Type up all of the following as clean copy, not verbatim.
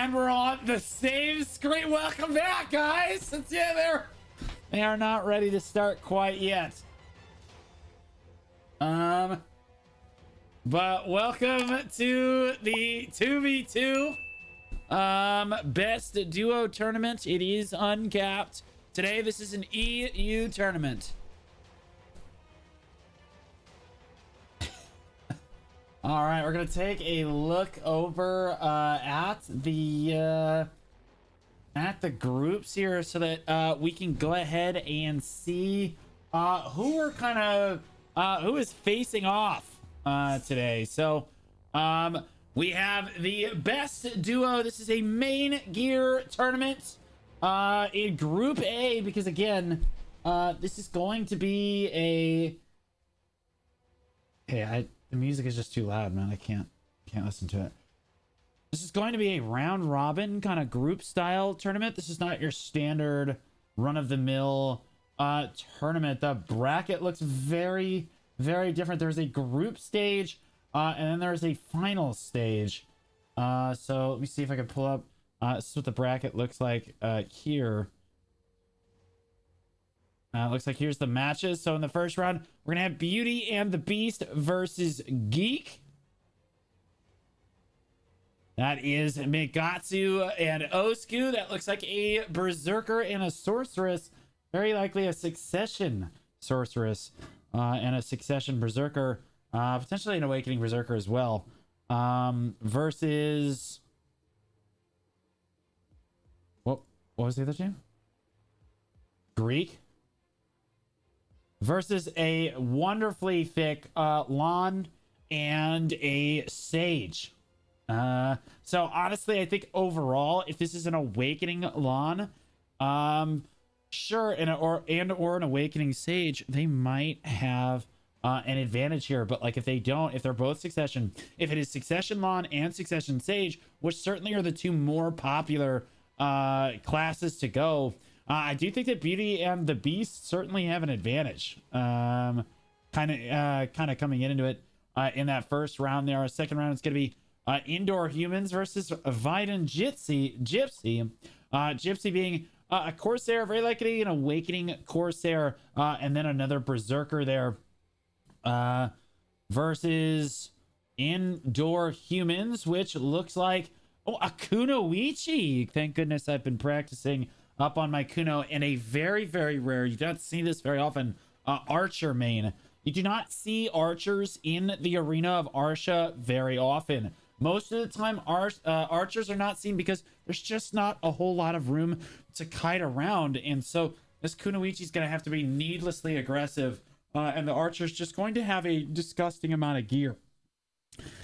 And we're on the same screen. Welcome back, guys. They are not ready to start quite yet. But welcome to the 2v2 best duo tournament. It is uncapped. Today, this is an EU tournament. All right, we're gonna take a look over at the groups here so that we can go ahead and see who is facing off today. So we have the best duo. This is a main gear tournament in Group A, because again, this is going to be a. Hey, the music is just too loud, man. I can't listen to it. This is going to be a round robin kind of group style tournament. This is not your standard run of the mill tournament. The bracket looks very, very different. There's a group stage and then there's a final stage. So let me see if I can pull up. This is what the bracket looks like here. Looks like here's the matches. So in the first round, we're gonna have Beauty and the Beast versus Geek. That is Migatsu and Osku. That looks like a Berserker and a Sorceress. Very likely a Succession Sorceress and a Succession Berserker. Potentially an Awakening Berserker as well. Versus... What was the other team? Greek. Versus a wonderfully thick Lon and a Sage. So honestly, I think overall, if this is an Awakening Lon, sure, or an Awakening Sage, they might have an advantage here. But like if they don't, if they're both Succession, if it is Succession Lon and Succession Sage, which certainly are the two more popular classes to go, I do think that Beauty and the Beast certainly have an advantage. Kind of coming into it in that first round there. Second round, it's going to be Indoor Humans versus Viden Gypsy. Gypsy being a Corsair, very likely an Awakening Corsair, and then another Berserker there. Versus Indoor Humans, which looks like a Kunoichi. Thank goodness I've been practicing up on my Kuno, and a very, very rare, you don't see this very often, Archer main. You do not see archers in the arena of Arsha very often. Most of the time, archers are not seen because there's just not a whole lot of room to kite around, and so this Kunoichi is going to have to be needlessly aggressive, and the archer's just going to have a disgusting amount of gear.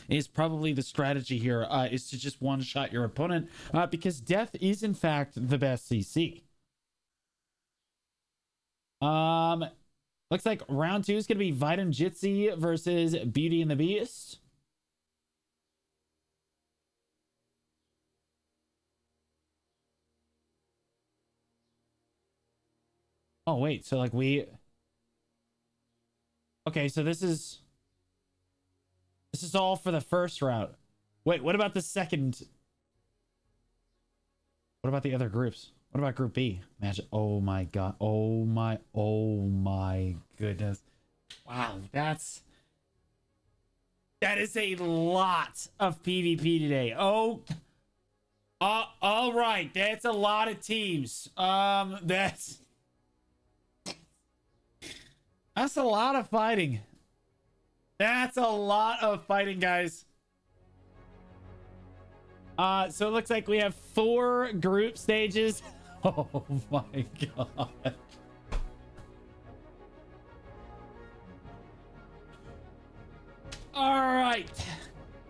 Is probably the strategy here, is to just one-shot your opponent, because death is in fact the best CC. Looks like round 2 is going to be Viden Jitsi versus Beauty and the Beast. Oh wait, so like okay, so this is all for the first round. Wait, what about the second? What about the other groups? What about Group B? Imagine. Oh my god. Oh my goodness. Wow, that is a lot of PvP today. Oh, all right. That's a lot of teams. That's a lot of fighting. That's a lot of fighting, guys. So it looks like we have 4 group stages. Oh my god. All right.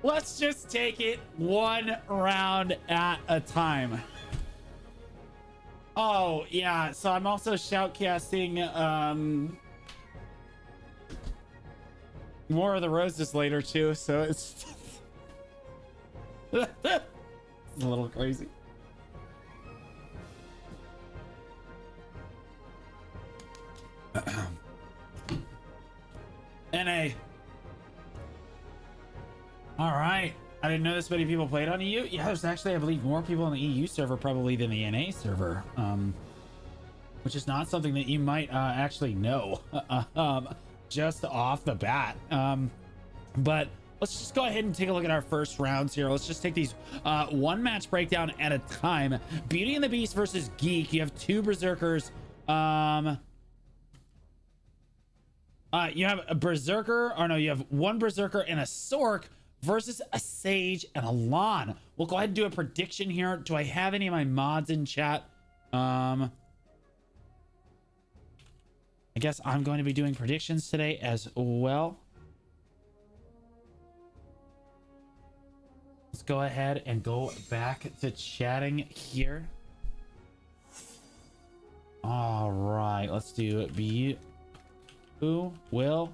Let's just take it one round at a time. Oh, yeah. So I'm also shoutcasting More of the Roses later too, so it's it's a little crazy. NA. All right. I didn't know this many people played on EU. Yeah, there's actually, I believe, more people on the EU server probably than the NA server, which is not something that you might actually know just off the bat. But let's just go ahead and take a look at our first rounds here. Let's just take these one match breakdown at a time. Beauty and the Beast versus Geek. You have two Berserkers. You have a Berserker, or no, you have one Berserker and a Sork versus a Sage and a Lon. We'll go ahead and do a prediction here. Do I have any of my mods in chat? I guess I'm going to be doing predictions today as well. Let's go ahead and go back to chatting here. All right, let's do it. Who will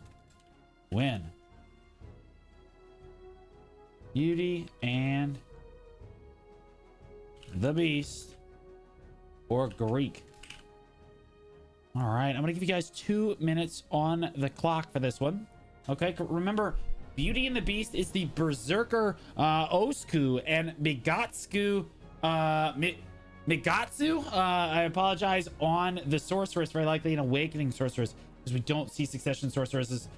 win? Beauty and the Beast or Greek? All right, I'm gonna give you guys 2 minutes on the clock for this one. Okay, remember, Beauty and the Beast is the Berserker Osku, and Migatsu, I apologize, on the Sorceress, very likely an Awakening Sorceress, because we don't see Succession Sorceresses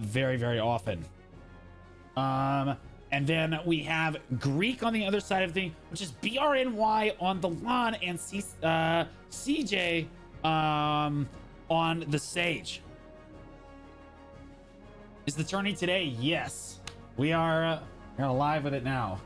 very, very often. And then we have Greek on the other side of the thing, which is BRNY on the Lon and CJ on the Sage. Is the tourney today? Yes. We are live with it now.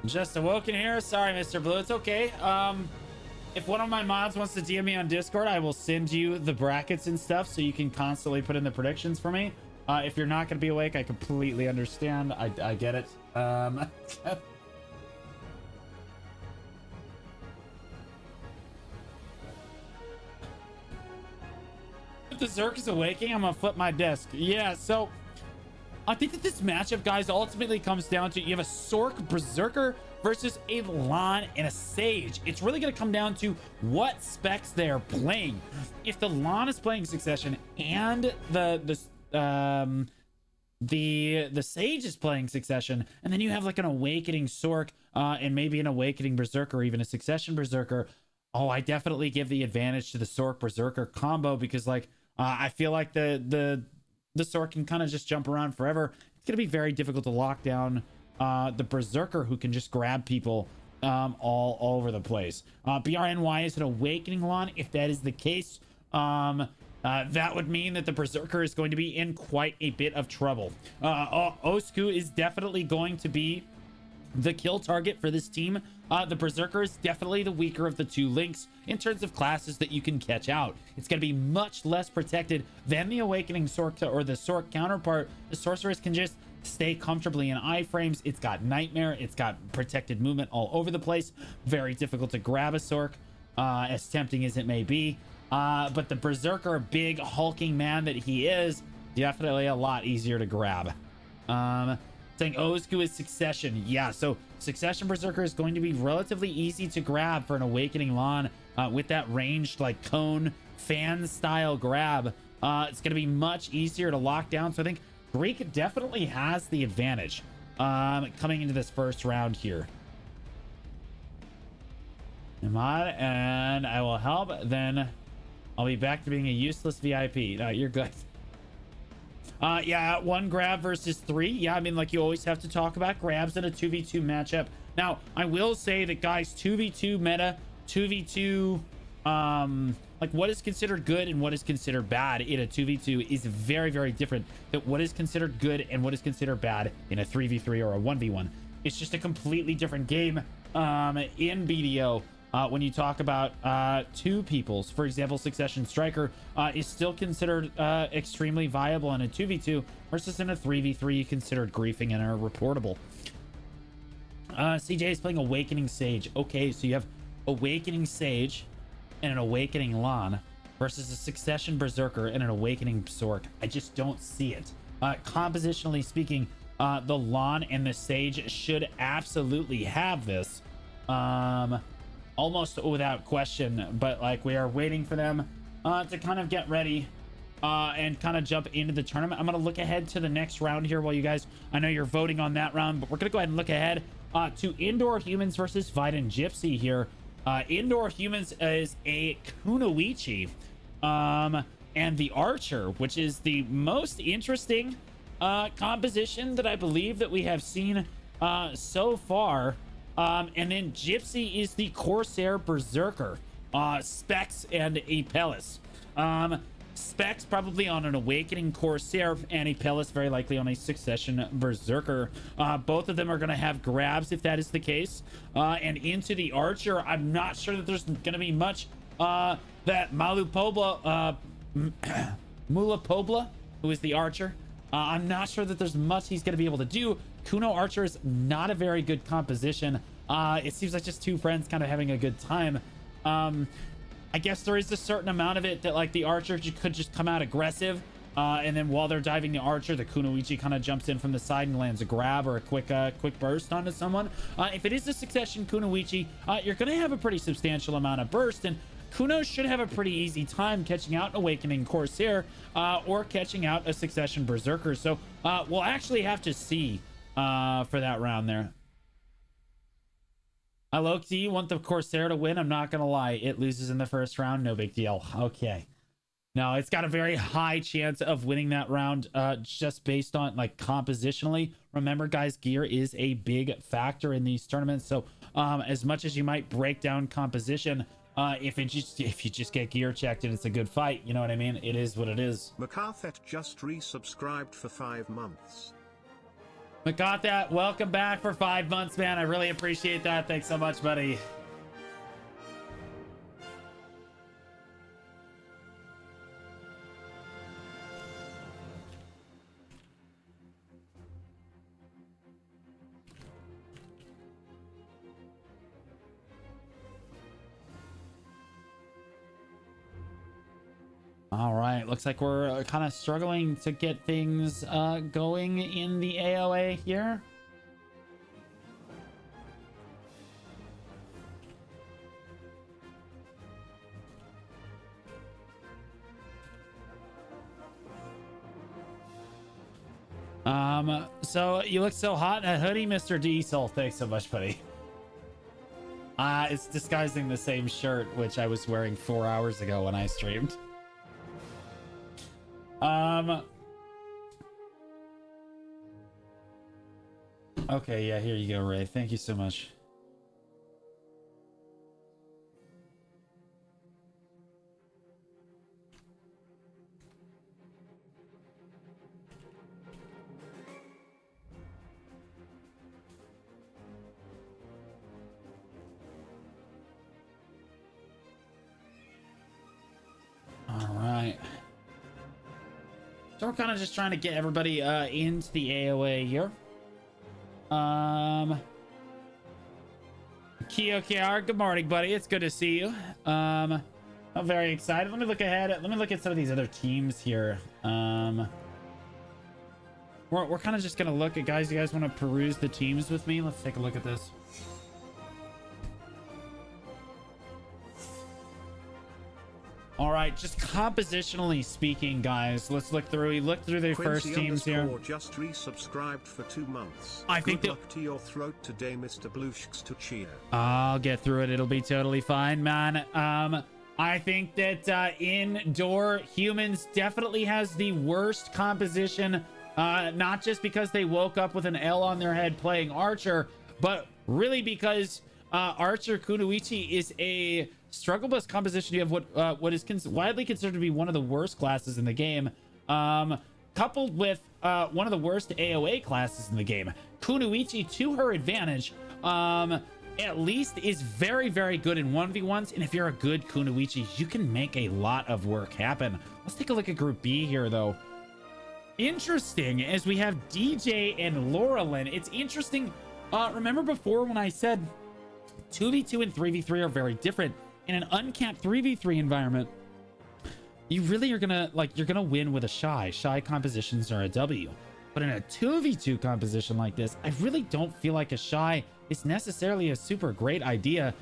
Just awoken here. Sorry, Mr. Blue. It's okay. If one of my mods wants to DM me on Discord, I will send you the brackets and stuff so you can constantly put in the predictions for me. If you're not going to be awake, I completely understand. I get it. If the Zerk is awaking, I'm going to flip my desk. Yeah, so I think that this matchup, guys, ultimately comes down to you have a Sork Berserker versus a Lon and a Sage. It's really going to come down to what specs they're playing. If the Lon is playing Succession and the Sage is playing Succession, and then you have like an Awakening Sork and maybe an Awakening Berserker, or even a Succession Berserker. Oh, I definitely give the advantage to the Sork Berserker combo, because like I feel like the Sork can kind of just jump around forever. It's going to be very difficult to lock down the Berserker, who can just grab people all over the place. BRNY is an Awakening Lon. If that is the case, that would mean that the Berserker is going to be in quite a bit of trouble. Osku is definitely going to be the kill target for this team. The Berserker is definitely the weaker of the two links in terms of classes that you can catch out. It's going to be much less protected than the Awakening Sork or the Sork counterpart. The Sorceress can just stay comfortably in iframes. It's got Nightmare. It's got protected movement all over the place. Very difficult to grab a Sork, as tempting as it may be. But the Berserker, big hulking man that he is, definitely a lot easier to grab. Saying Osku is Succession. Yeah, so Succession Berserker is going to be relatively easy to grab for an Awakening Lon with that ranged like cone fan style grab. It's going to be much easier to lock down. So I think Greek definitely has the advantage coming into this first round here. And I will help. Then I'll be back to being a useless VIP. No, you're good. Yeah, one grab versus three. Yeah, I mean, like, you always have to talk about grabs in a 2v2 matchup. Now, I will say that, guys, 2v2 meta, 2v2, like, what is considered good and what is considered bad in a 2v2 is very, very different than what is considered good and what is considered bad in a 3v3 or a 1v1. It's just a completely different game in BDO. When you talk about two peoples, for example, Succession Striker is still considered extremely viable in a 2v2 versus in a 3v3 considered griefing and are reportable. CJ is playing Awakening Sage. Okay, so you have Awakening Sage and an Awakening Lon versus a Succession Berserker and an Awakening Sork. I just don't see it. Compositionally speaking, the Lawn and the Sage should absolutely have this. Almost without question, but like we are waiting for them to kind of get ready and kind of jump into the tournament. I'm going to look ahead to the next round here while you guys, I know you're voting on that round, but we're going to go ahead and look ahead to Indoor Humans versus Viden Gypsy here. Indoor Humans is a Kunoichi and the Archer, which is the most interesting composition that I believe that we have seen so far. And then Gypsy is the Corsair Berserker, Specs and Apellis. Specs probably on an Awakening Corsair, and Apellis very likely on a Succession Berserker. Both of them are going to have grabs if that is the case. And into the Archer, I'm not sure that there's going to be much that Mula Pobla, who is the Archer, I'm not sure that there's much he's going to be able to do. Kuno Archer is not a very good composition. It seems like just two friends kind of having a good time. I guess there is a certain amount of it that like the Archer could just come out aggressive. And then while they're diving the Archer, the Kunoichi kind of jumps in from the side and lands a grab or a quick burst onto someone. If it is a Succession Kunoichi, you're going to have a pretty substantial amount of burst, and Kuno should have a pretty easy time catching out an Awakening Corsair or catching out a Succession Berserker. So we'll actually have to see for that round there. I low-key want the Corsair to win. I'm not going to lie. It loses in the first round. No big deal. Okay. No, it's got a very high chance of winning that round just based on like compositionally. Remember, guys, gear is a big factor in these tournaments. So as much as you might break down composition, if you just get gear checked and it's a good fight, you know what I mean? It is what it is. McCarthet just resubscribed for 5 months. McCarthet, welcome back for 5 months, man. I really appreciate that. Thanks so much, buddy. All right, looks like we're kind of struggling to get things going in the AOA here. So you look so hot in a hoodie, Mr. Diesel. Thanks so much, buddy. It's disguising the same shirt, which I was wearing 4 hours ago when I streamed. Okay, yeah, here you go, Ray. Thank you so much. All right. So we're kind of just trying to get everybody into the AOA here. KR, good morning, buddy. It's good to see you. I'm very excited. Let me look ahead. Let me look at some of these other teams here. We're kind of just gonna look at, guys. You guys want to peruse the teams with me? Let's take a look at this. All right, just compositionally speaking, guys, let's look through. We looked through the first teams here. Just resubscribed for 2 months. I think good luck to your throat today, Mr. Blueshks to cheer. I'll get through it. It'll be totally fine, man. I think that Indoor Humans definitely has the worst composition, not just because they woke up with an L on their head playing Archer, but really because Archer Kunoichi is a struggle bus composition. You have what is widely considered to be one of the worst classes in the game, coupled with one of the worst AOA classes in the game. Kunoichi, to her advantage, at least is very, very good in 1v1s, and if you're a good Kunoichi, you can make a lot of work happen. Let's take a look at Group B here, though. Interesting, as we have DJ and Laurelyn. It's interesting. Remember before when I said 2v2 and 3v3 are very different? In an uncapped 3v3 environment, you really are gonna you're gonna win with a shy compositions are a W. But in a 2v2 composition like this, I really don't feel like a Shy is necessarily a super great idea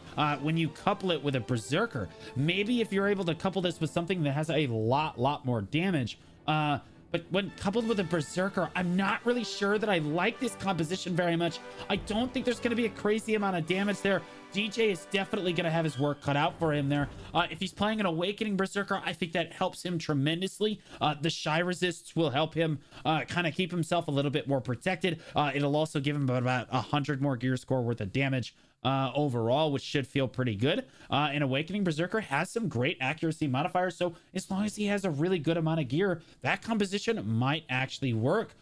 when you couple it with a Berserker. Maybe if you're able to couple this with something that has a lot more damage. But when coupled with a Berserker, I'm not really sure that I like this composition very much. I don't think there's going to be a crazy amount of damage there. DJ is definitely going to have his work cut out for him there. If he's playing an Awakening Berserker, I think that helps him tremendously. The Shy resists will help him kind of keep himself a little bit more protected. It'll also give him about 100 more gear score worth of damage overall, which should feel pretty good. And Awakening Berserker has some great accuracy modifiers, so as long as he has a really good amount of gear, that composition might actually work.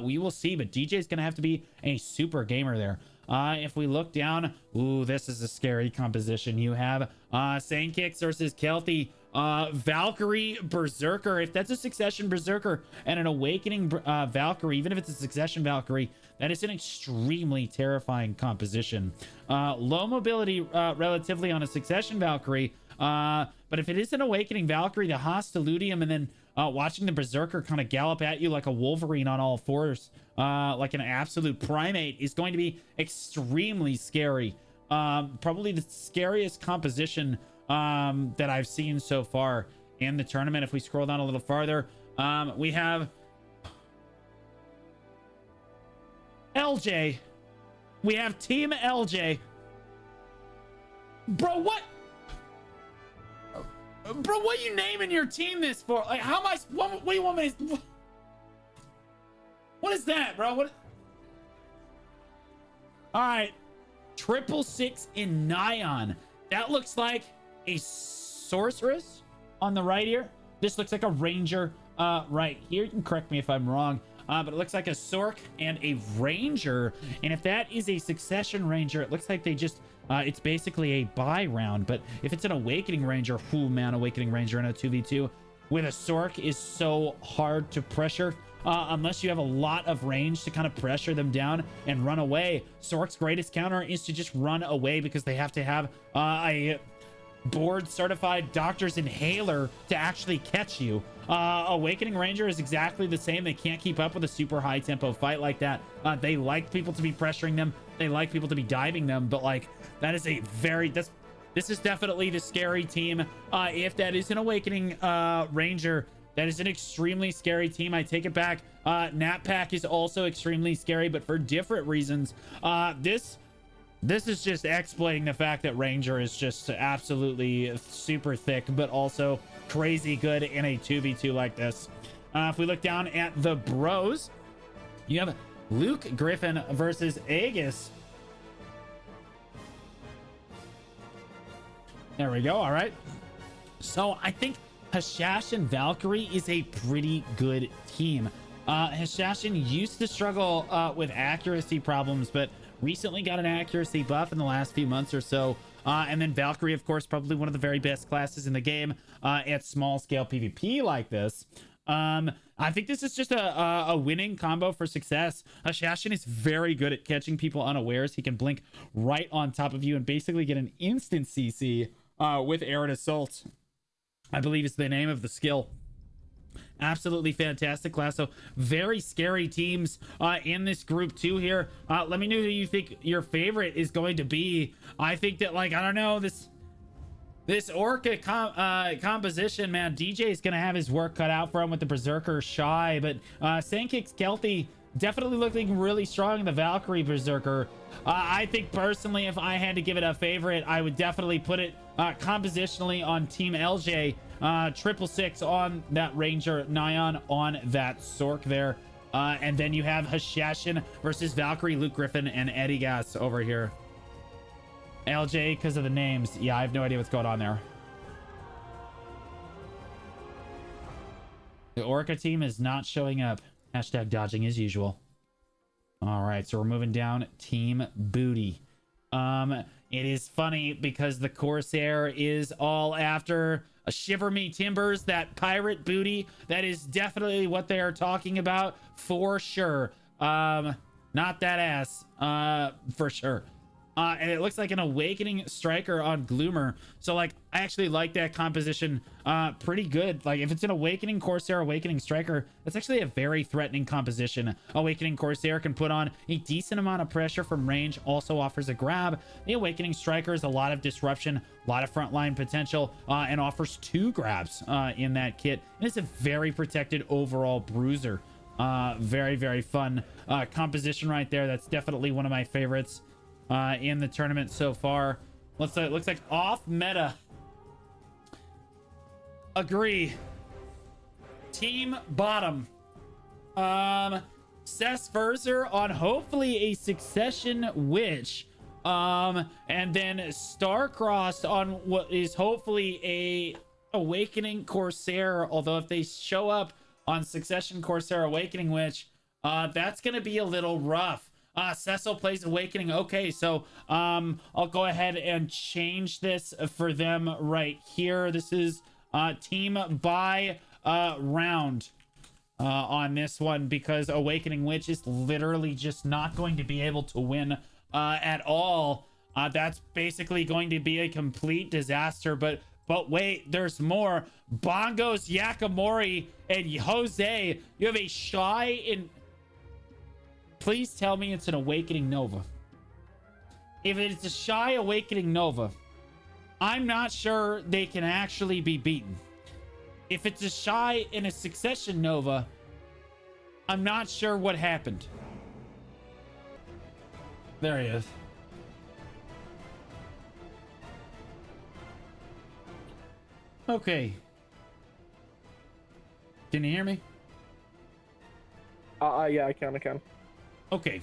We will see, but DJ is going to have to be a super gamer there. If we look down, ooh, this is a scary composition. You have Sankix versus Kelty, Valkyrie Berserker. If that's a Succession Berserker and an Awakening Valkyrie, even if it's a Succession Valkyrie, that is an extremely terrifying composition. Low mobility relatively on a Succession Valkyrie, but if it is an Awakening Valkyrie, the Hostiludium, and then watching the Berserker kind of gallop at you like a Wolverine on all fours, like an absolute primate, is going to be extremely scary. Probably the scariest composition that I've seen so far in the tournament. If we scroll down a little farther, we have LJ. We have Team LJ. Bro, what? Bro, what are you naming your team this for? Like, how am I? What do you want me to? What is that, bro? What? All right, 666 in Nyan. That looks like a sorceress on the right here. This looks like a ranger right here. You can correct me if I'm wrong, but it looks like a Sork and a ranger. And if that is a Succession ranger, it looks like they just it's basically a buy round. But if it's an Awakening ranger, oh man, Awakening ranger in a 2v2 with a Sork is so hard to pressure. Unless you have a lot of range to kind of pressure them down and run away. Sork's greatest counter is to just run away because they have to have a board certified doctor's inhaler to actually catch you. Awakening Ranger is exactly the same. They can't keep up with a super high tempo fight like that. They like people to be pressuring them. They like people to be diving them, but like that is a very, this is definitely the scary team. If that is an Awakening Ranger, that is an extremely scary team. I take it back. Nat Pack is also extremely scary, but for different reasons. This is just exploiting the fact that Ranger is just absolutely super thick, but also crazy good in a 2v2 like this. If we look down at the bros, you have Luke Griffin versus Aegis. There we go. All right. So I think Hashashin Valkyrie is a pretty good team. Hashashin used to struggle with accuracy problems, but recently got an accuracy buff in the last few months or so. And then Valkyrie, of course, probably one of the very best classes in the game at small scale PvP like this. I think this is just a winning combo for success. Hashashin is very good at catching people unawares. He can blink right on top of you and basically get an instant CC with Arid Assault, I believe is the name of the skill. Absolutely fantastic class. So very scary teams in this group 2 here. Let me know who you think your favorite is going to be. I think that, like, I don't know, this Orca composition, man, DJ is gonna have his work cut out for him with the Berserker Shy, but Sankix Kelty definitely looking really strong in the Valkyrie Berserker. I think personally, if I had to give it a favorite, I would definitely put it compositionally on Team LJ. 666 on that Ranger, Nyan on that Sork there. And then you have Hashashin versus Valkyrie, Luke Griffin, and Eddie Gas over here. LJ, because of the names. Yeah, I have no idea what's going on there. The Orca team is not showing up. Hashtag dodging as usual. All right, so we're moving down Team Booty. It is funny because the Corsair is all after a Shiver Me Timbers, that pirate booty. That is definitely what they are talking about for sure. Not that ass, for sure. and it looks like an Awakening Striker on Gloomer. So like I actually like that composition pretty good. Like if it's an Awakening Corsair, Awakening Striker, that's actually a very threatening composition. Awakening Corsair can put on a decent amount of pressure from range, also offers a grab. The Awakening Striker is a lot of disruption, a lot of frontline potential, and offers 2 grabs in that kit. And it's a very protected overall bruiser. Very, very fun composition right there. That's definitely one of my favorites in the tournament so far. Looks like off meta. Agree. Team bottom. Cess Verser on hopefully a Succession Witch. And then Starcrossed on what is hopefully a Awakening Corsair. Although if they show up on Succession Corsair Awakening Witch, that's gonna be a little rough. Cecil plays Awakening. Okay, so I'll go ahead and change this for them right here. This is team by round on this one, because Awakening Witch is literally just not going to be able to win at all. That's basically going to be a complete disaster. But wait, there's more. Bongos, Yakamori, and Jose. You have a Shy in... Please tell me it's an Awakening Nova. If it's a Shy Awakening Nova, I'm not sure they can actually be beaten. If it's a Shy in a Succession Nova, I'm not sure what happened. There he is. Okay. Can you hear me? Yeah, I can. Okay.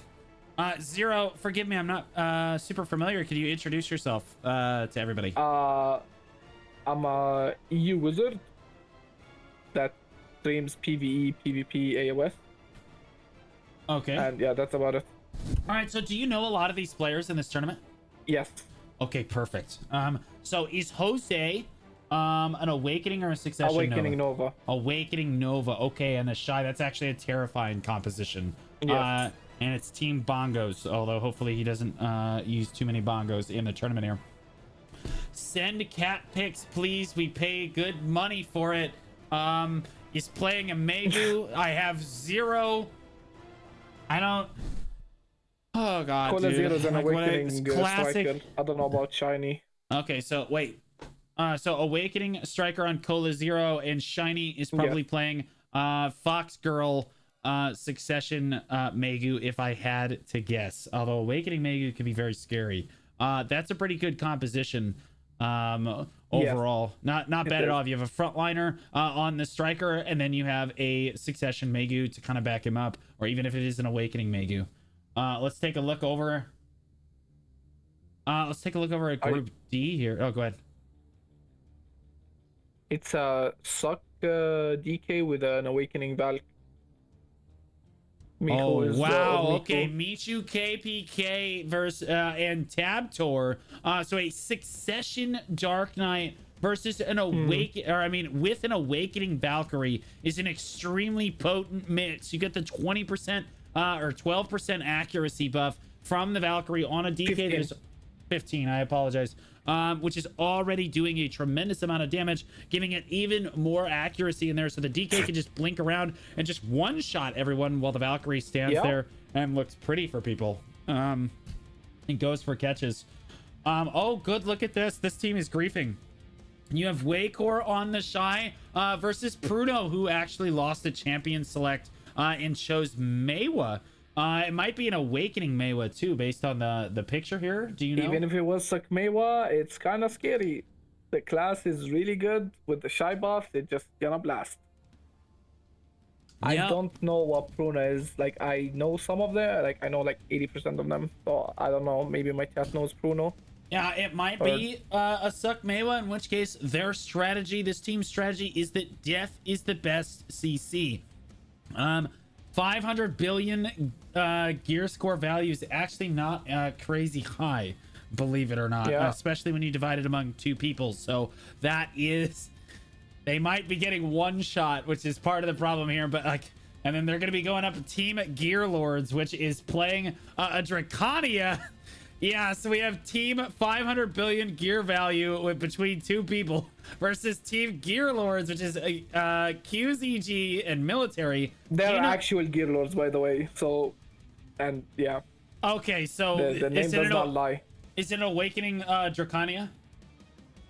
Zero, forgive me, I'm not super familiar. Could you introduce yourself to everybody? I'm a EU wizard that streams PvE, PvP, AOS. Okay. And yeah, that's about it. All right, so do you know a lot of these players in this tournament? Yes. Okay, perfect. So is Jose an Awakening or a Succession Awakening Nova? Awakening Nova. Okay, and the Shy, that's actually a terrifying composition. Yes. And it's Team Bongos, although hopefully he doesn't use too many bongos in the tournament here. Send cat pics, please. We pay good money for it. He's playing a Megu. I have 0. I don't... Oh, God, Cola dude. Zero's an Like, Awakening classic... striker. I don't know about Shiny. Okay, so wait. So Awakening Striker on Cola Zero, and Shiny is probably playing Fox Girl Succession Megu, if I had to guess. Although Awakening Megu can be very scary. That's a pretty good composition overall. Not bad at all. If you have a frontliner on the Striker, and then you have a Succession Megu to kind of back him up, or even if it is an Awakening Megu. Let's take a look over. At Group D here. Oh, go ahead. It's a Suck DK with an Awakening Valk. Oh, wow. Okay, Michu KPK versus and Tabtor. So a Succession Dark Knight versus an with an Awakening Valkyrie is an extremely potent mix. You get the 20% or 12% accuracy buff from the Valkyrie on a DK. 15. There's 15, I apologize. Which is already doing a tremendous amount of damage, giving it even more accuracy in there, so the DK can just blink around and just one-shot everyone while the Valkyrie stands there and looks pretty for people. And goes for catches. Oh, good, look at this. This team is griefing. You have Waycore on the Shy versus Pruno, who actually lost the Champion Select and chose Meiwa. It might be an Awakening Meiwa too, based on the picture here. Do you know? Even if it was like Meiwa, it's kind of scary. The class is really good with the Shy buff. It's just gonna blast. I don't know what Pruna is. Like, I know some of them. Like, I know like 80% of them. So I don't know. Maybe my chat knows Pruno. Yeah, it might be a Suck Meiwa, in which case their strategy, this team's strategy, is that Death is the best CC. 500 billion gear score value is actually not crazy high, believe it or not, especially when you divide it among 2 people. So that is, they might be getting one shot, which is part of the problem here. But like, and then they're going to be going up Team Gear Lords, which is playing a Draconia. Yeah, so we have team 500 billion gear value with between two people versus team Gear Lords, which is QZG and military. They're actual gear lords, by the way. So, and yeah, Okay, so the name does not lie. Is it an Awakening Dracania?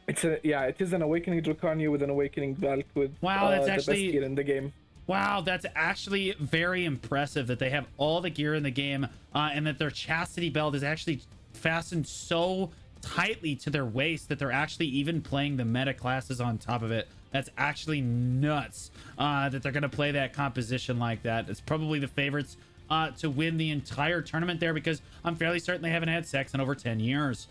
It is an Awakening Dracania with an Awakening Valk with Wow, that's the actually best gear in the game. Wow, that's actually very impressive that they have all the gear in the game and that their chastity belt is actually fastened so tightly to their waist that they're actually even playing the meta classes on top of it. That's actually nuts that they're going to play that composition like that. It's probably the favorites to win the entire tournament there because I'm fairly certain they haven't had sex in over 10 years.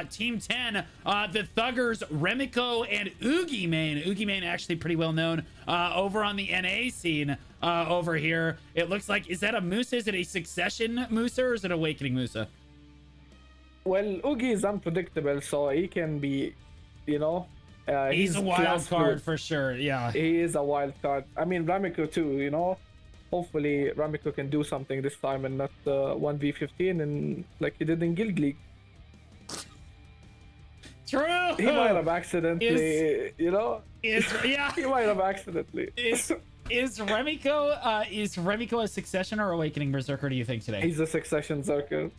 Team 10, the Thuggers, Remiko, and Oogie Mane. Oogie Mane actually pretty well known over on the NA scene over here. It looks like, is that a Musa? Is it a Succession Musa or is it Awakening Musa? Well, Oogie is unpredictable, so he can be, you know... he's a wild card for sure, yeah. He is a wild card. I mean, Ramiko too, you know? Hopefully, Ramiko can do something this time and not 1v15 and like he did in Guild League. True. He might have accidentally, you know. Yeah. He might have accidentally. Is Remiko a Succession or Awakening Berserker? Do you think today? He's a Succession Berserker.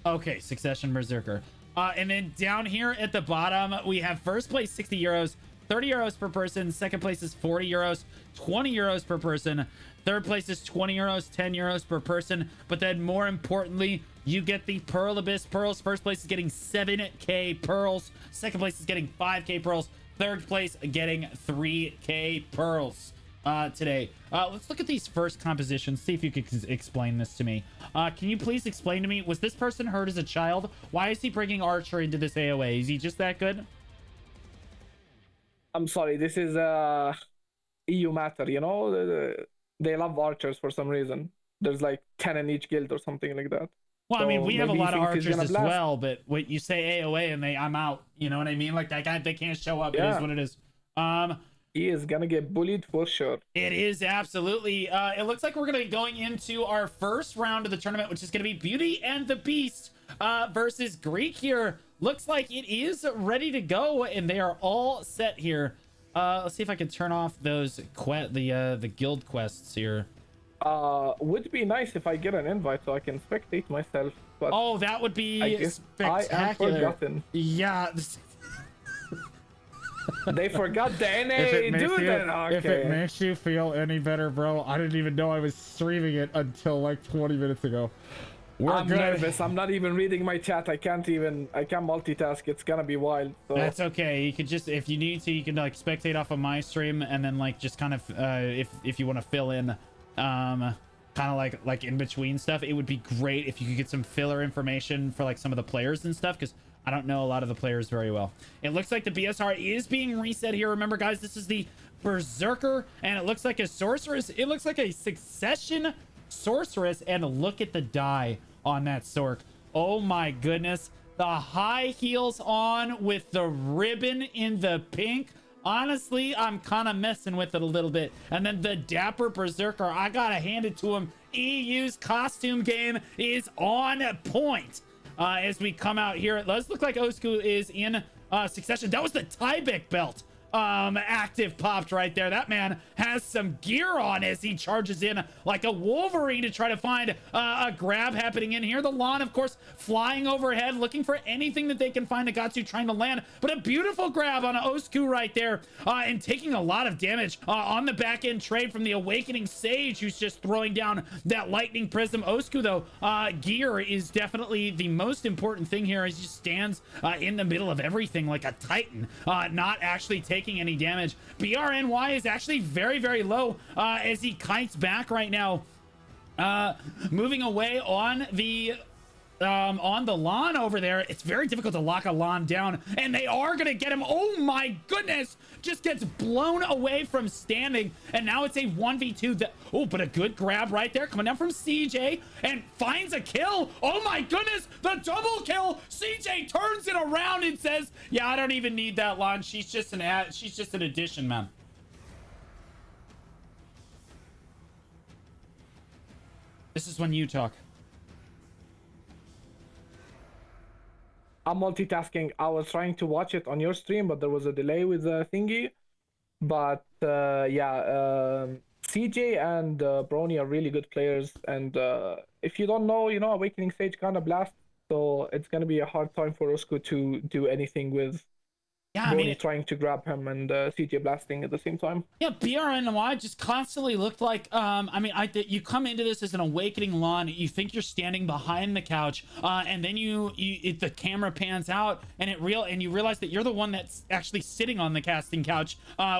Okay, Succession Berserker. And then down here at the bottom, we have first place 60 euros, 30 euros per person. Second place is 40 euros, 20 euros per person. Third place is 20 euros, 10 euros per person. But then more importantly, you get the Pearl Abyss pearls. First place is getting 7k pearls. Second place is getting 5k pearls. Third place getting 3k pearls today. Let's look at these first compositions. See if you could explain this to me. Can you please explain to me, was this person hurt as a child? Why is he bringing Arsha into this AoA? Is he just that good? I'm sorry, this is EU matter, you know? They love archers for some reason. There's like 10 in each guild or something like that. Well, So I mean, we have a lot of archers as blast. well, but when you say AoA and I'm out, you know what I mean? Like that guy, they can't show up. Yeah. It is what it is. He is gonna get bullied for sure. It is absolutely. It looks like we're gonna be going into our first round of the tournament, which is gonna be Beauty and the Beast versus Greek here. Looks like it is ready to go, and they are all set here. Let's see if I can turn off those the guild quests here. Would be nice if I get an invite so I can spectate myself. But oh, that would be spectacular. I am forgotten. Yeah. They forgot the NA. If it makes you feel any better, bro, I didn't even know I was streaming it until like 20 minutes ago. I'm nervous. I'm not even reading my chat. I can't multitask. It's gonna be wild. So. That's okay. You could just, if you need to, you can like spectate off of my stream and then like just kind of if you want to fill in kind of like in between stuff. It would be great if you could get some filler information for like some of the players and stuff, because I don't know a lot of the players very well. It looks like the BSR is being reset here. Remember, guys, this is the Berserker, and it looks like a sorceress. It looks like a Succession sorceress, and look at the dye on that Sork. Oh my goodness. The high heels on with the ribbon in the pink. Honestly, I'm kind of messing with it a little bit. And then the dapper Berserker, I gotta hand it to him. EU's costume game is on point. As we come out here, it does look like Osku is in Succession. That was the Tyvek belt active popped right there. That man has some gear on as he charges in like a Wolverine to try to find a grab happening in here. The lawn, of course, flying overhead, looking for anything that they can find. Nagatsu trying to land, but a beautiful grab on Osku right there, and taking a lot of damage on the back end trade from the Awakening Sage, who's just throwing down that lightning prism. Osku, though, gear is definitely the most important thing here, as he stands in the middle of everything like a titan, not actually taking any damage. BRNY is actually very, very low as he kites back right now, moving away on the lawn over there. It's very difficult to lock a lawn down, and they are gonna get him. Oh my goodness, just gets blown away from standing, and now it's a 1v2. Oh, but a good grab right there coming down from CJ, and finds a kill. Oh my goodness, the double kill. CJ turns it around and says, yeah, I don't even need that lawn. She's just an addition, man. This is when you talk. I'm multitasking. I was trying to watch it on your stream, but there was a delay with the thingy. But yeah, CJ and Brony are really good players. And if you don't know, Awakening Sage kind of blast. So it's going to be a hard time for Roscoe to do anything with Yeah, I Brony mean, trying to grab him and CJ blasting at the same time. yeah, BRNY just constantly looked like, I mean, you come into this as an awakening lawn, you think you're standing behind the couch, and then the camera pans out, and you realize that you're the one that's actually sitting on the casting couch,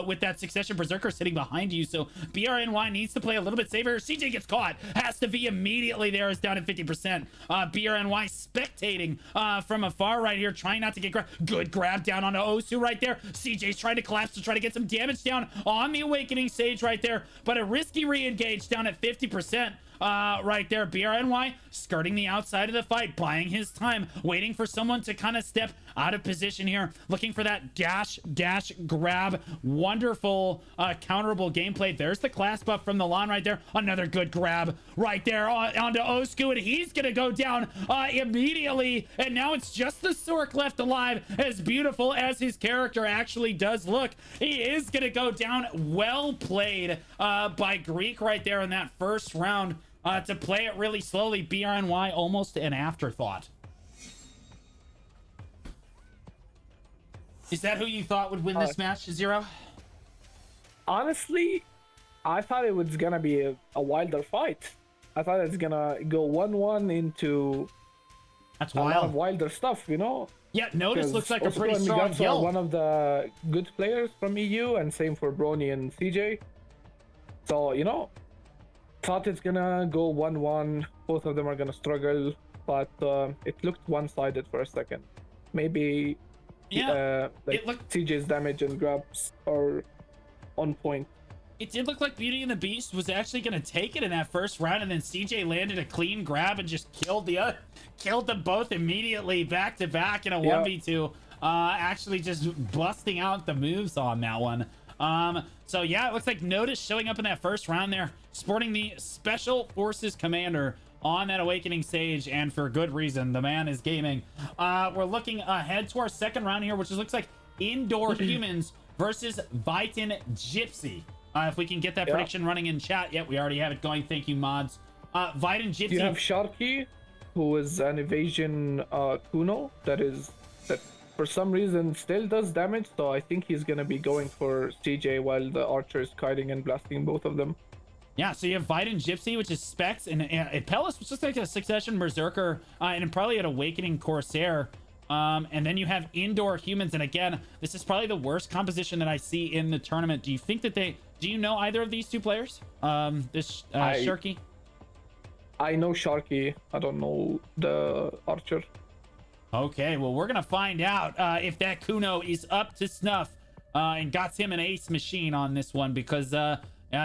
with that Succession Berserker sitting behind you. So BRNY needs to play a little bit safer. CJ gets caught, has to be immediately there, is down at 50%. BRNY spectating from afar right here, trying not to get grabbed. Good grab down onto Osu right there. CJ's trying to collapse to try to get some damage down on the Awakening Sage right there, but a risky re-engage down at 50%. Right there, BRNY skirting the outside of the fight, buying his time, waiting for someone to kind of step out of position here, looking for that dash grab. Wonderful counterable gameplay. There's the class buff from the lawn right there. Another good grab right there onto Osku, and he's gonna go down immediately, and now it's just the Sork left alive. As beautiful as his character actually does look, he is gonna go down. Well played by Greek right there in that first round. To play it really slowly, BRNY almost an afterthought. Is that who you thought would win this match, Zero? Honestly, I thought it was gonna be a wilder fight. I thought it's gonna go 1-1 into That's a lot wild. of wilder stuff, Yeah, Notice looks like a Oscar pretty and strong Miguel are kill. one of the good players from EU, and same for Brony and CJ. So, thought it's gonna go 1-1. Both of them are gonna struggle, but it looked one-sided for a second. Maybe It looked CJ's damage and grabs are on point. It did look like Beauty and the Beast was actually going to take it in that first round, and then CJ landed a clean grab and just killed them both immediately back to back in a 1v2. Actually just busting out the moves on that one. So yeah, it looks like Notice showing up in that first round there, sporting the Special Forces Commander on that Awakening Sage, and for good reason. The man is gaming. We're looking ahead to our second round here, which looks like Indoor Humans versus Vitan Gypsy. If we can get that prediction running in chat. Yep, we already have it going. Thank you, mods. Vitan Gypsy. You have Sharky, who is an evasion Kuno that for some reason still does damage, so I think he's gonna be going for CJ while the Archer is kiting and blasting both of them. Yeah, so you have Vitan Gypsy, which is Specs, and Pellis, which looks like a Succession Berserker, and probably an Awakening Corsair. And then you have Indoor Humans, and again, this is probably the worst composition that I see in the tournament. Do you think that do you know either of these two players? Sharky? I know Sharky. I don't know the Archer. Okay, well, we're gonna find out if that Kuno is up to snuff and got him an ace machine on this one, because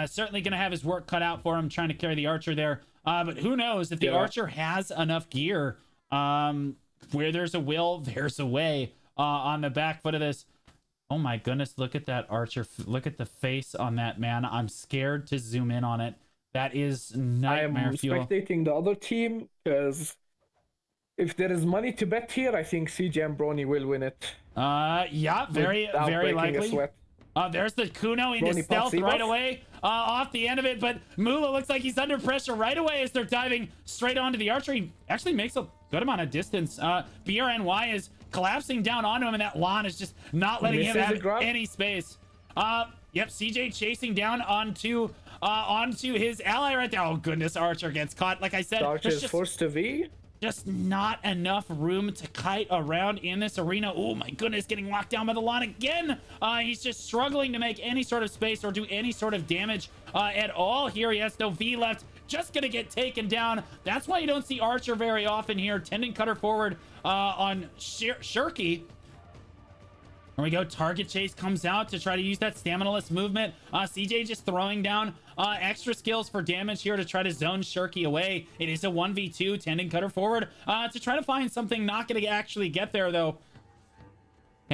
certainly gonna have his work cut out for him trying to carry the Archer there. But who knows if the Archer has enough gear. Where there's a will, there's a way on the back foot of this. Oh my goodness, look at that Archer. Look at the face on that man. I'm scared to zoom in on it. That is nightmare fuel. I'm spectating the other team, because if there is money to bet here, I think CJ and Brony will win it. Yeah, very likely. There's the Kuno into Brony stealth right away off the end of it, but Mula looks like he's under pressure right away as they're diving straight onto the Archer. He actually makes a good amount of distance. BRNY is collapsing down onto him, and that lawn is just not letting him have any space. Yep, CJ chasing down onto his ally right there. Oh goodness, Archer gets caught. Like I said, Archer is forced to V. Just not enough room to kite around in this arena. Oh my goodness, getting locked down by the lawn again. He's just struggling to make any sort of space or do any sort of damage at all here. He has no V left. Just gonna get taken down. That's why you don't see Archer very often here. Tendon cutter forward on Shirky. There we go. Target chase comes out to try to use that stamina-less movement. CJ just throwing down extra skills for damage here to try to zone Shirky away. It is a 1v2. Tendon cutter forward to try to find something. Not going to actually get there, though.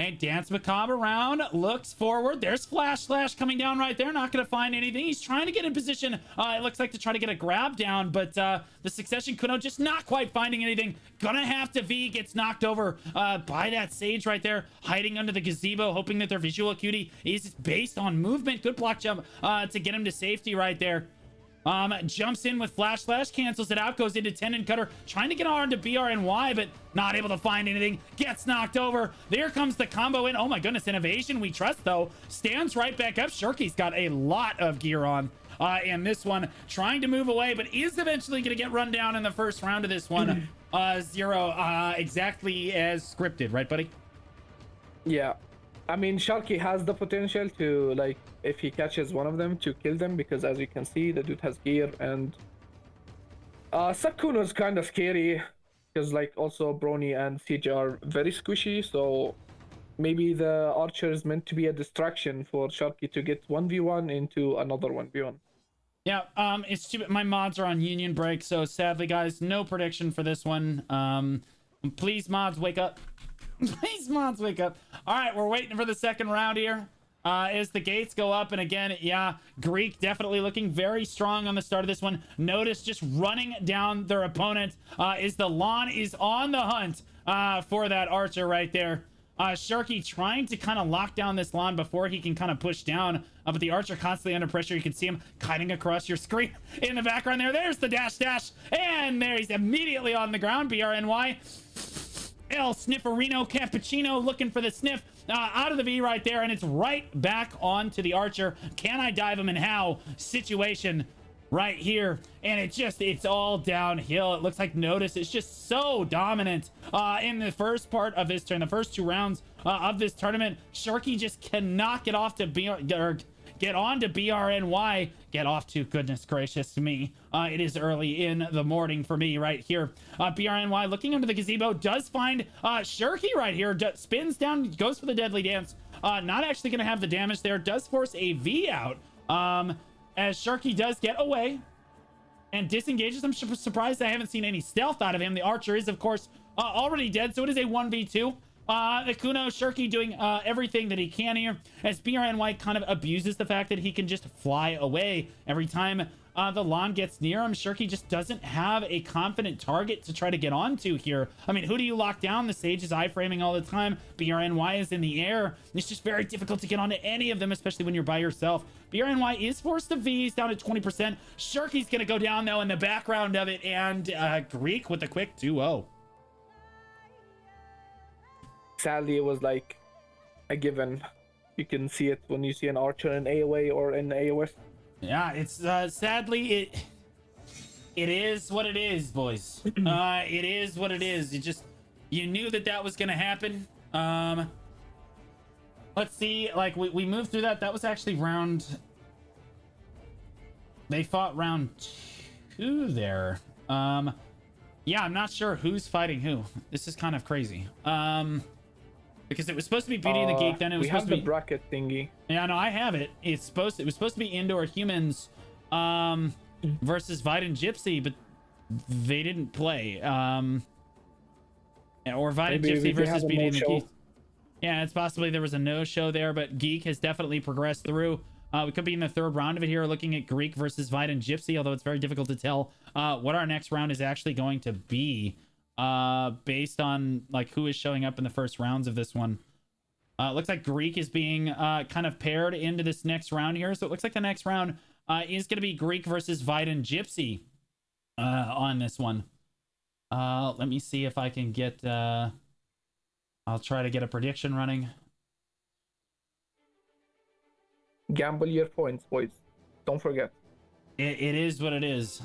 Hey, Dance Macabre around, looks forward. There's Flash Slash coming down right there. Not going to find anything. He's trying to get in position. It looks like to try to get a grab down, but the Succession Kuno just not quite finding anything. Gonna have to V, gets knocked over by that Sage right there, hiding under the gazebo, hoping that their visual acuity is based on movement. Good block jump to get him to safety right there. Jumps in with Flash Slash, cancels it out, goes into Tendon Cutter, trying to get on to BRNY, but not able to find anything, gets knocked over. There comes the combo in. Oh my goodness, an evasion we trust though. Stands right back up. Shirky's got a lot of gear on. And this one trying to move away, but is eventually going to get run down in the first round of this one. Zero, exactly as scripted, right, buddy? Yeah. I mean, Sharky has the potential to, like, if he catches one of them, to kill them, because as you can see, the dude has gear, and Sakuno's kind of scary, because, like, also Brony and Siege are very squishy, so maybe the Archer is meant to be a distraction for Sharky to get 1v1 into another 1v1. Yeah, it's stupid. My mods are on union break, so sadly, guys, no prediction for this one. Please, mods, wake up. Please, mods, wake up. All right, we're waiting for the second round here. As the gates go up, and again, yeah, Greek definitely looking very strong on the start of this one. Notice just running down their opponent is the Lon is on the hunt for that Archer right there. Sharky trying to kind of lock down this Lon before he can kind of push down, but the Archer constantly under pressure. You can see him kiting across your screen in the background there. There's the dash, and there he's immediately on the ground. BRNY. El Snifferino Cappuccino looking for the sniff out of the V right there, and it's right back onto the Archer. Can I dive him, and how? Situation right here, and it's all downhill. It looks like Notice is just so dominant in the first part of this turn, the first two rounds of this tournament. Sharky just cannot get off to get on to BRNY. Get off to, goodness gracious me. It is early in the morning for me right here. BRNY looking under the gazebo, does find Sharky right here, spins down, goes for the deadly dance. Not actually gonna have the damage there, does force a V out. As Sharky does get away and disengages. I'm surprised I haven't seen any stealth out of him. The Archer is, of course, already dead, so it is a 1v2. Kuno, Sharky doing everything that he can here, as BRNY kind of abuses the fact that he can just fly away every time the Lon gets near him. Sharky just doesn't have a confident target to try to get onto here. I mean, who do you lock down? The Sage is iframing all the time. BRNY is in the air. It's just very difficult to get onto any of them, especially when you're by yourself. BRNY is forced to V. He's down at 20%. Sharky's going to go down, though, in the background of it, and Greek with a quick 2-0. Sadly, it was like a given. You can see it when you see an Archer in AOA or in AOS. Yeah, it's sadly it is what it is, boys. It is what it is. You knew that was gonna happen. Let's see, like we moved through that. That was actually they fought round 2 there. Yeah, I'm not sure who's fighting who. This is kind of crazy. Because it was supposed to be Beauty and the Geek, then it was supposed to be... We have the bracket thingy. Yeah, no, I have it. It was supposed to be Indoor Humans versus Viden Gypsy, but they didn't play. Or Viden Gypsy versus Beauty and the Geek. Yeah, it's possibly there was a no-show there, but Geek has definitely progressed through. We could be in the third round of it here, looking at Greek versus Viden Gypsy, although it's very difficult to tell what our next round is actually going to be. Based on like who is showing up in the first rounds of this one. Looks like Greek is being kind of paired into this next round here. So it looks like the next round is going to be Greek versus Viden Gypsy on this one. Let me see if I can get... I'll try to get a prediction running. Gamble your points, boys. Don't forget. It is what it is.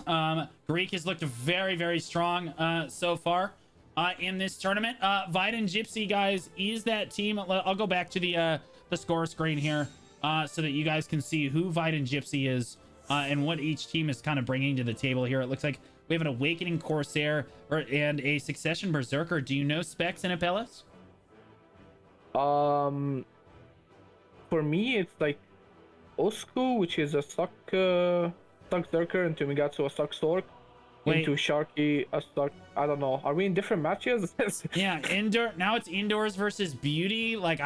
Greek has looked very, very strong so far in this tournament. Viden Gypsy, guys, is that team. I'll go back to the score screen here so that you guys can see who Viden Gypsy is and what each team is kind of bringing to the table here. It looks like we have an Awakening Corsair and a Succession Berserker. Do you know specs and Apellis? For me, it's like Osku, which is a Suck Zerker, and Tomigatsu a Suck Stork. Wait. into Sharky. I don't know. Are we in different matches? Yeah, indoor. Now it's indoors versus beauty. Like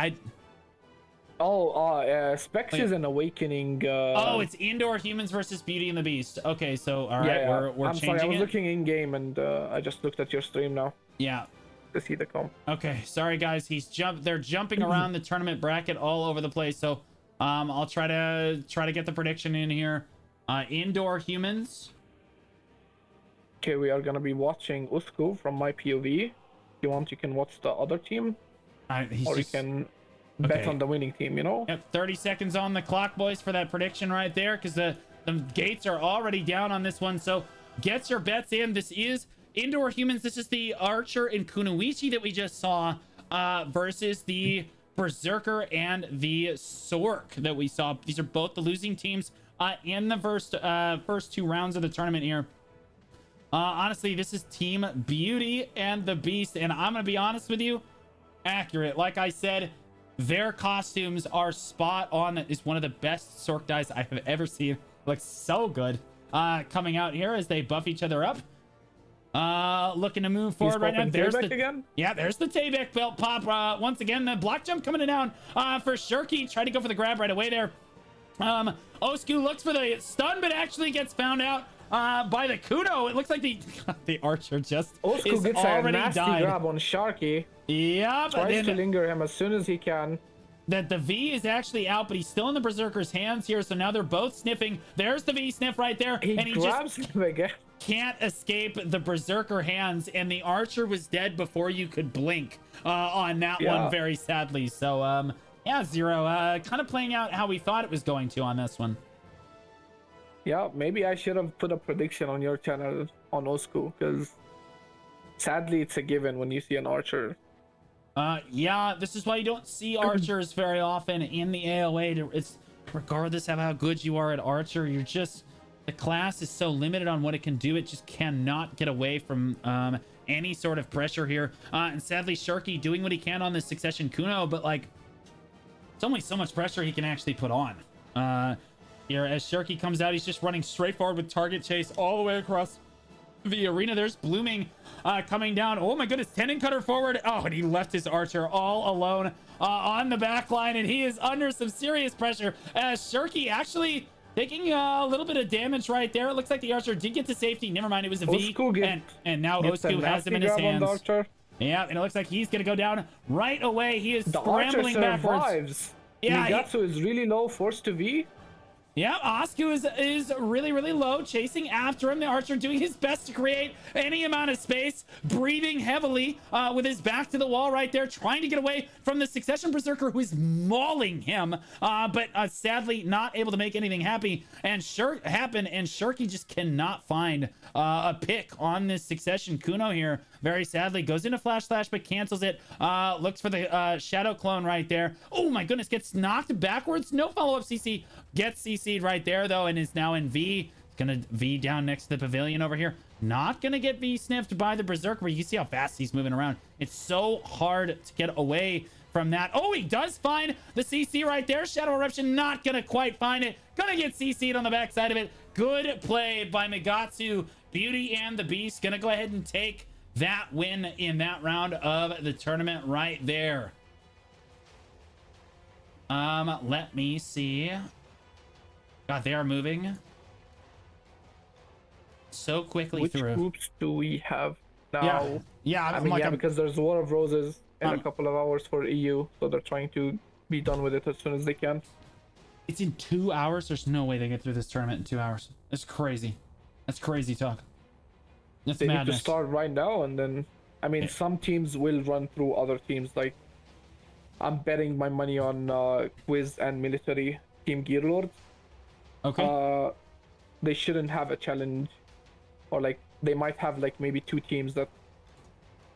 Specs Wait. is an awakening. Oh, it's indoor humans versus Beauty and the Beast. Okay, so all right, yeah. we're I'm changing sorry, I was it. looking in game and I just looked at your stream now Yeah. to see the comp. Okay, sorry guys. They're jumping around the tournament bracket all over the place. So I'll try to get the prediction in here. Indoor humans. Okay, we are gonna be watching Usku from my POV. If you want, you can watch the other team, or you can bet on the winning team. You know. Yep, 30 seconds on the clock, boys, for that prediction right there, because the gates are already down on this one. So get your bets in. This is indoor humans. This is the Archer and Kunoichi that we just saw versus the Berserker and the Sork that we saw. These are both the losing teams in the first two rounds of the tournament here. Honestly, this is Team Beauty and the Beast, and I'm gonna be honest with you, accurate. Like I said, their costumes are spot on. That is one of the best Sork dies I have ever seen. Looks so good. Coming out here as they buff each other up. Looking to move forward right now. There's the again. Yeah, there's the Tayback belt pop. Once again, the block jump coming down for Shirky. Try to go for the grab right away there. Osku looks for the stun, but actually gets found out by the Kuno. It looks like the Archer just Osku is gets already a nasty died. grab on Sharky. Yep. Tries to linger him as soon as he can. That the V is actually out, but he's still in the Berserker's hands here. So now they're both sniffing. There's the V sniff right there. He grabs him again. Can't escape the Berserker hands, and the Archer was dead before you could blink on that one, very sadly. So yeah, Zero kind of playing out how we thought it was going to on this one. Yeah, maybe I should have put a prediction on your channel on Osku, because sadly it's a given when you see an Archer. Yeah, this is why you don't see Archers very often in the AOA. It's regardless of how good you are at Archer, you're just, the class is so limited on what it can do. It just cannot get away from any sort of pressure here. And sadly, Sharky doing what he can on this Succession Kuno, but like, it's only so much pressure he can actually put on. Here, as Sharky comes out, he's just running straight forward with target chase all the way across the arena. There's Blooming coming down. Oh my goodness, tendon cutter forward. Oh, and he left his Archer all alone on the back line, and he is under some serious pressure as Sharky actually taking a little bit of damage right there. It looks like the Archer did get to safety. Never mind, it was a V. And now Osku has him in his hands. Yeah, and it looks like he's gonna go down right away. He is scrambling backwards. Yeah, Nigatsu is really low, forced to V. Yeah, Osku is really, really low, chasing after him. The Archer doing his best to create any amount of space, breathing heavily with his back to the wall right there, trying to get away from the Succession Berserker who is mauling him, but sadly not able to make anything happen. And Sharky just cannot find a pick on this Succession Kuno here. Very sadly, goes into Flash Slash, but cancels it. Looks for the Shadow Clone right there. Oh my goodness, gets knocked backwards. No follow-up CC. Gets CC'd right there, though, and is now in V. Gonna V down next to the pavilion over here. Not gonna get V sniffed by the Berserker, but you see how fast he's moving around. It's so hard to get away from that. Oh, he does find the CC right there. Shadow Eruption not gonna quite find it. Gonna get CC'd on the backside of it. Good play by Nigatsu. Beauty and the Beast gonna go ahead and take that win in that round of the tournament right there. Let me see. God, they are moving so quickly through. Which groups do we have now? Yeah, I mean, yeah, because there's War of Roses in a couple of hours for EU, so they're trying to be done with it as soon as they can. It's in 2 hours. There's no way they get through this tournament in 2 hours. That's crazy. That's crazy talk. That's they madness. need to start right now, and then I mean, some teams will run through other teams. Like, I'm betting my money on Quiz and Military Team Gearlord. Okay. They shouldn't have a challenge, or like they might have like maybe two teams that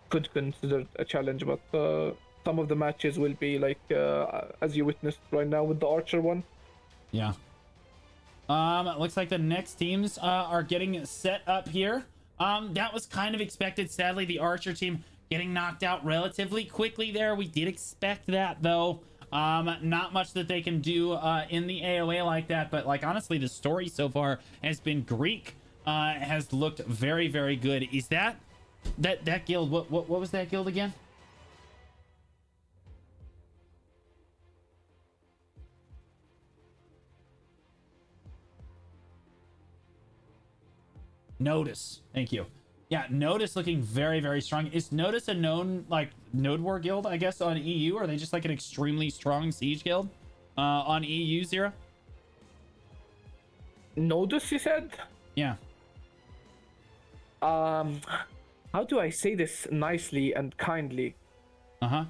could consider a challenge, but some of the matches will be like as you witnessed right now with the Archer one. Yeah. It looks like the next teams are getting set up here. That was kind of expected. Sadly, the Archer team getting knocked out relatively quickly there. We did expect that, though. Not much that they can do in the AOA like that, but like honestly, the story so far has been Greek has looked very, very good. Is that guild? What was that guild again? Notice. Thank you. Yeah, Notice looking very, very strong. Is Notice a known like Node War guild, I guess, on EU? Or are they just like an extremely strong siege guild on EU, Zero? Notice, you said? Yeah. How do I say this nicely and kindly? Uh-huh.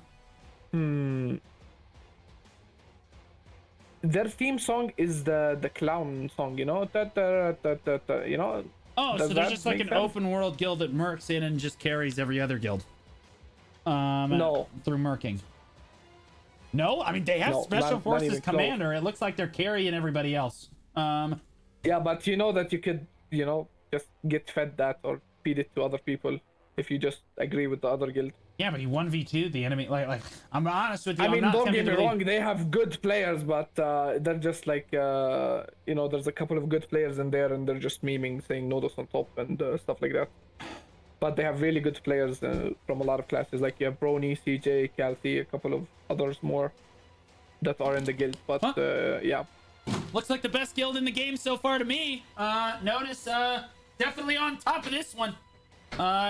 Their theme song is the clown song, you know? You know? Oh, Does so they're that just like make an sense? open world guild that mercs in and just carries every other guild. No. Through merking. No, I mean they have No, special not forces even close. commander. It looks like they're carrying everybody else. Yeah, but you know that you could, you know, just get fed that or feed it to other people if you just agree with the other guild. Yeah, but he 1v2 the enemy. Like I'm honest with you. I mean, I'm not don't get tempted me to leave. wrong, they have good players, but they're just like, you know, there's a couple of good players in there and they're just memeing, saying Nodos on top and stuff like that. But they have really good players from a lot of classes, like you have Brony, CJ, Calthy, a couple of others more that are in the guild, but yeah. Looks like the best guild in the game so far to me. Notice definitely on top of this one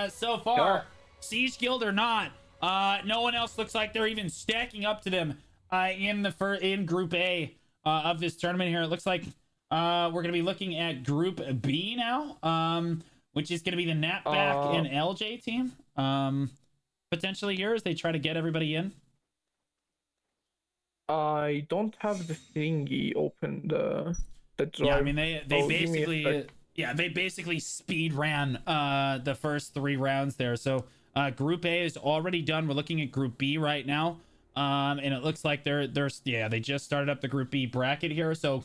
so far. Yeah. Siege guild or not, no one else looks like they're even stacking up to them in Group A of this tournament here. It looks like we're gonna be looking at Group B now, which is gonna be the Napback and LJ team. Potentially here as they try to get everybody in. I don't have the thingy opened. The drive. Yeah, I mean they Oh, give me a basically sec. they basically speed ran the first 3 rounds there. So Group A is already done. We're looking at Group B right now, and it looks like they just started up the Group B bracket here. So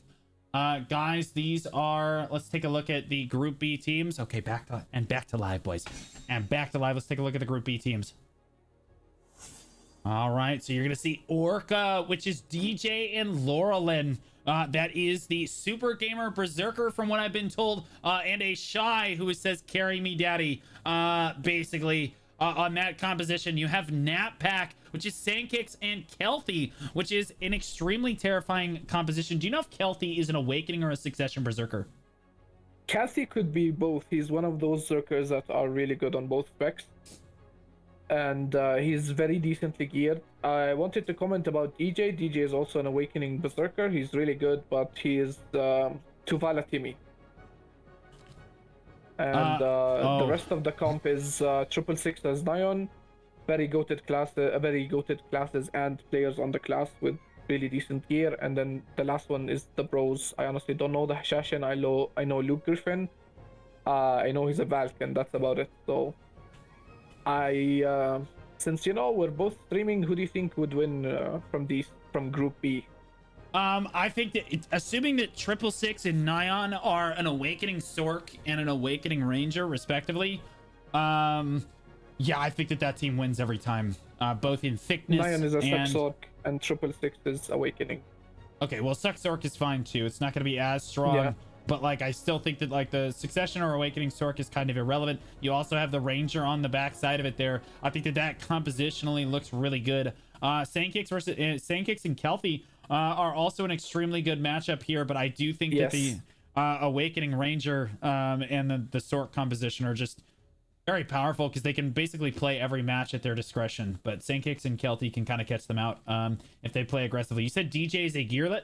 guys, these are, let's take a look at the Group B teams. Okay, back to live, boys, and back to live. Let's take a look at the Group B teams. All right, so you're gonna see Orca, which is DJ and Laurelin. That is the Super Gamer Berserker, from what I've been told, and a Shy who says "Carry me, Daddy." Basically, on that composition, you have Nappack, which is Sandkicks, and Kelthy, which is an extremely terrifying composition. Do you know if Kelthy is an Awakening or a Succession Berserker? Cassie could be both. He's one of those Zerkers that are really good on both specs. And he's very decently geared. I wanted to comment about DJ. DJ is also an Awakening Berserker. He's really good, but he is too volatile. And the rest of the comp is 666 as Nion. Very goated classes and players on the class with really decent gear. And then the last one is the bros. I honestly don't know the Hashashin. I know Luke Griffin. I know he's a Valk, and that's about it. So since you know we're both streaming, who do you think would win from Group B? I think that assuming that 666 and Nyan are an Awakening Sork and an Awakening Ranger respectively, yeah, I think that team wins every time, both in thickness Nyan is a and... Sork and 666 is Awakening. Okay, well, Sork is fine too. It's not going to be as strong. Yeah. But like, I still think that like the Succession or Awakening Sork is kind of irrelevant. You also have the Ranger on the back side of it there. I think that compositionally looks really good. Sandkicks and Kelthy are also an extremely good matchup here. But I do think that the Awakening Ranger and the Sork composition are just very powerful because they can basically play every match at their discretion. But Sandkicks and Kelthy can kind of catch them out if they play aggressively. You said DJ is a gearlet?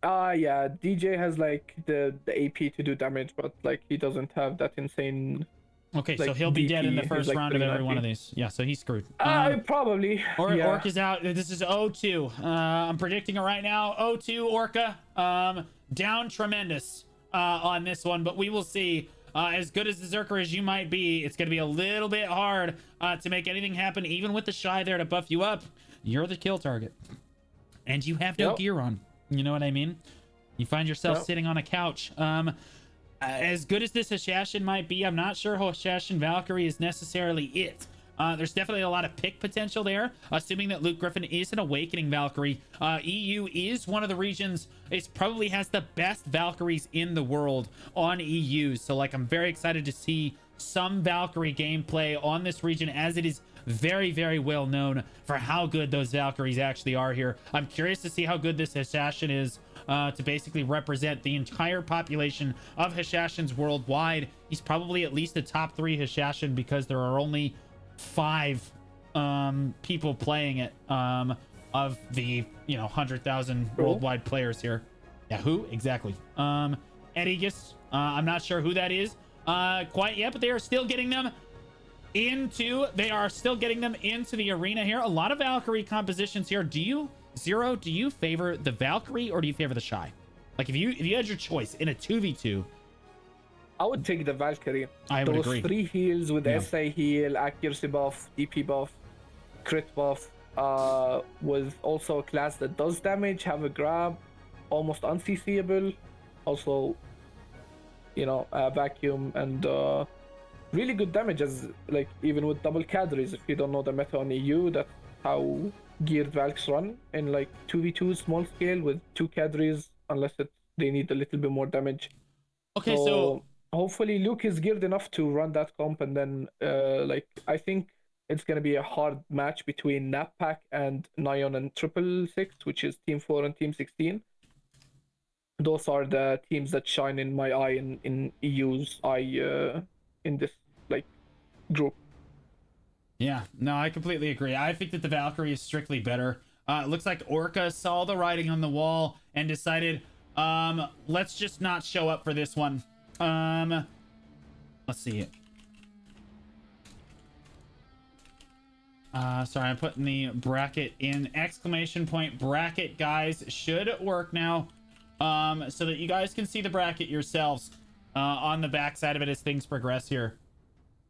Yeah, DJ has like the AP to do damage, but like he doesn't have that insane. Okay, so like, he'll be DP. dead in the He's, first like, round of every 390. one of these. Yeah, so he's screwed. Probably. Orc is out. This is 0-2. I'm predicting it right now. 0-2 Orca. Down tremendous on this one, but we will see. As good as the Zerker as you might be, it's going to be a little bit hard to make anything happen, even with the Shy there to buff you up. You're the kill target. And you have no gear on. You know what I mean? You find yourself sitting on a couch. As good as this Hashashin might be, I'm not sure Hashashin Valkyrie is necessarily it There's definitely a lot of pick potential there, assuming that Luke Griffin is an Awakening Valkyrie. EU is one of the regions, it probably has the best Valkyries in the world on EU. So like, I'm very excited to see some Valkyrie gameplay on this region, as it is very, very well known for how good those Valkyries actually are here. I'm curious to see how good this Hashashin is to basically represent the entire population of Hashashins worldwide. He's probably at least a top 3 Hashashin, because there are only 5 people playing it of the 100,000 worldwide players here. Yeah, who exactly? Edigus, I'm not sure who that is quite yet, but they are still getting them into the arena here. A lot of Valkyrie compositions here. Do you favor the Valkyrie or do you favor the Shy? Like, if you had your choice in a 2v2, I would take the Valkyrie. I would Those agree. 3 heals with SA heal, accuracy buff, DP buff, crit buff, with also a class that does damage, have a grab, almost unCCable, also, vacuum, and really good damage, as like even with double cadres. If you don't know the meta on EU, that's how geared Valks run in like 2v2 small scale with 2 cadres, unless they need a little bit more damage. Okay, so hopefully Luke is geared enough to run that comp, and then I think it's gonna be a hard match between Nappack and Nyan and 666, which is Team 4 and Team 16. Those are the teams that shine in my eye, in EU's eye, in this group. Yeah, no, I completely agree. I think that the Valkyrie is strictly better. It looks like Orca saw the writing on the wall and decided, let's just not show up for this one. Let's see. Sorry, I'm putting the bracket in. Exclamation point bracket, guys, should work now. So that you guys can see the bracket yourselves on the backside of it as things progress here.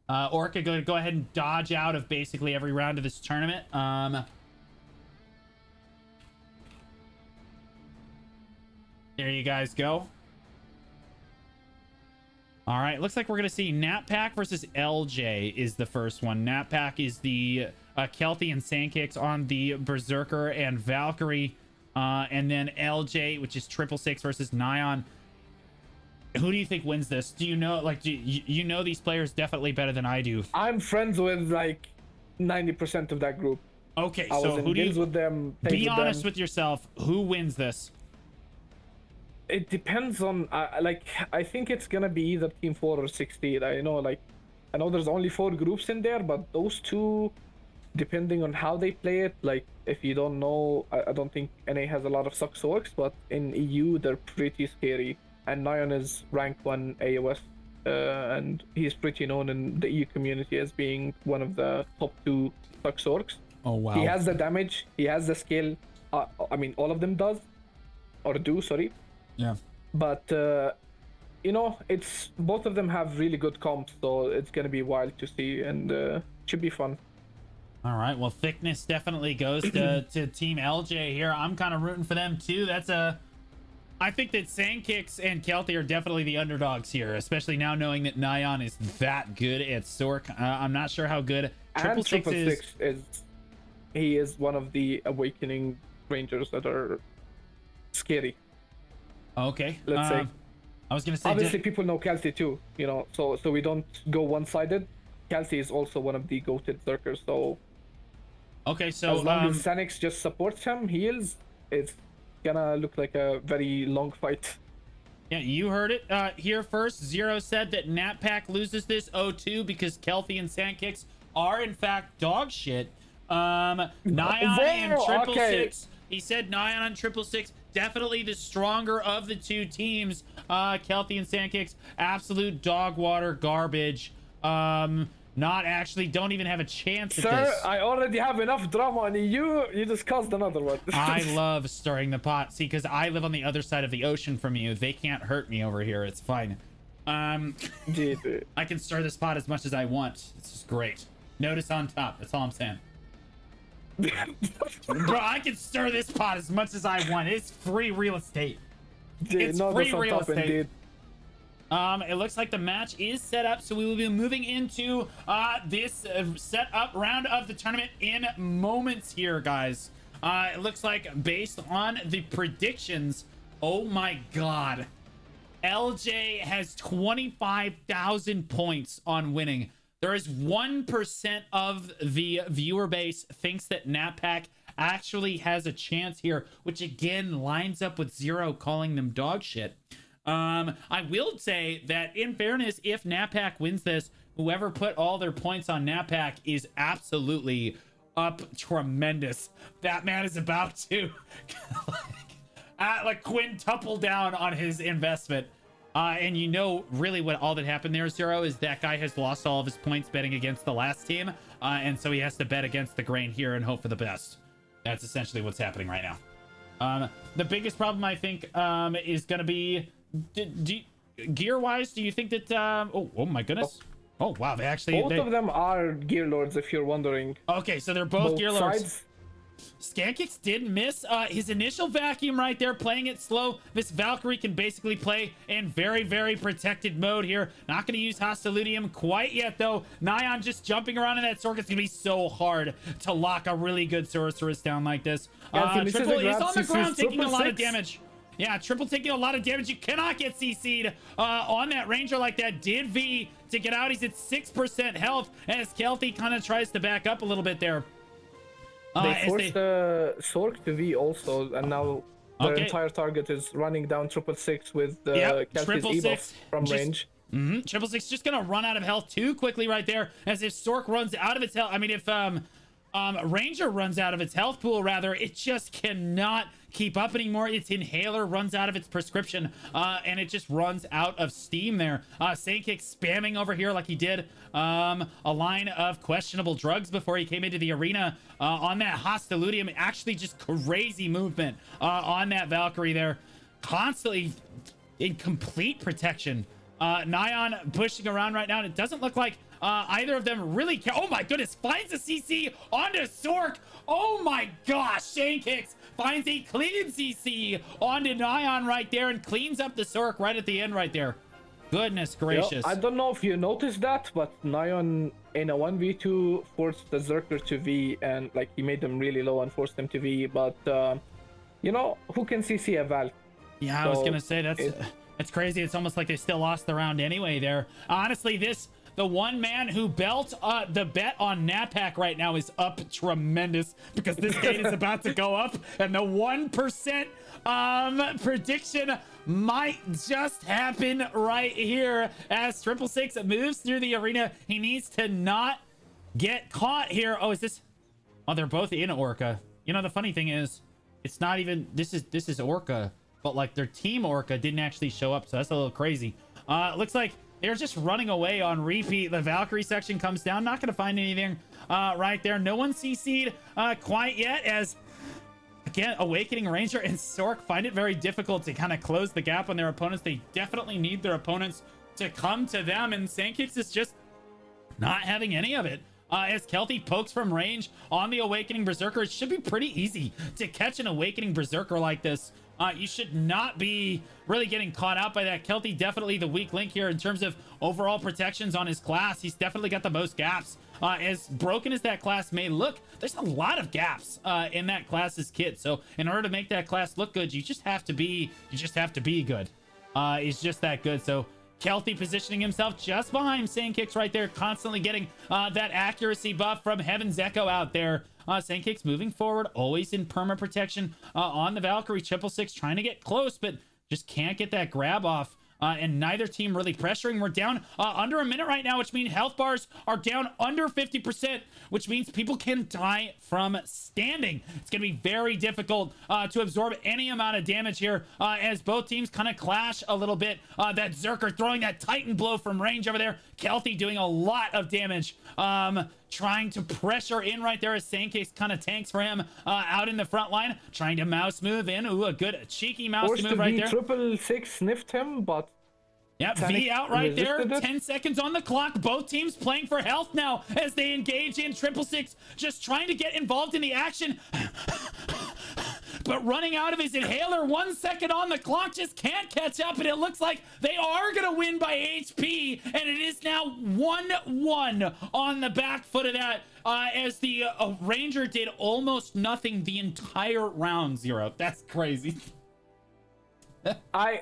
Orca, go ahead and dodge out of basically every round of this tournament. There you guys go. All right, looks like we're gonna see Nappack versus LJ is the first one. Nappack is the Kelty and Sandkicks on the Berserker and Valkyrie, and then LJ, which is 666 versus Nyan. Who do you think wins this? Do you know, like, you know these players definitely better than I do? I'm friends with like 90% of that group. Okay, I so was in who do guilds you with them? be honest with yourself? Who wins this? It depends on I think it's gonna be either Team 4 or 16. I know there's only 4 groups in there, but those 2, depending on how they play it, like, if you don't know, I don't think NA has a lot of sucks orcs, but in EU they're pretty scary. And Nyan is rank 1 AOS, and he's pretty known in the EU community as being one of the top 2 sucks orcs. Oh wow. He has the damage, he has the skill. I mean, all of them do, sorry. Yeah. But it's both of them have really good comps, so it's gonna be wild to see, and should be fun. All right, well, thickness definitely goes to Team LJ here. I'm kind of rooting for them too. I think that Sandkicks and Kelty are definitely the underdogs here, especially now knowing that Nyan is that good at Sork. I'm not sure how good 666 is. He is one of the Awakening Rangers that are scary. Okay. Let's say. I was gonna say, obviously people know Kelty too, so we don't go one-sided. Kelty is also one of the goated Zerkers, so okay, so as long as Sanix just supports him, heals, it's gonna look like a very long fight. Yeah, you heard it here first. Zero said that Nappack loses this 0-2 because Kelty and Sandkicks are in fact dog shit. Nyan and 666. He said Nyan on 666, definitely the stronger of the 2 teams. Kelty and Sandkicks, absolute dog water garbage. Not actually, don't even have a chance at this. Sir, I already have enough drama on EU. You just caused another one. I love stirring the pot. See, because I live on the other side of the ocean from you. They can't hurt me over here. It's fine. I can stir this pot as much as I want. This is great. Notice on top. That's all I'm saying. Bro, I can stir this pot as much as I want. It's free real estate. It's free real estate. Indeed. It looks like the match is set up, so we will be moving into this set up round of the tournament in moments here, guys. It looks like based on the predictions, oh my god, LJ has 25,000 points on winning. There is 1% of the viewer base thinks that NatPack actually has a chance here, which again lines up with Zero calling them dog shit. I will say that in fairness, if NatPack wins this, whoever put all their points on NatPack is absolutely up tremendous. That man is about to like quintuple down on his investment. And you know really what all that happened there, Zero, is that guy has lost all of his points betting against the last team. And so he has to bet against the grain here and hope for the best. That's essentially what's happening right now. The biggest problem, I think, is going to be... gear-wise, do you think that... oh my goodness. Oh, wow, they actually... Both of them are Gear Lords, if you're wondering. Okay, so they're both Gear Lords. Sides. Skankix did miss his initial vacuum right there, playing it slow. This Valkyrie can basically play in very, very protected mode here. Not going to use Hostiludium quite yet, though. Nyan just jumping around in that Sork. It's going to be so hard to lock a really good Sorceress down like this. Triple is on the ground taking a lot of damage. Yeah, Triple taking a lot of damage. You cannot get CC'd on that Ranger like that. Did V to get out. He's at 6% health as Kelty kind of tries to back up a little bit there. They forced Sork to V also, and now their entire target is running down 666 with Kelty's E-buff from range. 666 just gonna run out of health too quickly right there, as if Sork runs out of its health. I mean, if Ranger runs out of its health pool, rather, it just cannot keep up anymore. Its inhaler runs out of its prescription, and it just runs out of steam there. Sankix spamming over here like he did a line of questionable drugs before he came into the arena on that Hostiludium. Actually just crazy movement on that Valkyrie there, constantly in complete protection. Nyan pushing around right now, and it doesn't look like either of them really care. Oh my goodness, finds a CC onto Sork. Oh my gosh, Sankix finds a clean CC onto Nyan right there and cleans up the Sork right at the end right there. Goodness gracious. I don't know if you noticed that, but Nyan in a 1v2 forced the Zerker to V, and like he made them really low and forced them to V, but you know, who can CC a Val? Yeah, so I was gonna say that's crazy. It's almost like they still lost the round anyway there. Honestly, the one man who built the bet on NatPack right now is up tremendous, because this gate is about to go up, and the 1% prediction might just happen right here as 666 moves through the arena. He needs to not get caught here. Oh, is this... Oh, they're both in Orca. You know, the funny thing is, it's not even... This is Orca, but like their team Orca didn't actually show up, so that's a little crazy. Looks like they're just running away on repeat. The Valkyrie section comes down. Not going to find anything right there. No one CC'd quite yet, as again, Awakening Ranger and Sork find it very difficult to kind of close the gap on their opponents. They definitely need their opponents to come to them, and Sankix is just not having any of it. As Kelty pokes from range on the Awakening Berserker, it should be pretty easy to catch an Awakening Berserker like this. You should not be really getting caught out by that. Kelty definitely the weak link here in terms of overall protections on his class. He's definitely got the most gaps. As broken as that class may look, there's a lot of gaps in that class's kit. So in order to make that class look good, you just have to be good. He's just that good. So Kelty positioning himself just behind Sankix right there, constantly getting that accuracy buff from Heaven's Echo out there. Sankix moving forward, always in perma protection on the Valkyrie. 666 trying to get close, but just can't get that grab off. And neither team really pressuring. We're down under a minute right now, which means health bars are down under 50%, which means people can die from standing. It's going to be very difficult to absorb any amount of damage here as both teams kind of clash a little bit. That Zerker throwing that Titan blow from range over there. Kelty doing a lot of damage. Trying to pressure in right there as Sankix kind of tanks for him out in the front line. Trying to mouse move in. Ooh, a good cheeky mouse move right there. 666 sniffed him, but... Yep, V out right there. 10 seconds on the clock. Both teams playing for health now as they engage in. 666 just trying to get involved in the action. but running out of his inhaler. 1 second on the clock, just can't catch up, and it looks like they are gonna win by HP, and it is now 1-1 on the back foot of that, as the Ranger did almost nothing the entire round. Zero. That's crazy. I'm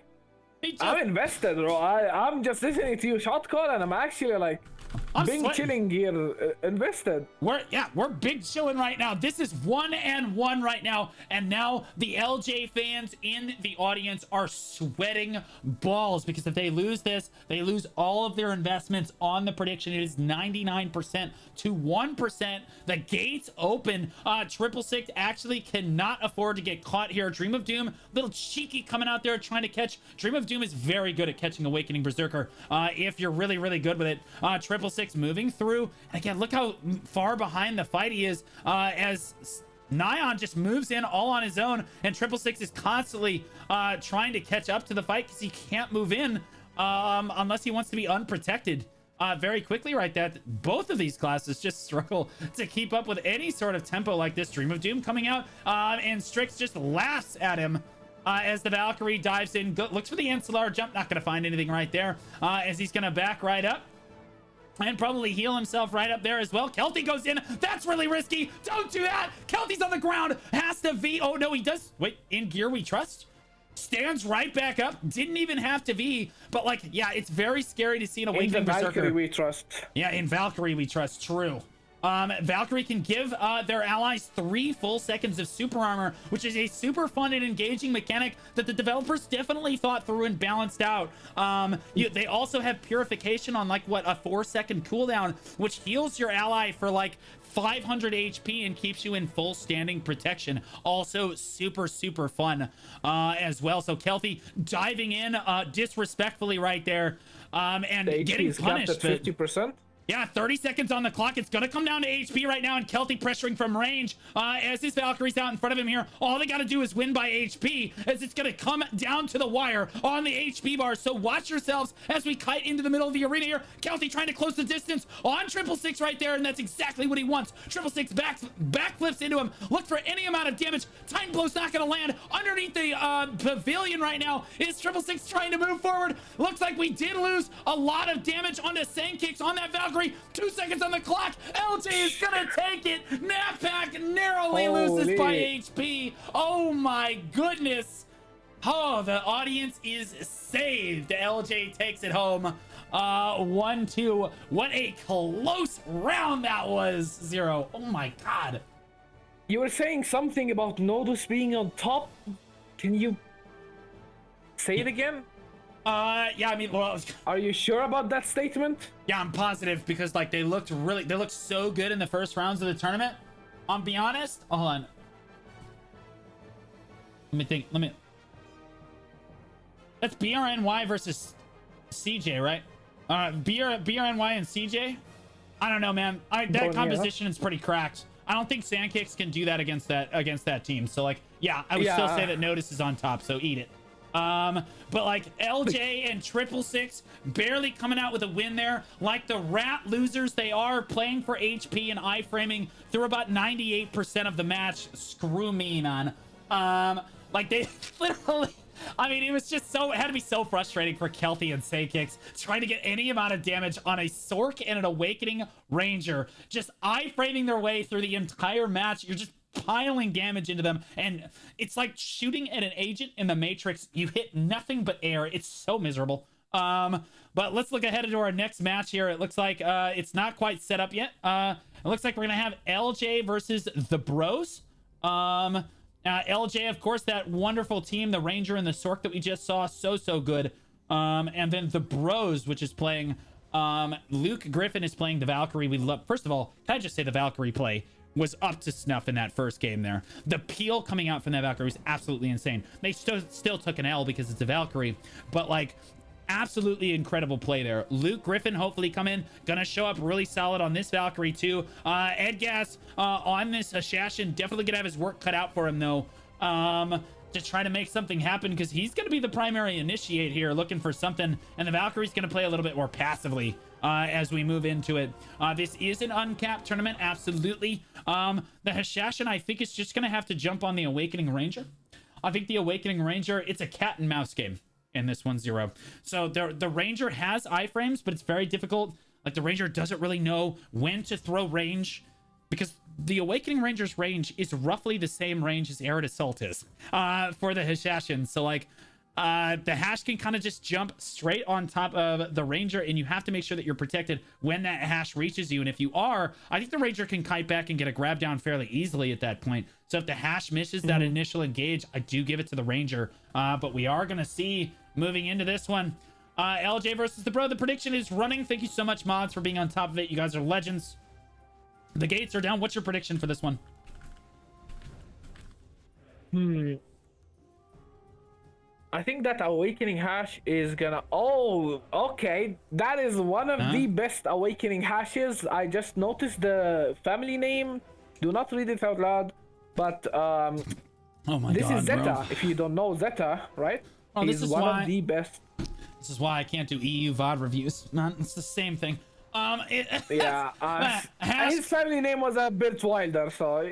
invested, bro. I'm just listening to you shot call, and I'm actually like, Bing chilling here, invested. We're big chilling right now. This is 1-1 right now, and now the LJ fans in the audience are sweating balls, because if they lose this, they lose all of their investments on the prediction. It is 99% to 1%. The gates open. 666 actually cannot afford to get caught here. Dream of Doom, little cheeky coming out there trying to catch. Dream of Doom is very good at catching Awakening Berserker if you're really, really good with it. 666 moving through. And again, look how far behind the fight he is, as Nyan just moves in all on his own, and 666 is constantly trying to catch up to the fight because he can't move in unless he wants to be unprotected very quickly right there. Both of these classes just struggle to keep up with any sort of tempo like this. Dream of Doom coming out, and Strix just laughs at him as the Valkyrie dives in. Looks for the Insular jump, not going to find anything right there, as he's going to back right up and probably heal himself right up there as well. Kelty goes in. That's really risky. Don't do that. Kelty's on the ground. Has to V. Oh, no, he does. Wait, in gear we trust. Stands right back up. Didn't even have to V. But, like, yeah, it's very scary to see an Awakening Berserker. In Valkyrie we trust. Yeah, in Valkyrie we trust. True. Valkyrie can give their allies 3 full seconds of super armor, which is a super fun and engaging mechanic that the developers definitely thought through and balanced out. They also have purification on, like, what, a 4-second cooldown, which heals your ally for like 500 HP and keeps you in full standing protection. Also super, super fun as well. So Kelty diving in disrespectfully right there, and getting punished. 50%. Yeah, 30 seconds on the clock. It's gonna come down to HP right now, and Kelty pressuring from range as his Valkyrie's out in front of him here. All they gotta do is win by HP, as it's gonna come down to the wire on the HP bar. So watch yourselves as we kite into the middle of the arena here. Kelty trying to close the distance on 666 right there, and that's exactly what he wants. 666 backflips into him. Look for any amount of damage. Time blow's not gonna land. Underneath the pavilion right now is 666 trying to move forward. Looks like we did lose a lot of damage onto Sand Kicks on that Valkyrie. 2 seconds on the clock. LJ is gonna take it. Nappack narrowly loses by HP. Oh my goodness. Oh, the audience is saved. LJ takes it home. 1-2. What a close round that was. 0. Oh my god. You were saying something about Nodus being on top. Can you say it again? Yeah, I mean, well, are you sure about that statement? Yeah, I'm positive, because like they looked so good in the first rounds of the tournament. I'll be honest. Hold on. Let me think. That's BRNY versus CJ, right? BRNY and CJ. I don't know, man. That composition is pretty cracked. I don't think Sandkicks can do that against that team. So like, yeah, I would still say that Nodus is on top. So eat it. But like LJ and 666 barely coming out with a win there. Like the rat losers they are, playing for HP and iframing through about 98% of the match. Screw me, man. Like they literally, I mean, it had to be so frustrating for Kelty and Saykix trying to get any amount of damage on a Sork and an Awakening Ranger. Just iframing their way through the entire match. You're just piling damage into them, and it's like shooting at an agent in the Matrix. You hit nothing but air. It's so miserable. But let's look ahead to our next match here. It looks like it's not quite set up yet. It looks like we're gonna have LJ versus the Bros. LJ, of course, that wonderful team, the Ranger and the Sork that we just saw, so good. And then the Bros, which is playing Luke Griffin is playing the Valkyrie. We love, first of all, can I just say the Valkyrie play was up to snuff in that first game there. The peel coming out from that Valkyrie was absolutely insane. They still took an L because it's a Valkyrie, but like absolutely incredible play there. Luke Griffin hopefully come in, gonna show up really solid on this Valkyrie too. Edgas on this Ashashin, definitely gonna have his work cut out for him though, to try to make something happen, because he's gonna be the primary initiate here, looking for something, and the Valkyrie's gonna play a little bit more passively as we move into it. This is an uncapped tournament, absolutely. The Hashashin, I think, is just going to have to jump on the Awakening Ranger. I think the Awakening Ranger, it's a cat and mouse game in this 1-0. So the Ranger has iframes, but it's very difficult. Like, the Ranger doesn't really know when to throw range, because the Awakening Ranger's range is roughly the same range as Arid Assault is for the Hashashin. So, like, the hash can kind of just jump straight on top of the Ranger, and you have to make sure that you're protected when that hash reaches you. And if you are, I think the Ranger can kite back and get a grab down fairly easily at that point. So if the hash misses that initial engage, I do give it to the Ranger. But we are going to see moving into this one, LJ versus the Bro. The prediction is running. Thank you so much, mods, for being on top of it. You guys are legends. The gates are down. What's your prediction for this one? I think that Awakening Hash is gonna... Oh, okay. That is one of the best Awakening Hashes. I just noticed the family name. Do not read it out loud. But oh my this God, is Zeta. bro. If you don't know Zeta, right? Oh, He's this is one why... of the best. This is why I can't do EU VOD reviews. Man, it's the same thing. Yeah. His family name was a bit wilder, so...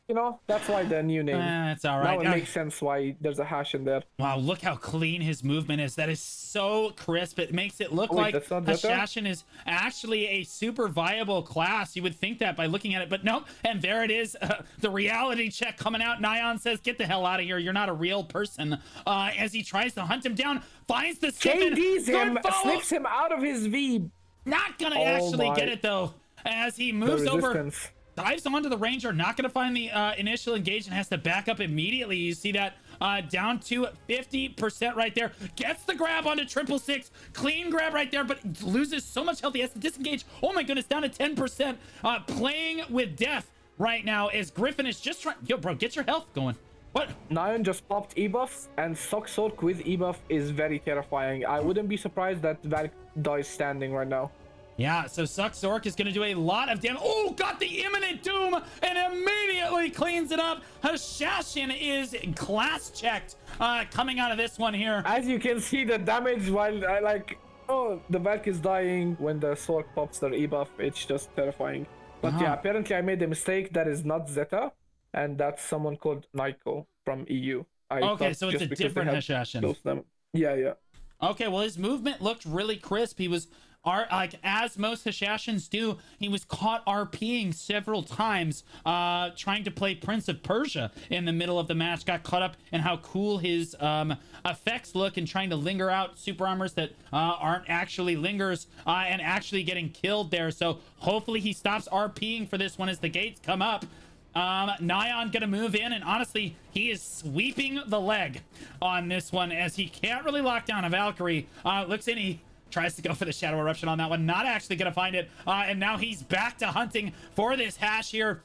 You know, that's why the new name. It's all right. Now it makes sense why there's a hash in there. Wow, look how clean his movement is. That is so crisp. It makes it look like Hashashin is actually a super viable class. You would think that by looking at it, but nope. And there it is. The reality check coming out. Nyan says, get the hell out of here. You're not a real person. As he tries to hunt him down, finds the skip. KD's him, slips him out of his V. Not gonna actually get it though. As he moves over. Dives onto the Ranger, not going to find the initial engage and has to back up immediately. You see that down to 50% right there. Gets the grab onto 666. Clean grab right there, but loses so much health. He has to disengage. Oh my goodness, down to 10%. Playing with death right now as Griffin is just trying... Yo, bro, get your health going. What? Nyan just popped E-buff, and Socksork with E-buff is very terrifying. I wouldn't be surprised that Valk dies standing right now. Yeah, so Socksork is going to do a lot of damage. Oh, got the imminent doom and immediately cleans it up. Hashashin is class checked coming out of this one here. As you can see, the damage while the Valk is dying when the Sork pops their E-buff. It's just terrifying. But yeah, apparently I made a mistake. That is not Zeta, and that's someone called Nico from EU. Okay, so it's a different Hashashin. Yeah. Okay, well, his movement looked really crisp. He was... as most Hashashins do, he was caught RPing several times trying to play Prince of Persia in the middle of the match. Got caught up in how cool his effects look and trying to linger out super armors that aren't actually lingers and actually getting killed there. So hopefully he stops RPing for this one as the gates come up. Nyan gonna move in, and honestly, he is sweeping the leg on this one as he can't really lock down a Valkyrie. Looks in, he tries to go for the Shadow Eruption on that one. Not actually going to find it. And now he's back to hunting for this hash here.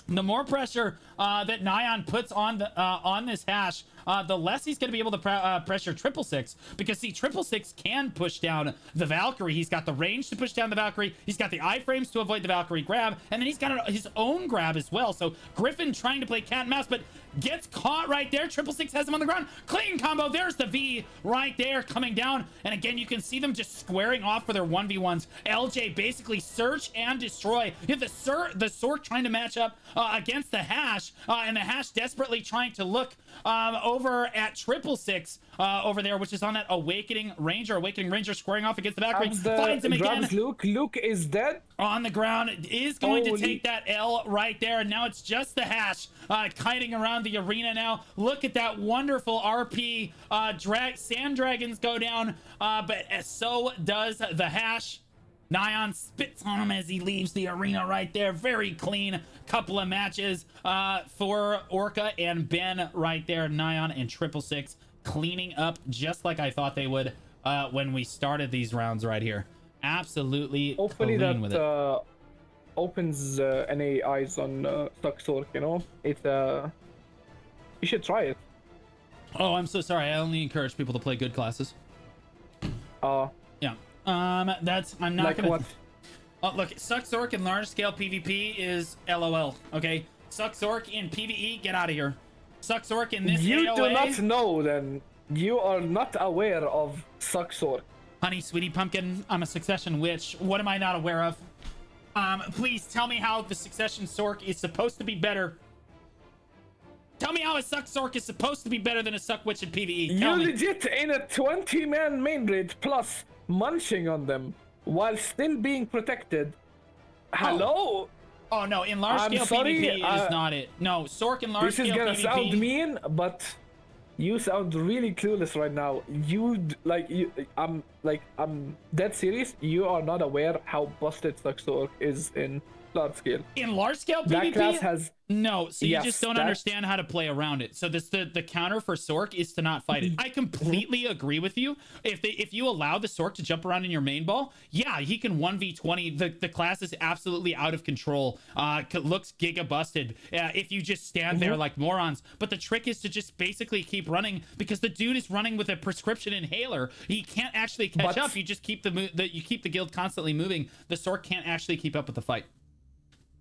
The more pressure that Nyan puts on this hash, the less he's going to be able to pressure 666, because see, 666 can push down the Valkyrie. He's got the range to push down the Valkyrie. He's got the iframes to avoid the Valkyrie grab, and then he's got his own grab as well. So Griffin trying to play cat and mouse, but gets caught right there. 666 has him on the ground. Clean combo. There's the V right there coming down. And again, you can see them just squaring off for their 1v1s. LJ basically search and destroy. You have the Sork trying to match up against the hash, and the hash desperately trying to look over at 666 over there, which is on that Awakening Ranger. Awakening Ranger squaring off against the Valkyrie. Finds him again. Luke is dead. On the ground, is going to take that L right there, and now it's just the hash kiting around the arena now. Look at that wonderful RP. Sand Dragons go down, but so does the hash. Nyan spits on him as he leaves the arena right there. Very clean couple of matches for Orca and Ben right there. Nyan and 666 cleaning up just like I thought they would when we started these rounds right here. Absolutely hopefully clean with it. Opens NA eyes on Socksork, you know? It's you should try it. Oh, I'm so sorry. I only encourage people to play good classes. Yeah. I'm not like gonna... what? Oh, look, Socksork in large scale PvP is LOL. Okay, Socksork in PvE, get out of here. Socksork in this You AOA... do not know then. You are not aware of Socksork. Honey, sweetie pumpkin, I'm a succession witch. What am I not aware of? Please tell me how the succession Sork is supposed to be better. Tell me how a suck Sork is supposed to be better than a suck witch in PvE. Tell me. legit in a 20-man main raid plus munching on them while still being protected. Hello? Oh no, in large scale PvP is not it. No, Sork in large scale PvP. This is gonna sound mean, but you sound really clueless right now. I'm dead serious. You are not aware how busted Sork is in large scale. In large scale PvP? That class has... No, so you just don't understand how to play around it. So this the counter for Sork is to not fight it. I completely agree with you. If you allow the Sork to jump around in your main ball, yeah, he can 1v20. The class is absolutely out of control. Looks giga busted if you just stand there like morons. But the trick is to just basically keep running, because the dude is running with a prescription inhaler. He can't actually catch up. You just keep the guild constantly moving. The Sork can't actually keep up with the fight.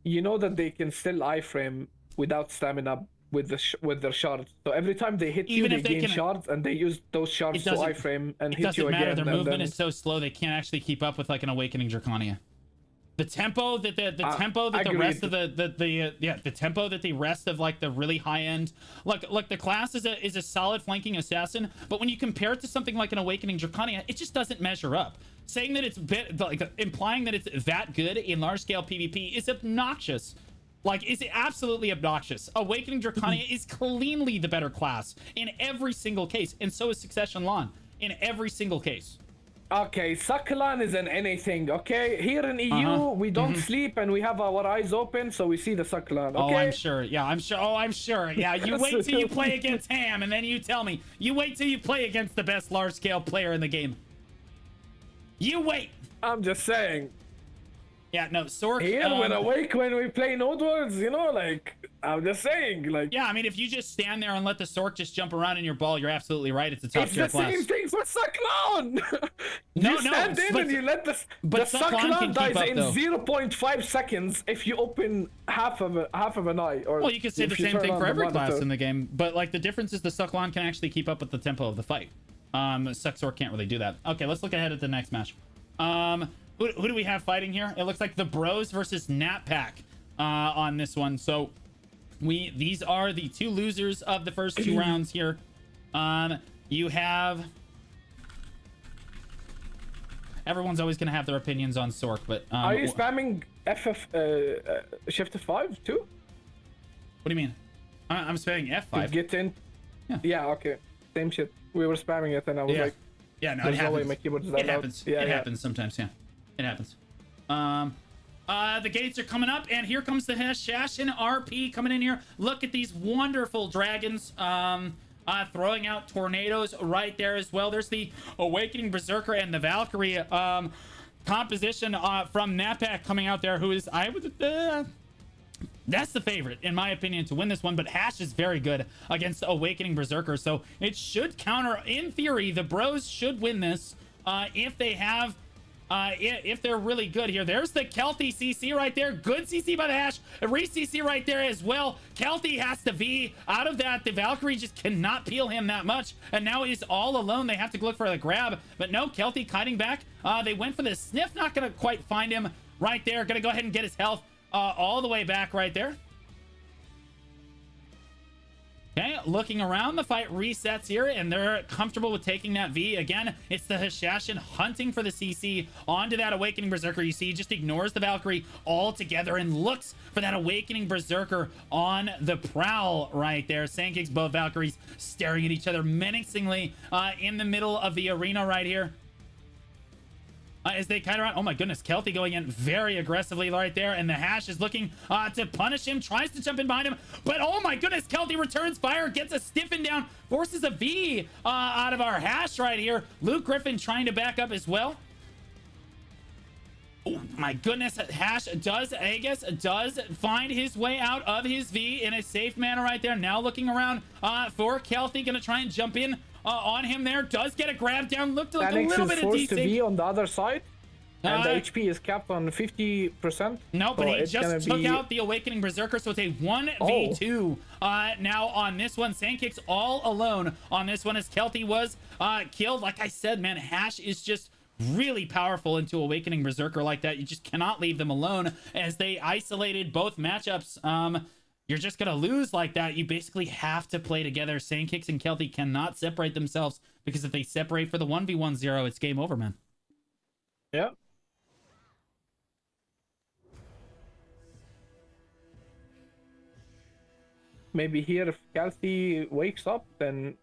You know that they can still iframe without stamina with their shards. So every time they hit you, they gain shards, and they use those shards to iframe and hit you again. It doesn't matter. Their movement is so slow they can't actually keep up with like an Awakening Draconia. The tempo that the rest of the tempo that the rest of like the really high end look the class is a solid flanking assassin, but when you compare it to something like an Awakening Draconia, it just doesn't measure up. Saying that it's implying that it's that good in large scale PvP is obnoxious. Like, it's absolutely obnoxious. Awakening Draconia is cleanly the better class in every single case, and so is Succession Lawn in every single case. Okay, Succulon is an anything, okay? Here in EU, we don't sleep and we have our eyes open, so we see the Succulon, okay? Oh, I'm sure. Yeah, I'm sure. Oh, I'm sure. Yeah, you wait till you play against Ham, and then you tell me. You wait till you play against the best large-scale player in the game. You wait. I'm just saying. Yeah, no, Sork... Here, when we play Node Wars, you know, like... I'm just saying, like... Yeah, I mean, if you just stand there and let the Sork just jump around in your ball, you're absolutely right. It's a top tier class. It's the same thing for Succulon! You stand in and you let the Succulon dies in 0.5 seconds if you open half of an eye. Or well, you could say the same thing for every class in the game, but like the difference is the Succulon can actually keep up with the tempo of the fight. Sork can't really do that. Okay, let's look ahead at the next match. Who do we have fighting here? It looks like the Bros versus Natpack on this one. So these are the two losers of the first two rounds here. You have... Everyone's always going to have their opinions on Sork, but... are you spamming Shift F5 too? What do you mean? I'm spamming F5. To get in? Yeah, okay. Same shit. We were spamming it and I was like... Yeah, no, it happens. No way my keyboard is that it happens. Yeah, it happens sometimes, yeah. It happens. The gates are coming up, and here comes the Assassin RP coming in here. Look at these wonderful dragons throwing out tornadoes right there as well. There's the Awakening Berserker and the Valkyrie composition from Natpack coming out there, who is, that's the favorite, in my opinion, to win this one, but Hash is very good against Awakening Berserker, so it should counter. In theory, the Bros should win this if they have... if they're really good here. There's the Kelty CC right there. Good CC by the Hash. A re-CC right there as well. Kelty has to V out of that. The Valkyrie just cannot peel him that much. And now he's all alone. They have to look for the grab. But no, Kelty kiting back. They went for the sniff. Not going to quite find him right there. Going to go ahead and get his health all the way back right there. Okay, looking around, the fight resets here, and they're comfortable with taking that V. Again, it's the Hashashin hunting for the CC onto that Awakening Berserker. You see, he just ignores the Valkyrie altogether and looks for that Awakening Berserker on the prowl right there. Sandkicks both Valkyries staring at each other menacingly in the middle of the arena right here. As they kind of run. Oh my goodness, Kelty going in very aggressively right there, and the Hash is looking to punish him, tries to jump in behind him, but oh my goodness, Kelty returns fire, gets a stiffen down, forces a V out of our Hash right here. Luke Griffin trying to back up as well. Oh my goodness, Hash does find his way out of his V in a safe manner right there. Now looking around for Kelty, gonna try and jump in on him there. Does get a grab down. Looked like a little bit of DC. To be on the other side, and the HP is capped on 50%. No, but he just took out the Awakening Berserker, so it's a 1v2 now on this one. Sandkicks all alone on this one as Kelty was killed. Like I said, man, Hash is just really powerful into Awakening Berserker like that. You just cannot leave them alone as they isolated both matchups. You're just gonna lose like that. You basically have to play together. Sandkicks and Kelty cannot separate themselves, because if they separate for the 1v1-0, it's game over, man. Yeah. Maybe here, if Kelty wakes up, then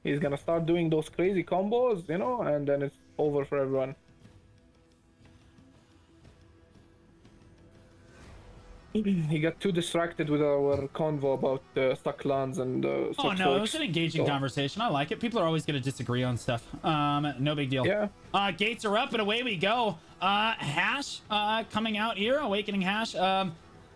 he's gonna start doing those crazy combos, you know, and then it's over for everyone. He got too distracted with our convo about stuck lands and oh such no, it folks. was an engaging conversation. I like it. People are always going to disagree on stuff. No big deal. Yeah. Gates are up and away we go. Hash coming out here. Awakening Hash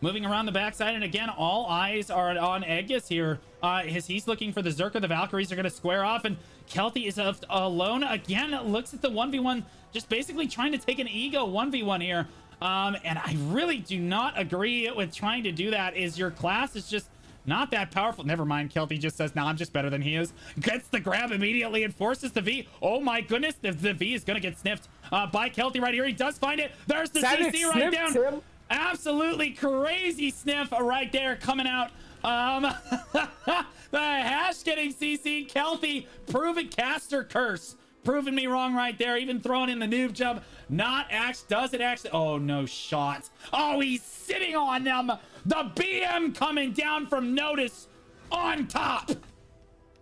moving around the backside, and again, all eyes are on Aegis here. He's looking for the Zerker. The Valkyries are going to square off, and Kelty is alone again. Looks at the 1v1, just basically trying to take an ego 1v1 here. And I really do not agree with trying to do that. Is your class is just not that powerful. Never mind. Kelty just says, "No, I'm just better than he is." Gets the grab immediately and forces the V. Oh my goodness, the V is gonna get sniffed by Kelty right here. He does find it. There's the CC right down. Him. Absolutely crazy sniff right there coming out. The Hash getting CC. Kelty proven caster curse. Proving me wrong right there. Even throwing in the noob jump. Not actually. Does it actually? Oh, no shot. Oh, he's sitting on them. The BM coming down from Notice on top.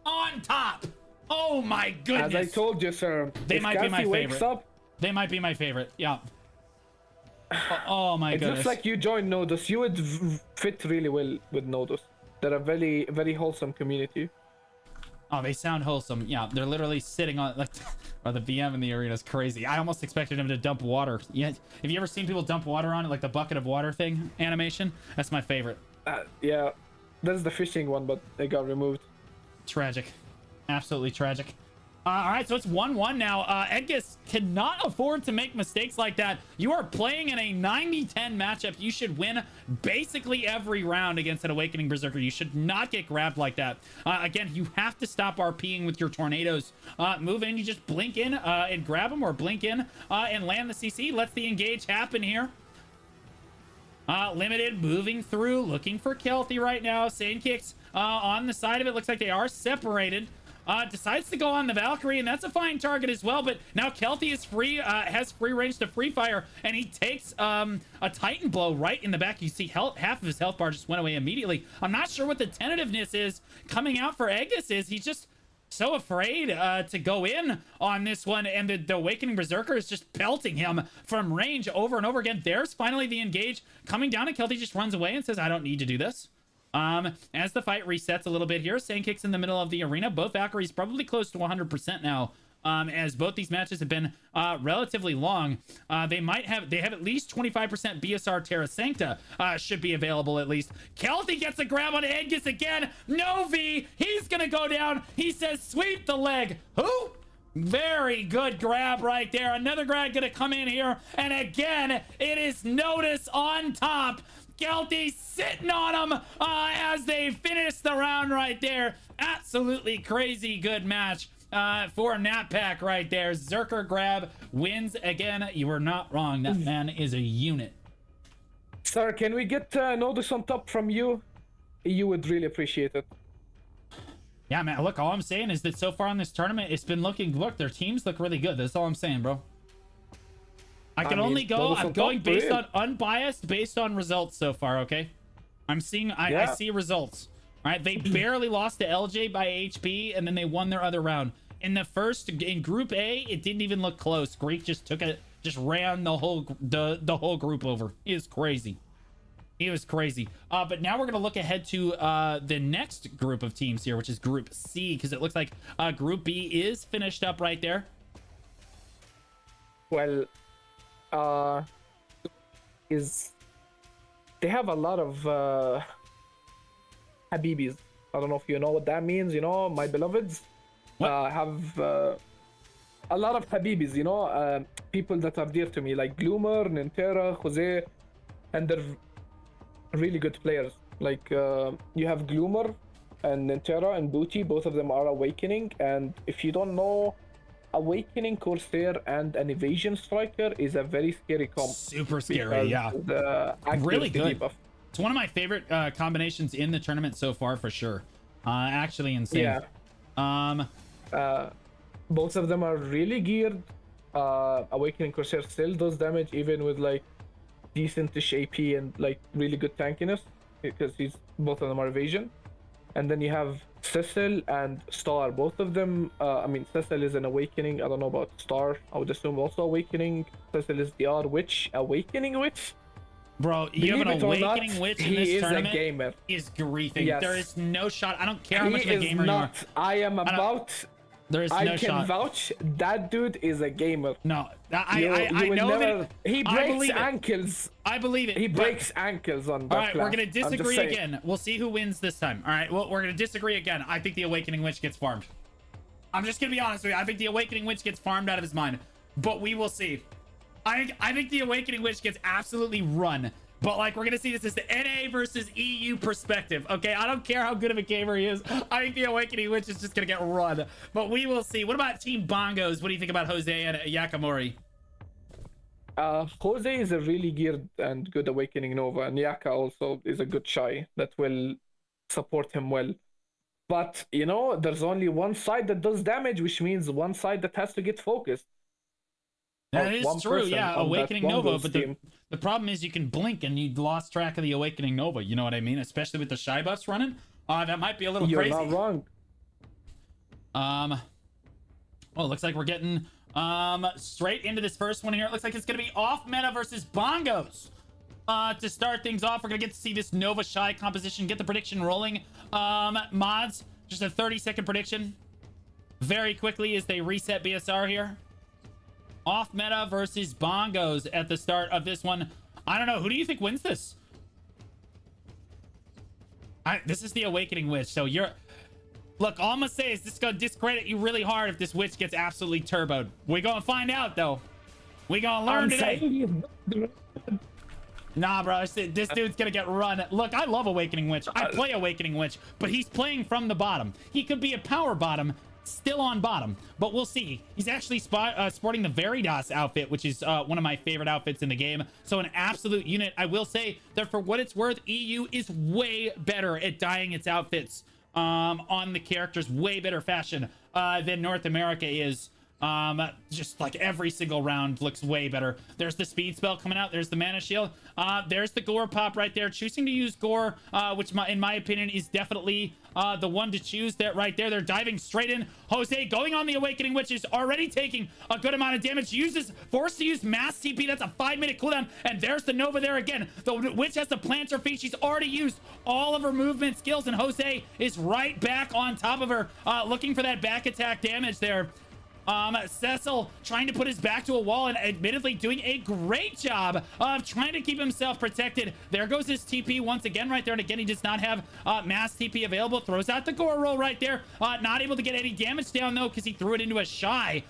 On top. Oh, my goodness. As I told you, sir. They might be my wakes favorite. Up, they might be my favorite. Yeah. Oh, my goodness. It looks like you joined Nodus. You would fit really well with Nodus. They're a very, very wholesome community. Oh, they sound wholesome. Yeah, they're literally sitting on like, oh, the VM in the arena is crazy. I almost expected him to dump water. Yeah, have you ever seen people dump water on it, like the bucket of water thing animation? That's my favorite. Yeah, that's the fishing one, but they got removed. Tragic, absolutely tragic. All right, so it's 1-1 now. Edgus cannot afford to make mistakes like that. You are playing in a 90-10 matchup. You should win basically every round against an Awakening Berserker. You should not get grabbed like that. Again, you have to stop RPing with your tornadoes. Move in, you just blink in and grab them, or blink in and land the CC. Lets the engage happen here. Limited moving through, looking for Kelty right now. Sandkicks on the side of it. Looks like they are separated. Decides to go on the Valkyrie, and that's a fine target as well. But now Kelty is free, has free range to free fire, and he takes a Titan blow right in the back. You see half of his health bar just went away immediately. I'm not sure what the tentativeness is coming out for Aegis is. He's just so afraid to go in on this one, and the Awakening Berserker is just pelting him from range over and over again. There's finally the engage coming down, and Kelty just runs away and says, "I don't need to do this." As the fight resets a little bit here, Sandkicks in the middle of the arena. Both Valkyries probably close to 100% now, as both these matches have been relatively long. They have at least 25% BSR Terra Sancta should be available at least. Kelty gets a grab on Aegis again. No V. He's gonna go down. He says, "Sweep the leg." Who? Very good grab right there. Another grab gonna come in here, and again it is Notice on top. Kelty sitting on him as they finish the round right there. Absolutely crazy good match for Natpack right there. Zerker grab wins again. You were not wrong. That man is a unit. Sir, can we get Notice on top from you? You would really appreciate it. Yeah, man. Look, all I'm saying is that so far in this tournament, it's been looking. Look, their teams look really good. That's all I'm saying, bro. I can only go. I'm going based on unbiased, based on results so far. Okay, I'm seeing. I see results. All right, they barely lost to LJ by HP, and then they won their other round. In Group A, it didn't even look close. Greek just ran the whole group over. It was crazy. It was crazy. But now we're gonna look ahead to the next group of teams here, which is Group C, because it looks like Group B is finished up right there. Well. They have a lot of Habibis. I don't know if you know what that means, you know, my beloveds have a lot of Habibis, you know, people that are dear to me, like Gloomer, Nintera, Jose, and they're really good players. Like you have Gloomer and Nintera and Booty, both of them are Awakening, and if you don't know Awakening Corsair and an Evasion Striker is a very scary comp. Super scary, because yeah. The Really accuracy good. debuff. It's one of my favorite combinations in the tournament so far, for sure. Actually insane. Yeah. Both of them are really geared. Awakening Corsair still does damage even with like decentish AP and like really good tankiness because both of them are evasion. And then you have Cecil and Star. Both of them, I mean, Cecil is an awakening. I don't know about Star. I would assume also awakening. Cecil is DR Witch, awakening witch. Bro, you have an awakening witch in this tournament. He is a gamer. Is griefing. Yes. There is no shot. I don't care how much of a He is gamer not. you I am are. about. There is no I can shot. vouch that dude is a gamer. No, You I will know never, that. he I breaks believe it. ankles. I believe it. He but- breaks ankles on that All right, class. we're gonna I'm just disagree saying. again. We'll see who wins this time. All right, well, we're gonna disagree again. I think the Awakening Witch gets farmed. I'm just gonna be honest with you. I think the Awakening Witch gets farmed out of his mind, but we will see. I think the Awakening Witch gets absolutely run. But like, we're gonna see this as the NA versus EU perspective. Okay, I don't care how good of a gamer he is. I think the Awakening Witch is just gonna get run. But we will see. What about Team Bongos? What do you think about Jose and Yakamori? Jose is a really geared and good Awakening Nova, and Yaka also is a good Shy that will support him well. But, you know, there's only one side that does damage, which means one side that has to get focused. That Or is one true, person yeah. on that Awakening Nova, Bongos but team. the problem is you can blink and you lost track of the Awakening Nova. You know what I mean? Especially with the Shy buffs running. That might be a little You're crazy. not wrong. Oh, looks like we're getting straight into this first one here. It looks like it's gonna be off meta versus Bongos. To start things off, we're gonna get to see this Nova Shy composition. Get the prediction rolling. Mods, just a 30-second prediction. Very quickly as they reset BSR here. Off meta versus Bongos at the start of this one. I don't know. Who do you think wins this? This is the Awakening Witch. So you're... Look, all I'm going to say is this is going to discredit you really hard if this Witch gets absolutely turboed. We're going to find out, though. We're going to learn today. Nah, bro. This dude's going to get run. Look, I love Awakening Witch. I play Awakening Witch, but he's playing from the bottom. He could be a power bottom, still on bottom, but we'll see. He's actually sporting the Veritas outfit, which is one of my favorite outfits in the game. So an absolute unit. I will say that for what it's worth, EU is way better at dyeing its outfits on the characters, way better fashion than North America is. Just like every single round looks way better. There's the speed spell coming out. There's the mana shield. There's the gore pop right there. Choosing to use gore, which in my opinion is definitely the one to choose. That right there. They're diving straight in. Jose going on the Awakening Witch is already taking a good amount of damage. Forced to use mass TP. That's a 5-minute cooldown. And there's the Nova there again. The Witch has to plant her feet. She's already used all of her movement skills, and Jose is right back on top of her, looking for that back attack damage there. Cecil trying to put his back to a wall and admittedly doing a great job of trying to keep himself protected. There goes his TP once again right there, and again he does not have mass TP available. Throws out the gore roll right there. Not able to get any damage down though because he threw it into a Shy.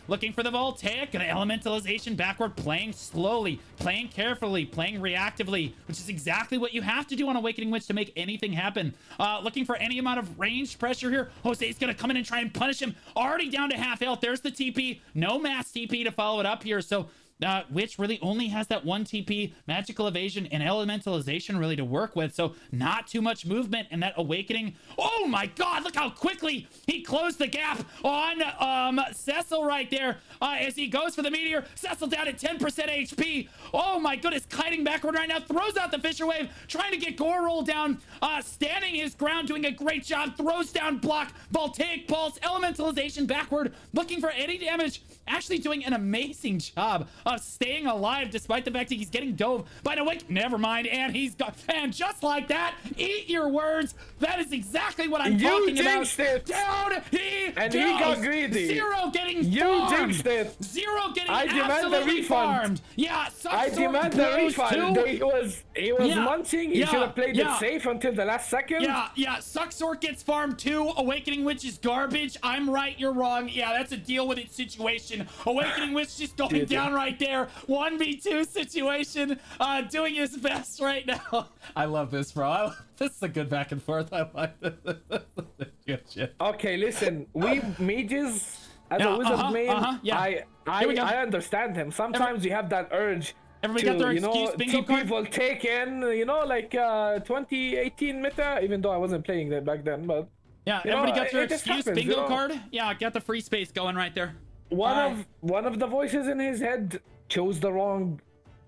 Looking for the Voltaic and elementalization backward, playing slowly, playing carefully, playing reactively, which is exactly what you have to do on Awakening Witch to make anything happen. Looking for any amount of ranged pressure here. Jose's gonna come in and try and punish him. Already down to half health. There's the TP. No mass TP to follow it up here. So Witch really only has that one TP, magical evasion and elementalization really to work with. So not too much movement, and that Awakening. Oh my God, look how quickly he closed the gap on Cecil right there as he goes for the meteor. Cecil down at 10% HP. Oh my goodness, kiting backward right now. Throws out the Fisher Wave, trying to get Gore roll down, standing his ground, doing a great job. Throws down block, Voltaic Pulse, elementalization backward, looking for any damage. Actually doing an amazing job of staying alive despite the fact that he's getting dove by the Wake. Never mind, and he's got, and just like that, eat your words. That is exactly what I'm talking about. It. Down he and goes. He got greedy. Zero getting you farmed. jinxed it. Zero getting I demand the absolutely refund. farmed. Yeah, I demand the refund. He was munching. He should have played it safe until the last second. Yeah. Sucksort gets farmed too. Awakening Witch is garbage. I'm right, you're wrong. Yeah, that's a deal with it situation. Awakening Witch just going down right there. 1v2 situation. Doing his best right now. I love this, bro. This is a good back and forth. I like this. Good shit. Okay, listen. We mages as Yeah, a Wizard main, yeah. Here we go. I understand him. Sometimes you have that urge Everybody to, got their you know, excuse bingo see card? people take in, you know, like 2018 meta, even though I wasn't playing that back then, but Yeah, you everybody know, got their it just excuse happens, bingo you know? card? Yeah, got the free space going right there. One of the voices in his head chose the wrong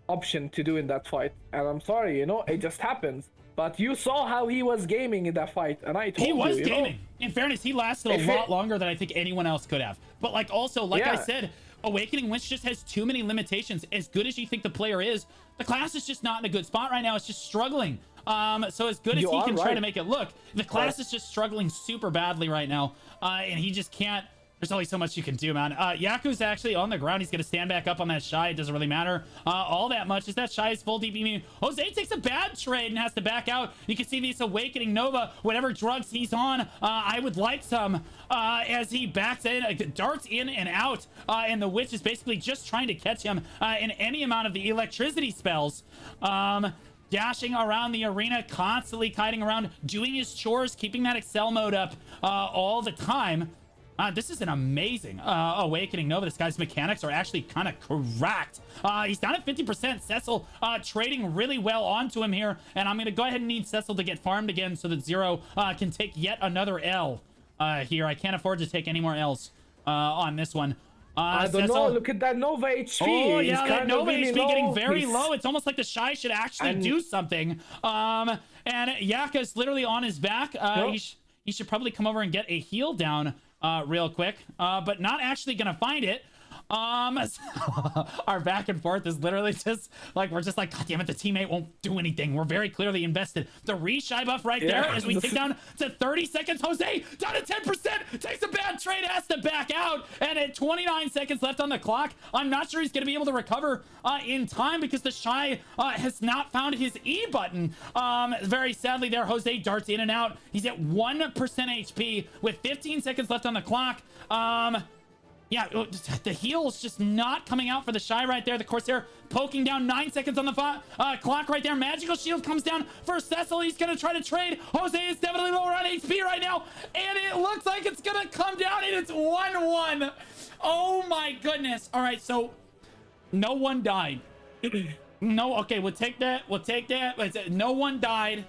option to do in that fight, and I'm sorry, you know, it just happens. But you saw how he was gaming in that fight, and I told He was you, gaming. know? In fairness, he lasted a lot longer than I think anyone else could have. But like also, like I Yeah. said, Awakening Witch just has too many limitations. As good as you think the player is, the class is just not in a good spot right now. It's just struggling. So as good as he can try to make it look, the class is just struggling super badly right now. And he just can't. There's only so much you can do, man. Yaku's actually on the ground. He's going to stand back up on that Shy. It doesn't really matter all that much. Is that Shy's full DP? Jose takes a bad trade and has to back out. You can see this Awakening Nova, whatever drugs he's on, I would like some, as he backs in, darts in and out. And the Witch is basically just trying to catch him in any amount of the electricity spells. Dashing around the arena, constantly kiting around, doing his chores, keeping that Excel mode up all the time. This is an amazing Awakening Nova. This guy's mechanics are actually kind of correct. He's down at 50%. Cecil trading really well onto him here. And I'm going to go ahead and need Cecil to get farmed again so that Zero can take yet another L here. I can't afford to take any more Ls on this one. I don't know. Look at that Nova HP. Oh, yeah, that Nova really HP low. getting very low. It's almost like the Shy should actually do something. And Yaka's literally on his back. He should probably come over and get a heal down real quick, but not actually gonna find it. Our back and forth is literally just like, we're just like, God damn it, the teammate won't do anything. We're very clearly invested. The re-shy buff right there as we take down to 30 seconds. Jose down to 10%, takes a bad trade, has to back out, and at 29 seconds left on the clock, I'm not sure he's gonna be able to recover in time because the Shy has not found his E button. Very sadly there, Jose darts in and out. He's at 1% HP with 15 seconds left on the clock. Yeah, the heal's just not coming out for the Shy right there. The Corsair poking down 9 seconds on the clock right there. Magical Shield comes down for Cecil. He's going to try to trade. Jose is definitely lower on HP right now. And it looks like it's going to come down and it's 1-1. Oh my goodness. All right, so no one died. No, okay, we'll take that. We'll take that. No one died.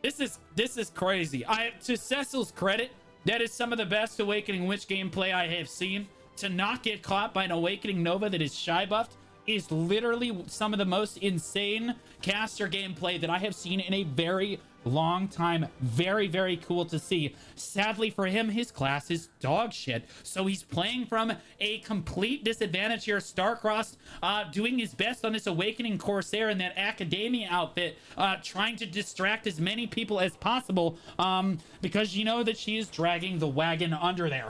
This is crazy. To Cecil's credit, that is some of the best Awakening Witch gameplay I have seen. To not get caught by an Awakening Nova that is Shy buffed is literally some of the most insane caster gameplay that I have seen in a very long time. Very, very cool to see. Sadly for him, his class is dog shit. So he's playing from a complete disadvantage here. Starcrossed doing his best on this Awakening Corsair in that Academia outfit, trying to distract as many people as possible, because you know that she is dragging the wagon under there.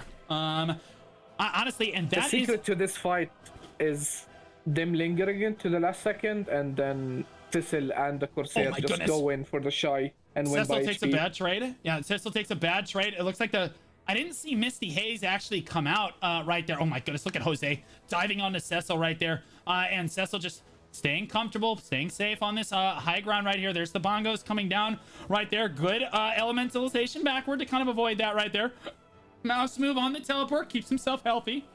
Honestly, and that the secret to this fight is them lingering into the last second, and then Cecil and the Corsair just go in for the Shy and win by Cecil takes HP. a bad trade. Yeah, Cecil takes a bad trade. It looks like I didn't see Misty Hayes actually come out right there. Oh my goodness, look at Jose diving onto Cecil right there. And Cecil just staying comfortable, staying safe on this high ground right here. There's the bongos coming down right there. Good elementalization backward to kind of avoid that right there. Mouse move on the teleport, keeps himself healthy.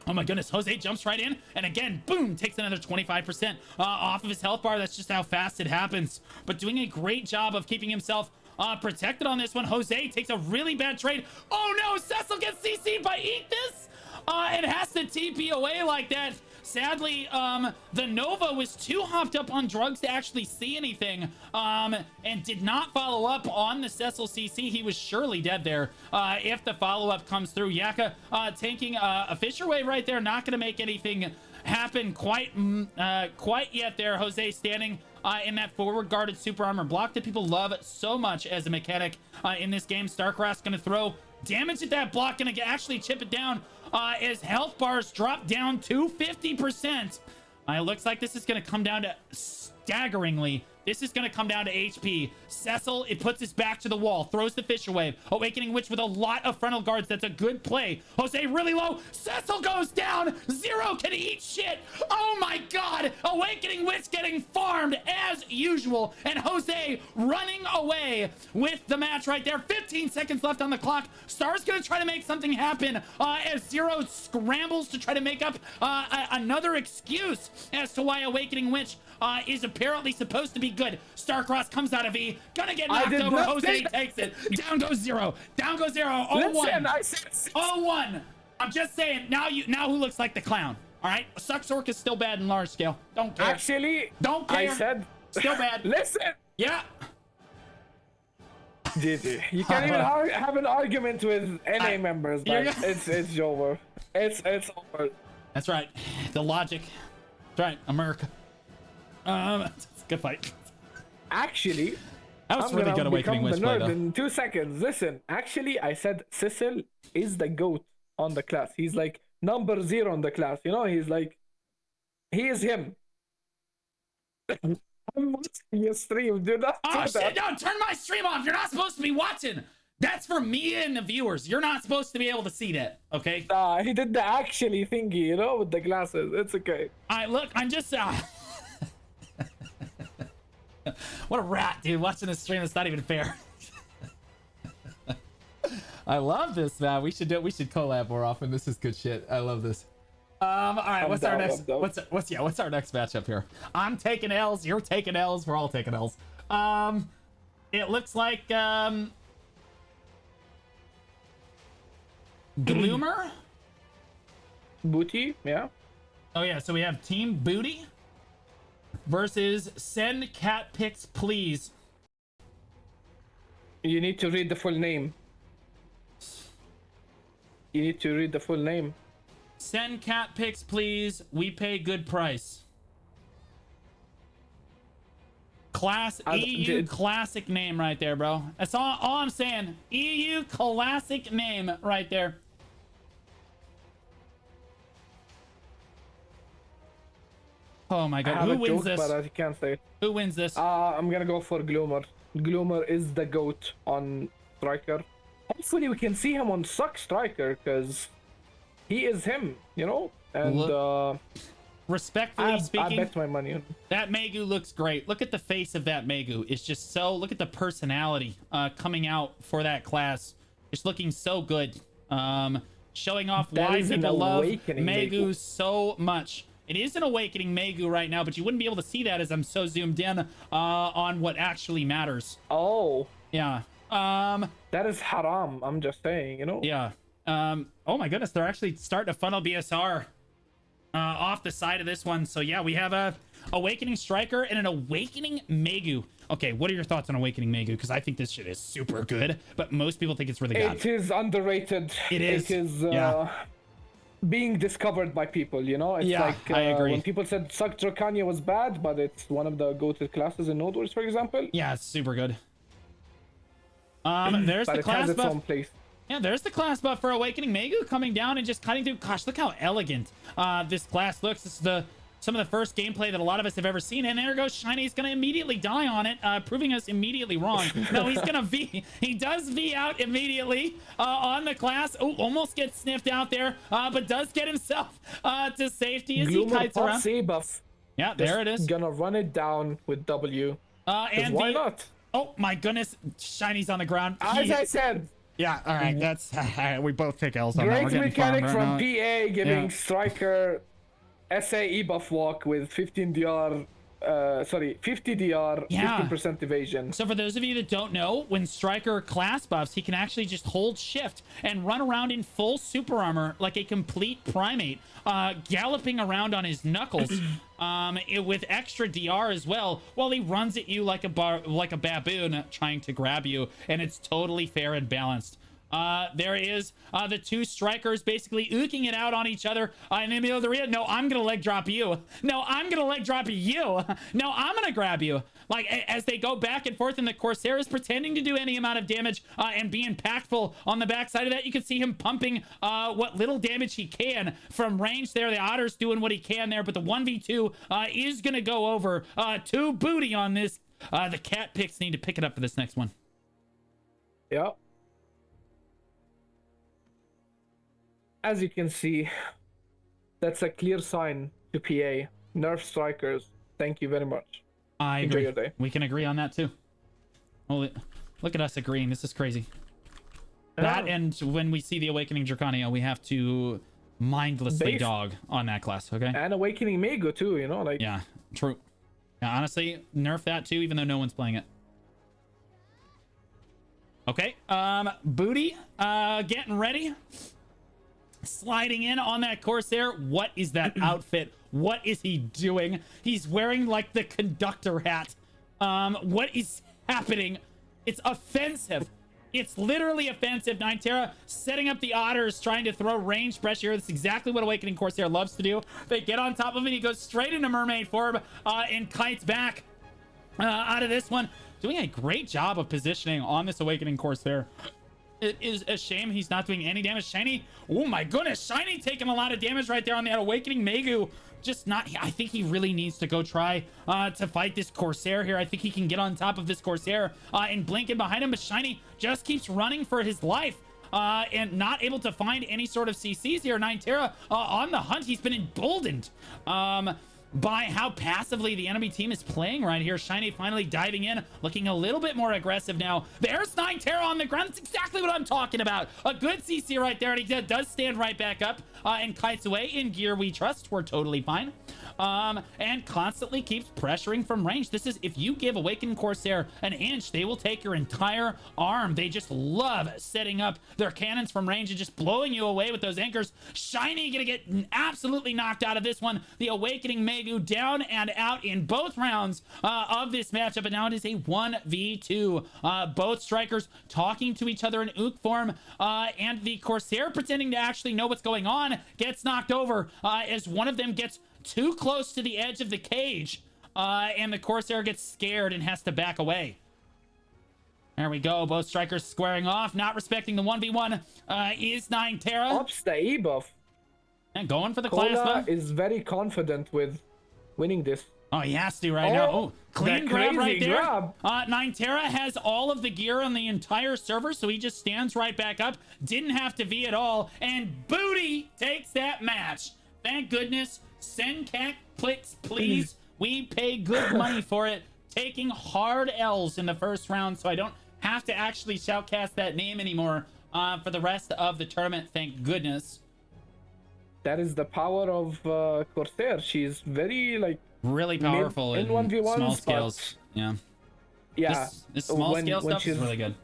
Oh my goodness, Jose jumps right in, and again, boom, takes another 25% off of his health bar. That's just how fast it happens. But doing a great job of keeping himself protected on this one. Jose takes a really bad trade. Oh no, Cecil gets CC'd by Eat This, and has to TP away like that. Sadly, the Nova was too hopped up on drugs to actually see anything, and did not follow up on the Cecil CC. He was surely dead there if the follow-up comes through. Yaka tanking a Fisher Wave right there, not going to make anything happen quite yet there. Jose standing in that forward guarded super armor block that people love so much as a mechanic in this game. Starcross going to throw damage at that block, going to actually chip it down as health bars drop down to 50%. It looks like this is going to come down to staggeringly. This is going to come down to HP. Cecil, it puts his back to the wall, throws the Fisher Wave. Awakening Witch with a lot of frontal guards. That's a good play. Jose really low. Cecil goes down. Zero can eat shit. Oh my God. Awakening Witch getting farmed as usual. And Jose running away with the match right there. 15 seconds left on the clock. Star's going to try to make something happen as Zero scrambles to try to make up another excuse as to why Awakening Witch is apparently supposed to be good. Starcross comes out of E, gonna get knocked over. Jose takes it. Down goes Zero. Down goes Zero. 0-1. Listen, I said 0-1. I'm just saying. Now who looks like the clown? All right. Sucksork is still bad in large scale. Don't care. Actually, don't care. I said still bad. Listen. Yeah. GG. You can't even have an argument with NA members, man. It's over. It's over. That's right. The logic. That's right. America. It's a good fight. Actually, that was really good Awakening Witch play, though. In 2 seconds. Listen, actually, I said Cecil is the GOAT on the class. He's like number 0 on the class. You know, he is him. I'm watching your stream. Do not do shit, that. no, turn my stream off. You're not supposed to be watching. That's for me and the viewers. You're not supposed to be able to see that, okay? He did the actually thingy, you know, with the glasses. It's okay. Look, I'm just what a rat, dude. Watching this stream, it's not even fair. I love this, man. We should collab more often. This is good shit. I love this. All right, what's our next matchup here? I'm taking L's, you're taking L's, we're all taking L's. It looks like Gloomer? Booty, yeah. Oh yeah, so we have Team Booty versus Send Cat Pics Please. You need to read the full name. You need to read the full name. Send cat pics, please. We pay good price. EU classic name right there, bro. That's all I'm saying. EU classic name right there. Oh my God. Who wins this? But I can't say it. Who wins this? I'm gonna go for Gloomer. Gloomer is the GOAT on Striker. Hopefully we can see him on Suck Striker, because he is him, you know? And respectfully speaking, I bet my money on that Megu looks great. Look at the face of that Megu. It's just so, look at the personality coming out for that class. It's looking so good. Showing off why people love Megu so much. It is an Awakening Megu right now, but you wouldn't be able to see that as I'm so zoomed in on what actually matters. Oh. Yeah. That is haram. I'm just saying, you know? Yeah. Oh my goodness, they're actually starting to funnel BSR off the side of this one. So yeah, we have a Awakening Striker and an Awakening Megu. Okay, what are your thoughts on Awakening Megu? Because I think this shit is super good, but most people think it's really bad. It is underrated. It is. It is being discovered by people, you know? It's like I agree. When people said Suck Dracania was bad, but it's one of the go-to classes in Node Wars, for example. Yeah, it's super good. There's but the class has its buff. own place. Yeah, there's the class buff for Awakening Megu coming down and just cutting through. Gosh, look how elegant this class looks. This is some of the first gameplay that a lot of us have ever seen. And there goes Shiny. He's going to immediately die on it, proving us immediately wrong. No, he's going to V. He does V out immediately on the class. Oh, almost gets sniffed out there, but does get himself to safety as he kites around. Buff. Yeah, there it is. Gonna run it down with W. And why not? Oh my goodness, Shiny's on the ground. As I said. Yeah, all right, that's we both take L's on that. Great mechanic from PA giving Striker SA E-buff walk with 15 DR, 50 DR, 15% evasion. So for those of you that don't know, when Striker class buffs, he can actually just hold shift and run around in full super armor like a complete primate, galloping around on his knuckles with extra DR as well, while he runs at you like a baboon trying to grab you, and it's totally fair and balanced. There is the two strikers basically ooking it out on each other in the middle of the arena. No, I'm gonna leg drop you. No, I'm gonna leg drop you. No, I'm gonna grab you. Like, as they go back and forth, and the Corsair is pretending to do any amount of damage and be impactful on the backside of that. You can see him pumping what little damage he can from range there. The Otter's doing what he can there, but the 1v2 is gonna go over to Booty on this. The cat picks need to pick it up for this next one. Yep. As you can see, that's a clear sign to PA. Nerf strikers. Thank you very much. I Enjoy agree. your day. We can agree on that too. Holy, look at us agreeing. This is crazy. That, and when we see the Awakening Draconia, we have to mindlessly dog on that class, okay? And Awakening Mego too, you know, like. Yeah, true. Yeah, honestly, nerf that too, even though no one's playing it. Okay, Booty, getting ready. Sliding in on that Corsair. What is that outfit? What is he doing? He's wearing like the conductor hat. What is happening? It's offensive. It's literally offensive. Ninetera setting up the Otters, trying to throw range pressure. That's exactly what Awakening Corsair loves to do. They get on top of it. He goes straight into mermaid form and kites back out of this one. Doing a great job of positioning on this Awakening Corsair. It is a shame he's not doing any damage. Shiny, oh my goodness, Shiny taking a lot of damage right there on that Awakening Megu. Just not, I think he really needs to go try to fight this Corsair here. I think he can get on top of this Corsair and blink in behind him, but Shiny just keeps running for his life and not able to find any sort of CCs here. Ninetera on the hunt. He's been emboldened by how passively the enemy team is playing right here. Shiny finally diving in, looking a little bit more aggressive now. There's Ninetera on the ground. That's exactly what I'm talking about. A good CC right there, and he does stand right back up and kites away. In gear we trust. We're totally fine. And constantly keeps pressuring from range. This is, if you give Awakened Corsair an inch, they will take your entire arm. They just love setting up their cannons from range and just blowing you away with those anchors. Shiny gonna get absolutely knocked out of this one. The Awakening Megu down and out in both rounds of this matchup, and now it is a 1v2. Both strikers talking to each other in ook form, and the Corsair pretending to actually know what's going on gets knocked over as one of them gets too close to the edge of the cage, and the Corsair gets scared and has to back away. There we go. Both strikers squaring off, not respecting the 1v1 is Ninetera. Ups the E buff. And going for the Cola class buff. is very confident with winning this. Oh, he has to right now. Oh, clean grab right there. Grab. Ninetera has all of the gear on the entire server, so he just stands right back up. Didn't have to V at all. And Booty takes that match. Thank goodness. Send cat clicks, please. We pay good money for it. Taking hard L's in the first round, so I don't have to actually shoutcast that name anymore for the rest of the tournament. Thank goodness. That is the power of Corsair. She's very, like, really powerful in 1v1 small scales. Yeah. Yeah. This small scale stuff is really good.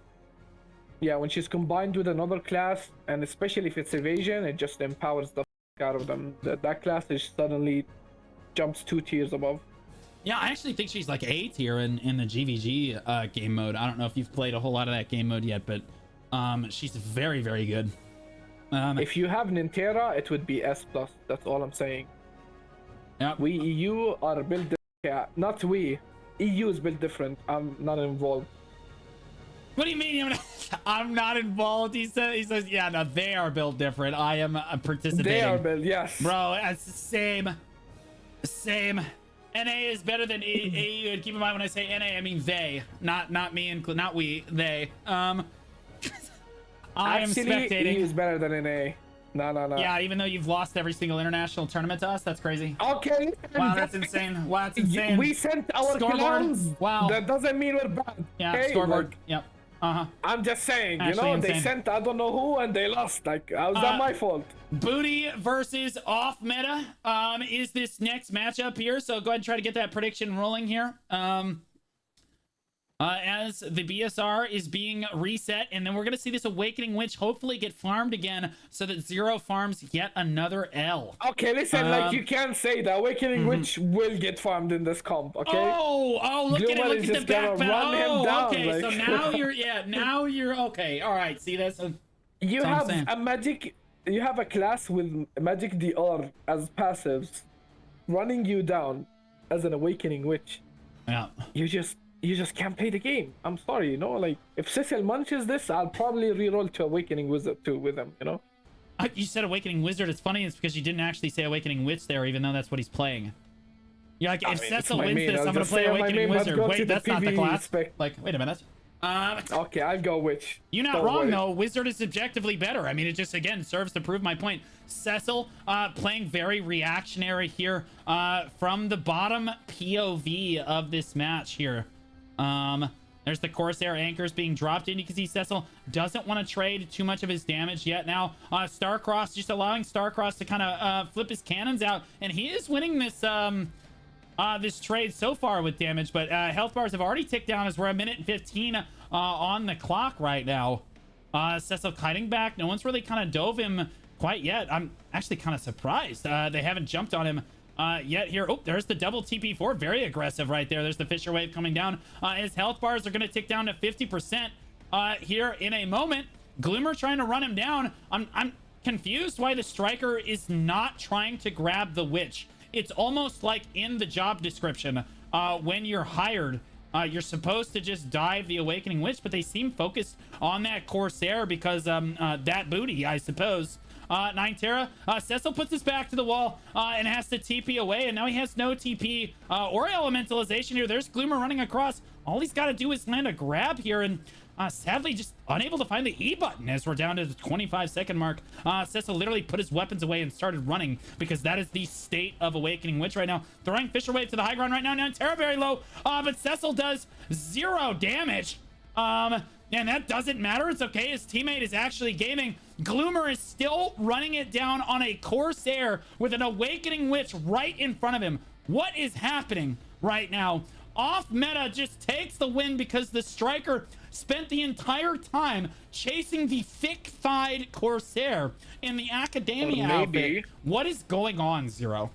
Yeah, when she's combined with another class, and especially if it's evasion, it just empowers the out of them. That class is suddenly jumps 2 tiers above. Yeah, I actually think she's like A tier in the GVG game mode. I don't know if you've played a whole lot of that game mode yet, but she's very, very good. If you have Ninetera, it would be S+. That's all I'm saying. Yep. We EU are built different. Not we. EU is built different. I'm not involved. What do you mean I'm not involved? He says, yeah, no, they are built different. I am participating. They are built, yes. Bro, it's the same. NA is better than AU. And keep in mind when I say NA, I mean they, not me, not we, they. I am spectating. EU is better than NA. No. Yeah, even though you've lost every single international tournament to us, that's crazy. Okay. Wow, that's insane. Wow, that's insane. We sent our clans. Wow. That doesn't mean we're bad. Yeah, okay? scoreboard. Like, Yep. I'm just saying, Actually, you know, they insane. sent I don't know who and they lost. Like, how's that my fault? Booty versus off meta is this next matchup here. So go ahead and try to get that prediction rolling here. As the BSR is being reset, and then we're gonna see this Awakening Witch hopefully get farmed again, so that Zero farms yet another L. Okay, listen, like you can't say the Awakening Witch will get farmed in this comp. Okay. Oh, look at it! Look at the back. Run him down, okay. like... So now you're, now you're okay. All right. See, that's You That's all I'm have saying. a magic. You have a class with magic DR as passives, running you down as an awakening witch. Yeah. You just can't play the game. I'm sorry, you know. Like if Cecil munches this, I'll probably reroll to Awakening Wizard too with him. You know. You said Awakening Wizard. It's funny. It's because you didn't actually say Awakening Witch there, even though that's what he's playing. You're like, if Cecil wins this, I'm going to play Awakening Wizard. Wait, that's not the class. Like, wait a minute. Okay, I'll go Witch. You're not Don't wrong, worry. though. Wizard is objectively better. I mean, it just, again, serves to prove my point. Cecil playing very reactionary here from the bottom POV of this match here. There's the Corsair anchors being dropped in. You can see Cecil doesn't want to trade too much of his damage yet. Now, Starcross just allowing Starcross to kind of flip his cannons out. And he is winning this this trade so far with damage. But health bars have already ticked down as we're a minute and 15 on the clock right now. Cecil kiting back. No one's really kind of dove him quite yet. I'm actually kind of surprised they haven't jumped on him yet here. Oh, there's the double TP4. Very aggressive right there. There's the Fisher Wave coming down. His health bars are going to tick down to 50% here in a moment. Gloomer trying to run him down. I'm confused why the Striker is not trying to grab the Witch. It's almost like in the job description when you're hired, you're supposed to just dive the Awakening Witch, but they seem focused on that Corsair because that booty, I suppose. Ninetera, Cecil puts his back to the wall and has to TP away, and now he has no TP or elementalization here. There's Gloomer running across. All he's got to do is land a grab here, and sadly just unable to find the E button as we're down to the 25-second mark. Cecil literally put his weapons away and started running because that is the state of Awakening Witch right now. Throwing Fisher Wave to the high ground right now. Ninetera very low, but Cecil does 0 damage. And that doesn't matter. It's okay. His teammate is actually gaming. Gloomer is still running it down on a Corsair with an Awakening Witch right in front of him. What is happening right now? Off meta just takes the win because the Striker spent the entire time chasing the thick-thighed Corsair in the Academia outfit. What is going on, Zero?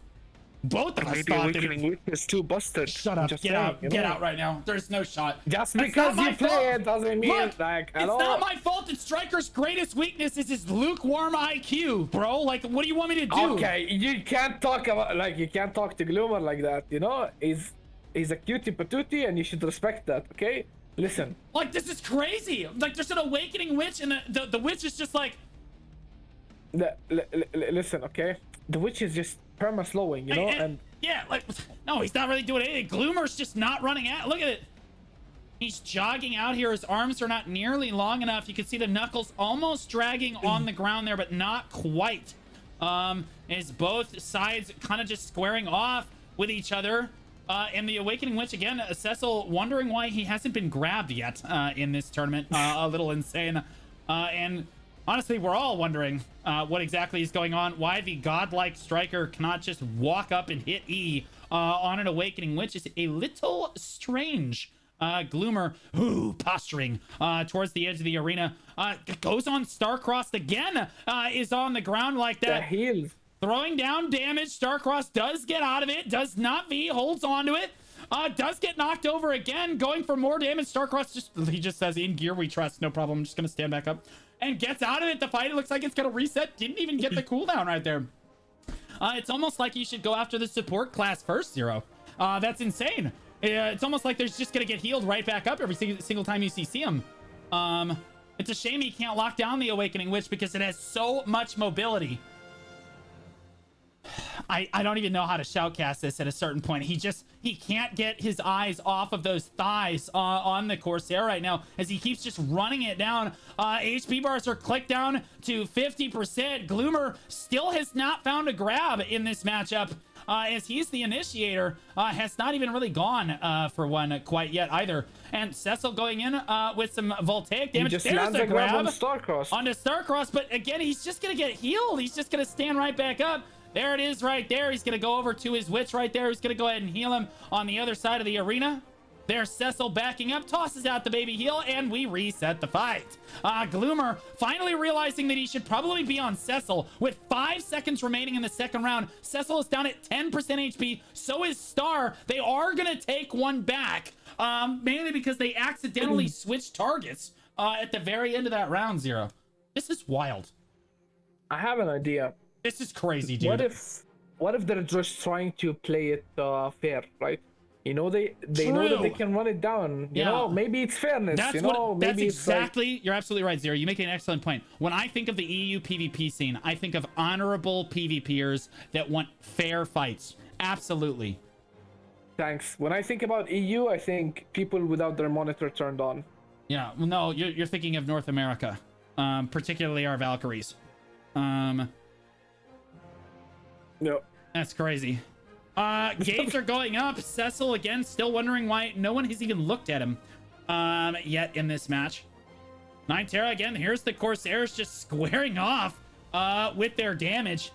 Both of us Maybe thought that Awakening Witch is too busted. Shut up. Just Get saying, out. you Get know? out right now. There's no shot. Just That's because not my you play fault. it doesn't mean Look, like at it's all. not my fault that Striker's greatest weakness is his lukewarm IQ, bro. Like, what do you want me to do? Okay, you can't talk about you can't talk to Gloomer like that. You know, he's a cutie patootie, and you should respect that. Okay, listen. Like, this is crazy. Like, there's an Awakening Witch, and the witch is just like, Listen, okay. The witch is just perma slowing, you know, and yeah, like, no, he's not really doing anything. Gloomer's just not running out. Look at it. He's jogging out here. His arms are not nearly long enough. You can see the knuckles almost dragging on the ground there, but not quite. As both sides kind of just squaring off with each other. And the Awakening Witch, again, Cecil wondering why he hasn't been grabbed yet in this tournament. A little insane. And honestly, we're all wondering what exactly is going on. Why the godlike Striker cannot just walk up and hit E on an Awakening Witch is a little strange. Gloomer, posturing towards the edge of the arena. Goes on Starcrossed again, is on the ground like the that. heals. Throwing down damage. Starcross does get out of it. Does not V. Holds on to it. Does get knocked over again. Going for more damage. Starcross he just says, in gear we trust. No problem. I'm just going to stand back up. And gets out of it. The fight, it looks like it's going to reset. Didn't even get the cooldown right there. It's almost like you should go after the support class first, Zero. That's insane. It's almost like there's just going to get healed right back up every single time you see him. It's a shame he can't lock down the Awakening Witch because it has so much mobility. I don't even know how to shoutcast this at a certain point. He can't get his eyes off of those thighs on the Corsair right now as he keeps just running it down. HP bars are clicked down to 50%. Gloomer still has not found a grab in this matchup. As he's the initiator, has not even really gone for one quite yet either. And Cecil going in with some voltaic damage. Just There's lands the a grab grab on Starcross. onto Starcross, but again, he's just gonna get healed. He's just gonna stand right back up. There it is right there. He's gonna go over to his witch right there. He's gonna go ahead and heal him on the other side of the arena. There's Cecil backing up, tosses out the baby heal, and we reset the fight. Gloomer finally realizing that he should probably be on Cecil with 5 seconds remaining in the second round. Cecil is down at 10% HP. So is Star. They are going to take one back, mainly because they accidentally switched targets at the very end of that round, Zero. This is wild. I have an idea. This is crazy, dude. What if they're just trying to play it fair, right? You know, they know that they can run it down. You know, maybe it's fairness. That's exactly. You're absolutely right, Zero. You make an excellent point. When I think of the EU PvP scene, I think of honorable PvPers that want fair fights. Absolutely. Thanks. When I think about EU, I think people without their monitor turned on. Yeah. Well, no, you're thinking of North America, particularly our Valkyries. Yep. That's crazy. Gates are going up. Cecil again, still wondering why no one has even looked at him yet in this match. Ninetera again. Here's the Corsairs just squaring off with their damage.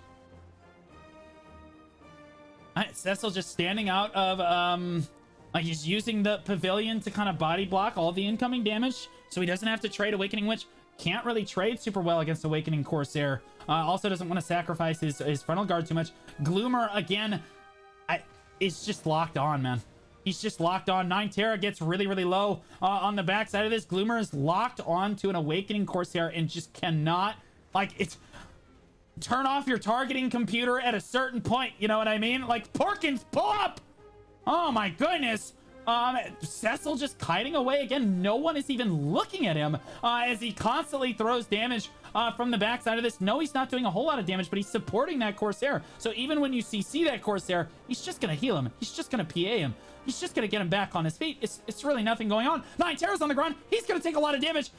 Cecil just standing out of like he's using the pavilion to kind of body block all the incoming damage, so he doesn't have to trade Awakening Witch. Can't really trade super well against Awakening Corsair. Also doesn't want to sacrifice his frontal guard too much. Gloomer again. Is just locked on, man. He's just locked on. Ninetera gets really, really low on the backside of this. Gloomer is locked on to an Awakening Corsair and just cannot, like, it's... Turn off your targeting computer at a certain point, you know what I mean? Like, Porkins, pull up! Oh my goodness! Cecil just kiting away again. No one is even looking at him as he constantly throws damage from the backside of this. No, he's not doing a whole lot of damage, but he's supporting that Corsair. So even when you CC that Corsair, he's just going to heal him. He's just going to PA him. He's just going to get him back on his feet. It's really nothing going on. Ninetera's on the ground. He's going to take a lot of damage.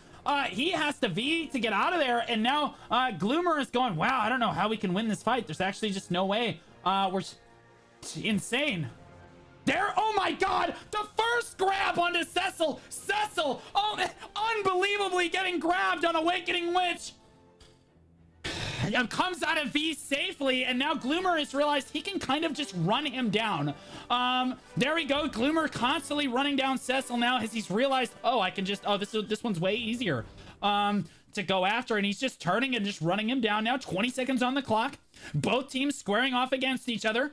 He has to V to get out of there. And now Gloomer is going, wow, I don't know how we can win this fight. There's actually just no way. We're insane. There, oh my god, the first grab onto Cecil. Cecil, oh, unbelievably getting grabbed on Awakening Witch. Comes out of V safely, and now Gloomer has realized he can kind of just run him down. There we go. Gloomer constantly running down Cecil now as he's realized, oh, I can just, oh, this one's way easier to go after, and he's just turning and just running him down now. 20 seconds on the clock. Both teams squaring off against each other.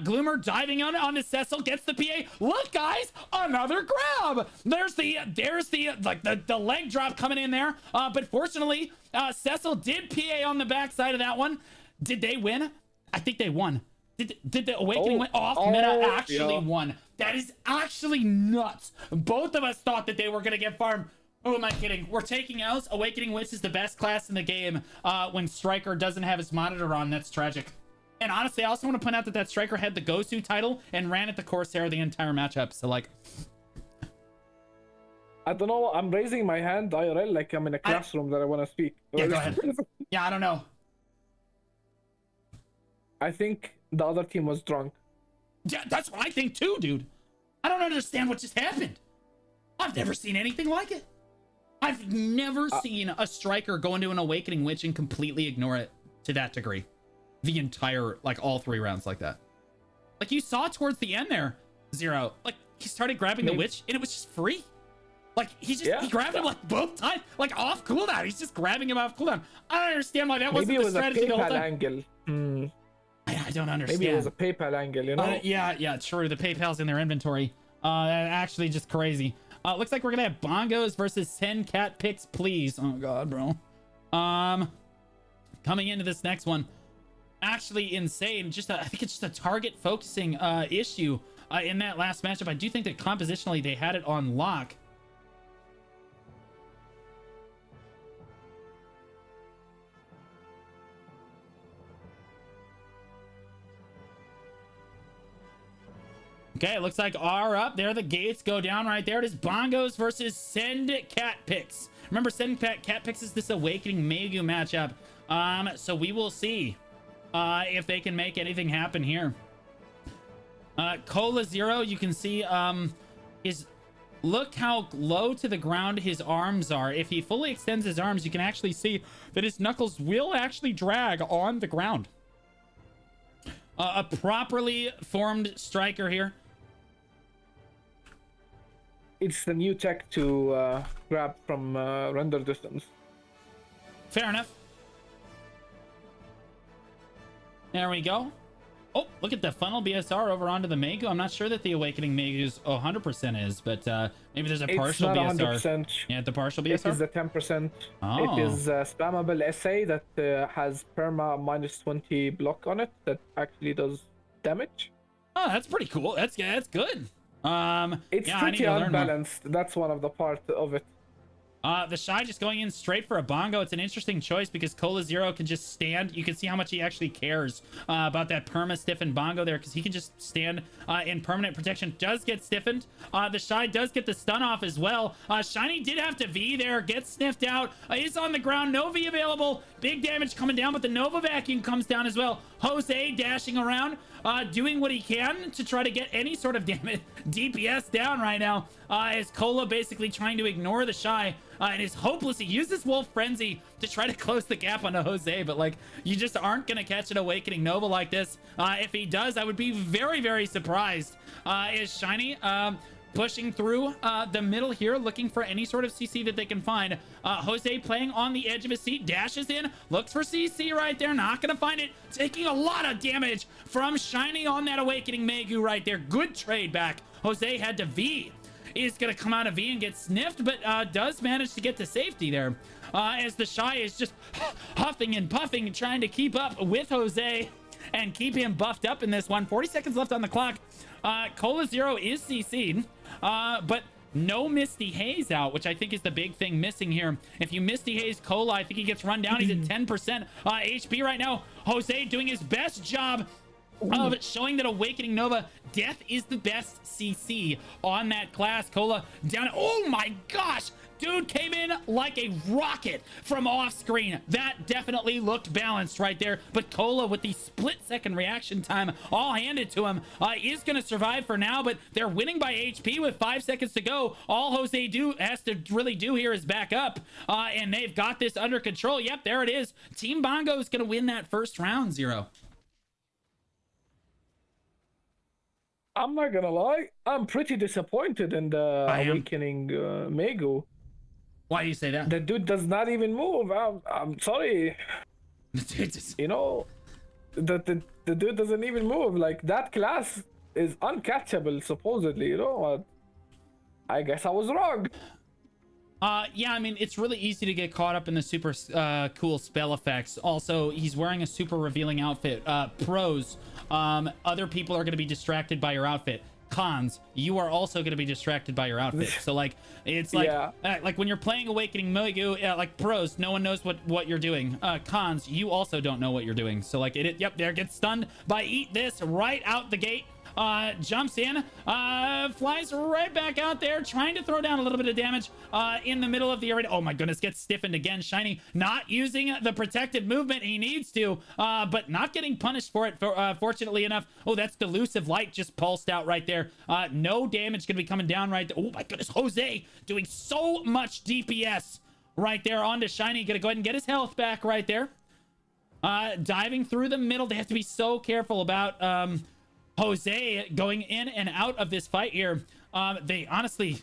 Gloomer diving onto Cecil, gets the PA. Look, guys, another grab. There's the leg drop coming in there. But fortunately, Cecil did PA on the backside of that one. Did they win? I think they won. Did the Awakening win off? Meta actually won. That is actually nuts. Both of us thought that they were gonna get farmed. Who am I kidding? We're taking L's. Awakening Witch is the best class in the game when Striker doesn't have his monitor on. That's tragic. And honestly, I also want to point out that Striker had the Gosu title and ran at the Corsair the entire matchup. So, like... I don't know. I'm raising my hand, IRL, like I'm in a classroom that I want to speak. Yeah, go ahead. Yeah, I don't know. I think the other team was drunk. Yeah, that's what I think too, dude. I don't understand what just happened. I've never seen anything like it. I've never seen a Striker go into an Awakening Witch and completely ignore it to that degree. The entire, like, all 3 rounds like that. Like, you saw towards the end there, Zero. Like, he started grabbing the Witch, and it was just free. Like, he grabbed him, like, both times, like, off cooldown. He's just grabbing him off cooldown. I don't understand why that wasn't the strategy the whole time. Angle. I don't understand. Maybe it was a PayPal angle, you know? Yeah, true. The PayPal's in their inventory. Actually just crazy. Looks like we're gonna have Bongos versus Send Cat Picks, please. Oh god, bro. Coming into this next one, actually insane. I think it's just a target focusing issue in that last matchup. I do think that compositionally they had it on lock. Okay, it looks like R up. There the gates go down right there. It is Bongos versus Send Cat Picks. Remember, Send Cat Picks is this Awakening Megu matchup. So we will see if they can make anything happen here. Cola Zero, you can see look how low to the ground his arms are. If he fully extends his arms, you can actually see that his knuckles will actually drag on the ground. A properly formed Striker here. It's the new tech to grab from render distance. Fair enough. There we go. Oh, look at the funnel BSR over onto the Megu. I'm not sure that the Awakening Megu's 100% is, but maybe there's a partial It's not BSR. 100%. Yeah, the partial BSR? It is the 10%. Oh. It is a spammable essay that has perma minus 20 block on it that actually does damage. Oh, that's pretty cool. That's good. It's yeah, I need pretty to learn more. unbalanced. That's one of the part of it. The Shy just going in straight for a bongo. It's an interesting choice because Cola Zero can just stand. You can see how much he actually cares about that perma stiffened bongo there, because he can just stand in permanent protection. Does get stiffened. The Shy does get the stun off as well. Shiny did have to V there, gets sniffed out. Is on the ground. No V available. Big damage coming down, but the Nova Vacuum comes down as well. Jose dashing around, doing what he can to try to get any sort of damage DPS down right now. As Cola basically trying to ignore the Shy. And is hopeless. He uses Wolf Frenzy to try to close the gap onto Jose, but like, you just aren't gonna catch an Awakening Nova like this. If he does, I would be very, very surprised. Is Shiny pushing through the middle here, looking for any sort of CC that they can find. Jose playing on the edge of his seat, dashes in, looks for CC right there, not gonna find it, taking a lot of damage from Shiny on that Awakening Megu right there. Good trade back. Jose had to V. Is going to come out of V and get sniffed, but does manage to get to safety there. As the Shy is just huffing and puffing, trying to keep up with Jose and keep him buffed up in this one. 40 seconds left on the clock. Cola Zero is CC'd, but no Mistyee Haze out, which I think is the big thing missing here. If you Mistyee Haze Cola, I think he gets run down. He's at 10% HP right now. Jose doing his best job of showing that Awakening Nova death is the best CC on that class. Cola down. Oh my gosh, dude came in like a rocket from off screen. That definitely looked balanced right there, but Cola with the split-second reaction time all handed to him is gonna survive for now, but they're winning by HP with 5 seconds to go. All Jose has to really do here is back up, and they've got this under control. Yep, there it is. Team Bongo is gonna win that first round, Zero. I'm not gonna lie, I'm pretty disappointed in the Awakening Megu. Why do you say that? The dude does not even move. I'm sorry. You know, the dude doesn't even move. Like, that class is uncatchable, supposedly, you know? I guess I was wrong. Yeah, I mean, it's really easy to get caught up in the super cool spell effects. Also, he's wearing a super revealing outfit. Pros, other people are going to be distracted by your outfit. Cons, you are also going to be distracted by your outfit. So like, it's like, like when you're playing Awakening Megu, like pros, no one knows what you're doing. Cons, you also don't know what you're doing. So like, yep, there, gets stunned by Eat This right out the gate. Jumps in, flies right back out there, trying to throw down a little bit of damage in the middle of the arena. Oh my goodness, gets stiffened again. Shiny not using the protected movement he needs to, but not getting punished for it, fortunately enough. Oh, that's Delusive Light just pulsed out right there. No damage gonna be coming down right there. Oh my goodness, Jose doing so much DPS right there onto Shiny. Gonna go ahead and get his health back right there. Diving through the middle. They have to be so careful about Jose going in and out of this fight here. They honestly,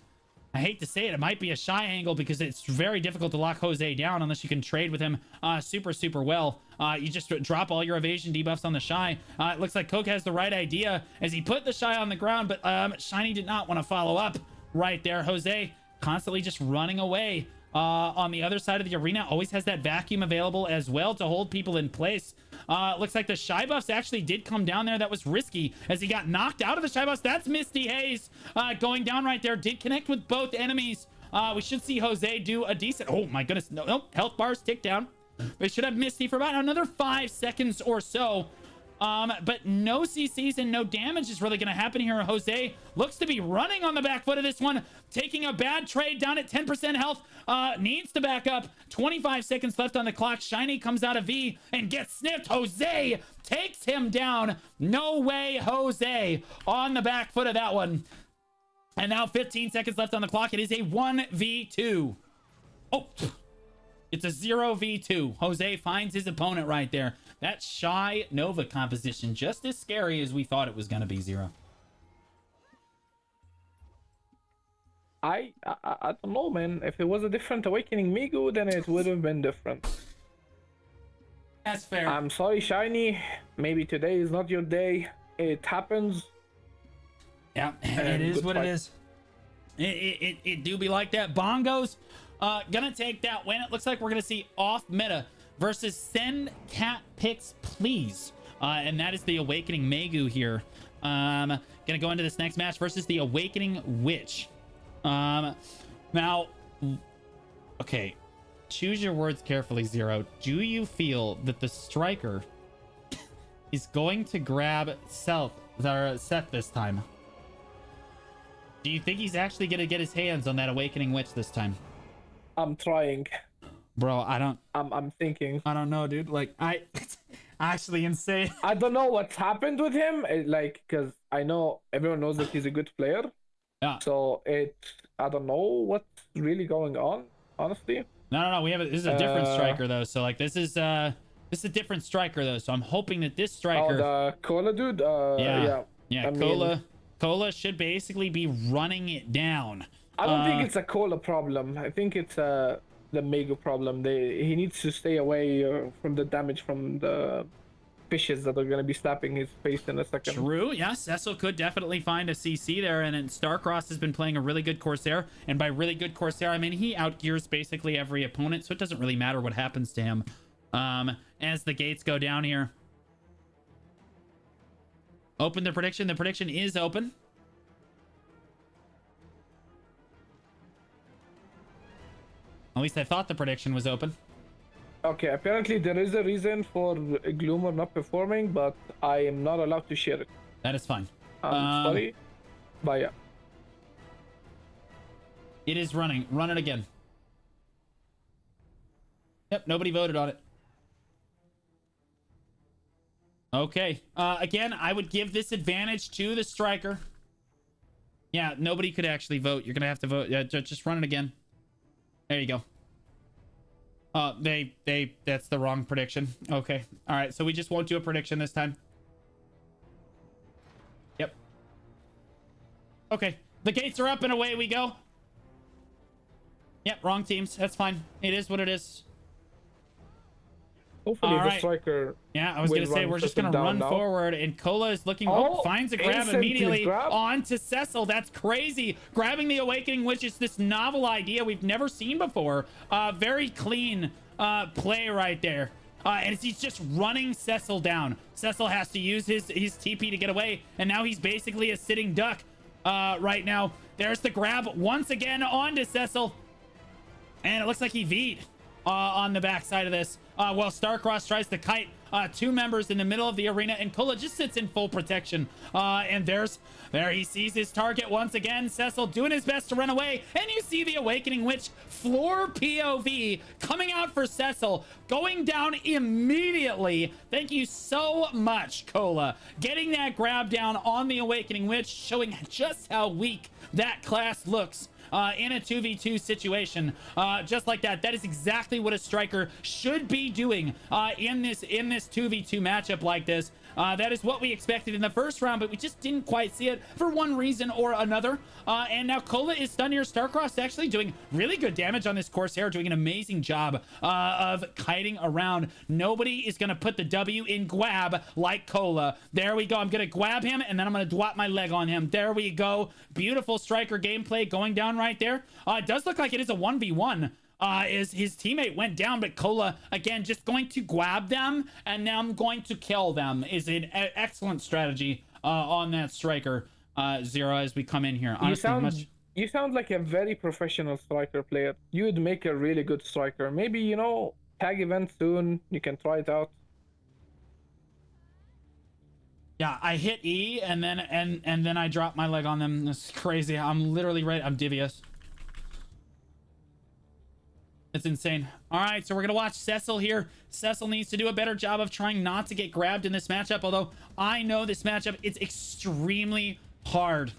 I hate to say it, it might be a Shy angle because it's very difficult to lock Jose down unless you can trade with him super well. You just drop all your evasion debuffs on the Shy. It looks like Coke has the right idea as he put the Shy on the ground, but Shiny did not want to follow up right there. Jose constantly just running away. On the other side of the arena, always has that vacuum available as well to hold people in place. Looks like the Shy buffs actually did come down there. That was risky as he got knocked out of the Shy buffs. That's Mistyee Haze going down right there. Did connect with both enemies. We should see Jose do a decent... Oh my goodness. No, health bars tick down. We should have Mistyee for about another 5 seconds or so. But no CCs and no damage is really going to happen here. Jose looks to be running on the back foot of this one, taking a bad trade down at 10% health, needs to back up. 25 seconds left on the clock. Shiny comes out of V and gets sniffed. Jose takes him down. No way, Jose on the back foot of that one. And now 15 seconds left on the clock. It is a 1v2. Oh, it's a 0v2. Jose finds his opponent right there. That Shy Nova composition, just as scary as we thought it was going to be, Zero. I don't know, man. If it was a different Awakening Megu, then it would have been different. That's fair. I'm sorry, Shiny. Maybe today is not your day. It happens. Yeah, it is what it is. It do be like that. Bongos gonna take that win. It looks like we're gonna see off meta versus send cat picks, please. And that is the Awakening Megu here. Gonna go into this next match versus the Awakening Witch. Now, okay, choose your words carefully, Zero. Do you feel that the striker is going to grab Seth this time? Do you think he's actually gonna get his hands on that Awakening Witch this time? I'm trying. Bro, I'm thinking. I don't know, dude. Like, it's actually insane. I don't know what's happened with him. Because I know everyone knows that he's a good player. Yeah. So I don't know what's really going on, honestly. No. This is a different striker though. So like, this is a different striker though. So I'm hoping that this striker. Oh, the Cola dude. Yeah. Cola should basically be running it down. I don't think it's a Cola problem. I think it's the Mega problem. He needs to stay away from the damage from the fishes that are going to be slapping his face in a second. True, yeah. Cecil could definitely find a CC there, and then Starcross has been playing a really good Corsair, and by really good Corsair, I mean he outgears basically every opponent, so it doesn't really matter what happens to him. As the gates go down here. Open the prediction. The prediction is open. At least I thought the prediction was open. Okay, apparently there is a reason for Gloomer not performing, but I am not allowed to share it. That is fine. I'm sorry, but yeah. It is running. Run it again. Yep, nobody voted on it. Okay. Again, I would give this advantage to the striker. Yeah, nobody could actually vote. You're going to have to vote. Yeah, just run it again. There you go. That's the wrong prediction. Okay. All right. So we just won't do a prediction this time. Yep. Okay. The gates are up and away we go. Yep. Wrong teams. That's fine. It is what it is. Hopefully the striker. Yeah, I was gonna say we're just gonna run forward, and Cola is looking. Finds a grab immediately onto Cecil. That's crazy. Grabbing the Awakening Witch is this novel idea we've never seen before. Very clean play right there. And he's just running Cecil down. Cecil has to use his TP to get away, and now he's basically a sitting duck right now. There's the grab once again onto Cecil, and it looks like he V'd on the backside of this. While Starcross tries to kite two members in the middle of the arena, and Cola just sits in full protection. And there he sees his target once again. Cecil doing his best to run away, and you see the Awakening Witch floor POV coming out for Cecil, going down immediately. Thank you so much, Cola. Getting that grab down on the Awakening Witch, showing just how weak that class looks. In a 2v2 situation, just like that. That is exactly what a striker should be doing in this 2v2 matchup like this. That is what we expected in the first round, but we just didn't quite see it for one reason or another. And now Cola is stunned here. Starcross actually doing really good damage on this Corsair, doing an amazing job of kiting around. Nobody is going to put the W in Gwab like Cola. There we go. I'm going to Gwab him, and then I'm going to dwap my leg on him. There we go. Beautiful striker gameplay going down right there. It does look like it is a 1v1. Is his teammate went down, but Cola again just going to grab them, and now I'm going to kill them is an excellent strategy on that striker. Zero, as we come in here. Honestly, you sound like a very professional striker player. You would make a really good striker. Maybe, tag event soon. You can try it out. Yeah, I hit E and then I drop my leg on them. That's crazy. I'm literally right. I'm devious. It's insane. All right, so we're going to watch Cecil here. Cecil needs to do a better job of trying not to get grabbed in this matchup, although I know this matchup, it's extremely hard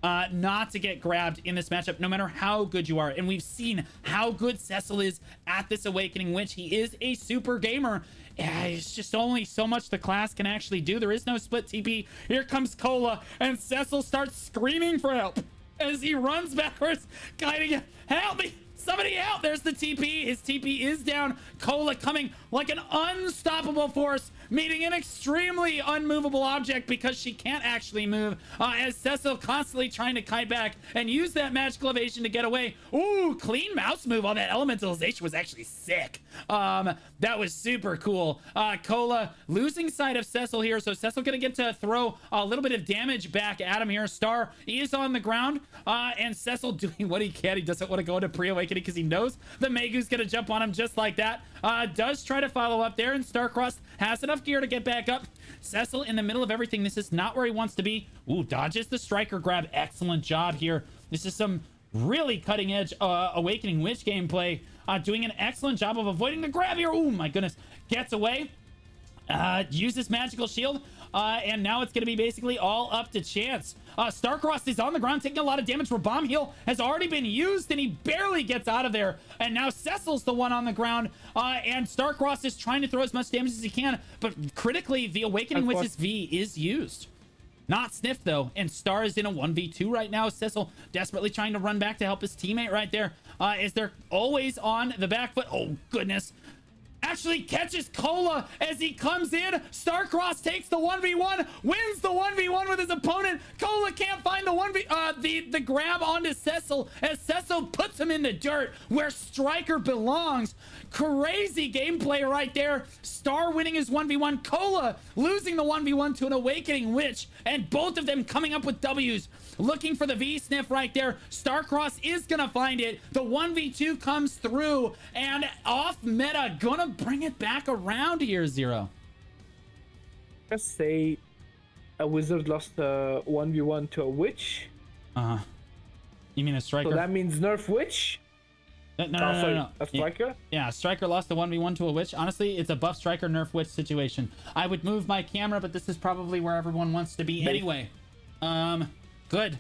not to get grabbed in this matchup, no matter how good you are. And we've seen how good Cecil is at this Awakening Witch. He is a super gamer. Yeah, it's just only so much the class can actually do. There is no split TP. Here comes Cola, and Cecil starts screaming for help as he runs backwards, guiding him. Help me! somebody help! There's the TP. His TP is down. Cola coming like an unstoppable force, meeting an extremely unmovable object because she can't actually move. As Cecil constantly trying to kite back and use that magical evasion to get away. Ooh, clean mouse move on that elementalization was actually sick. That was super cool. Cola losing sight of Cecil here, so Cecil gonna get to throw a little bit of damage back at him here. Star is on the ground, and Cecil doing what he can. He doesn't want to go into pre-awakening because he knows the Megu's gonna jump on him just like that. Does try to follow up there, and Starcross has enough gear to get back up. Cecil in the middle of everything. This is not where he wants to be. Ooh, dodges the striker grab. Excellent job here. This is some really cutting edge Awakening Witch gameplay. Doing an excellent job of avoiding the grab here. Oh my goodness. Gets away. Uses magical shield. And now it's going to be basically all up to chance. Starcross is on the ground taking a lot of damage where bomb heal has already been used and he barely gets out of there. And now Cecil's the one on the ground. And Starcross is trying to throw as much damage as he can. But critically, the Awakening Witch's V is used. Not sniffed though, and Star is in a 1v2 right now. Cecil desperately trying to run back to help his teammate right there. Is they're always on the back foot. Oh goodness. Actually catches Cola as he comes in. Starcross takes the 1v1, wins the 1v1 with his opponent. Cola can't find the grab onto Cecil as Cecil puts him in the dirt where Striker belongs. Crazy gameplay right there. Star winning his 1v1, Cola losing the 1v1 to an Awakening Witch, and both of them coming up with W's. Looking for the V sniff right there. Starcross is gonna find it. The 1v2 comes through, and off meta gonna bring it back around here, Zero. Just say a wizard lost a 1v1 to a witch. You mean a striker? So that means nerf witch? No. A striker? Yeah, striker lost the 1v1 to a witch. Honestly, it's a buff striker, nerf witch situation. I would move my camera, but this is probably where everyone wants to be anyway. Good.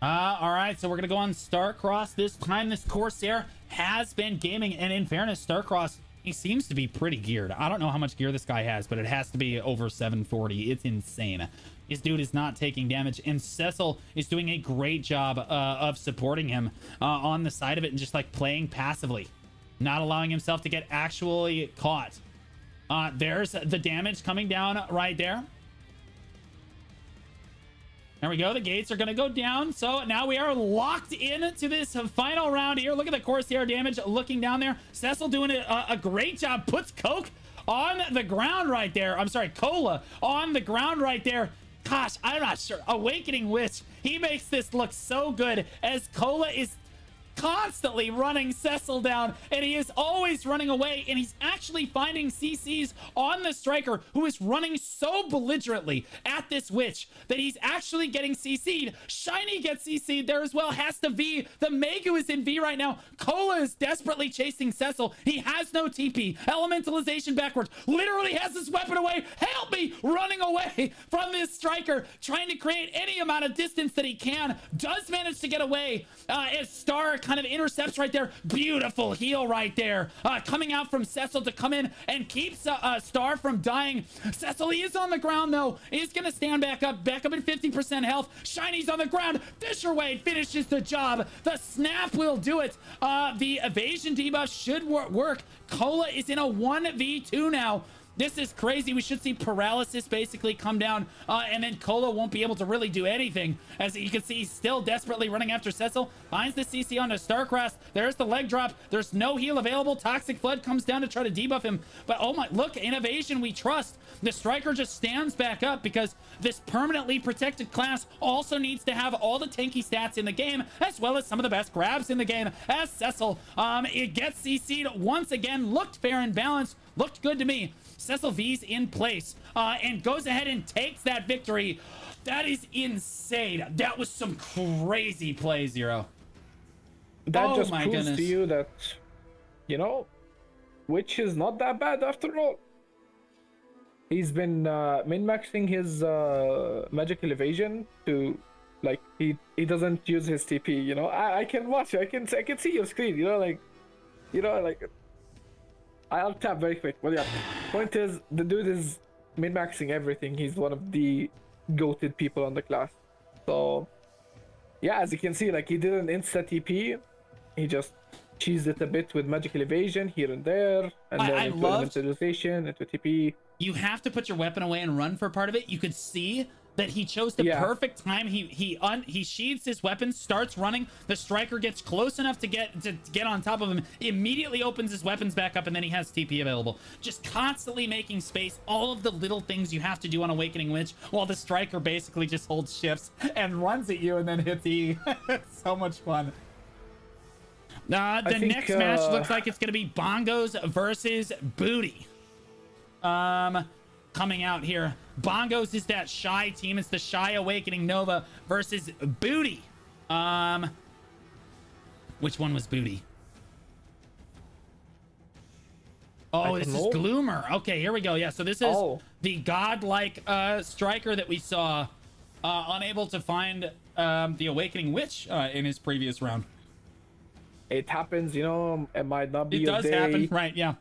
All right, so we're gonna go on Starcross this time. This Corsair has been gaming, and in fairness, Starcross, he seems to be pretty geared. I don't know how much gear this guy has, but it has to be over 740. It's insane. This dude is not taking damage, and Cecil is doing a great job of supporting him on the side of it and just like playing passively, not allowing himself to get actually caught. There's the damage coming down right there. There we go. The gates are going to go down. So now we are locked into this final round here. Look at the Corsair damage looking down there. Cecil doing a great job. Puts Coke on the ground right there. I'm sorry, Cola on the ground right there. Gosh, I'm not sure. Awakening Witch. He makes this look so good as Cola is constantly running Cecil down, and he is always running away, and he's actually finding CCs on the striker who is running so belligerently at this witch that he's actually getting CC'd. Shiny gets CC'd there as well, has to V. The Megu is in V right now. Cola is desperately chasing Cecil. He has no TP. Elementalization backwards. Literally has his weapon away. Help me! Running away from this striker, trying to create any amount of distance that he can. Does manage to get away as Star kind of intercepts right there. Beautiful heal right there. Coming out from Cecil to come in and keeps Star from dying. Cecil, he is on the ground though. He's gonna stand back up at 50% health. Shiny's on the ground. Fisher Wade finishes the job. The snap will do it. The evasion debuff should work. Cola is in a 1v2 now. This is crazy. We should see paralysis basically come down, and then Cola won't be able to really do anything. As you can see, he's still desperately running after Cecil. Finds the CC onto Starcross. There's the leg drop. There's no heal available. Toxic Flood comes down to try to debuff him. But oh my, look, innovation we trust. The striker just stands back up because this permanently protected class also needs to have all the tanky stats in the game, as well as some of the best grabs in the game. As Cecil, it gets CC'd once again. Looked fair and balanced. Looked good to me. Cecil V's in place and goes ahead and takes that victory. That is insane. That was some crazy play, Zero. That just proves to you that, you know, Witch is not that bad after all. He's been min-maxing his magical evasion to, like, he doesn't use his TP, you know. I can watch, I can see your screen, you know, like, I'll tap very quick. Well, yeah. Point is, the dude is min-maxing everything. He's one of the goated people on the class. So, Yeah, as you can see, like he did an insta TP. He just cheesed it a bit with magical evasion here and there, and then I into loved elementalization, into TP. you have to put your weapon away and run for part of it. You could see that he chose the Yeah. perfect time. He sheathes his weapon, starts running. The striker gets close enough to get on top of him, immediately opens his weapons back up, and then he has TP available. Just constantly making space. All of the little things you have to do on Awakening Witch, while the striker basically just holds shifts and runs at you and then hits E. It's so much fun. The next match looks like it's gonna be Bongos versus Booty. Coming out here, Bongos is that shy team. It's the Shy Awakening Nova versus Booty. Which one was Booty? Oh, this is Gloomer. Okay, here we go. Yeah, so this is the godlike striker that we saw unable to find the Awakening Witch in his previous round. It happens, you know. It might not be. It does happen, right? Yeah,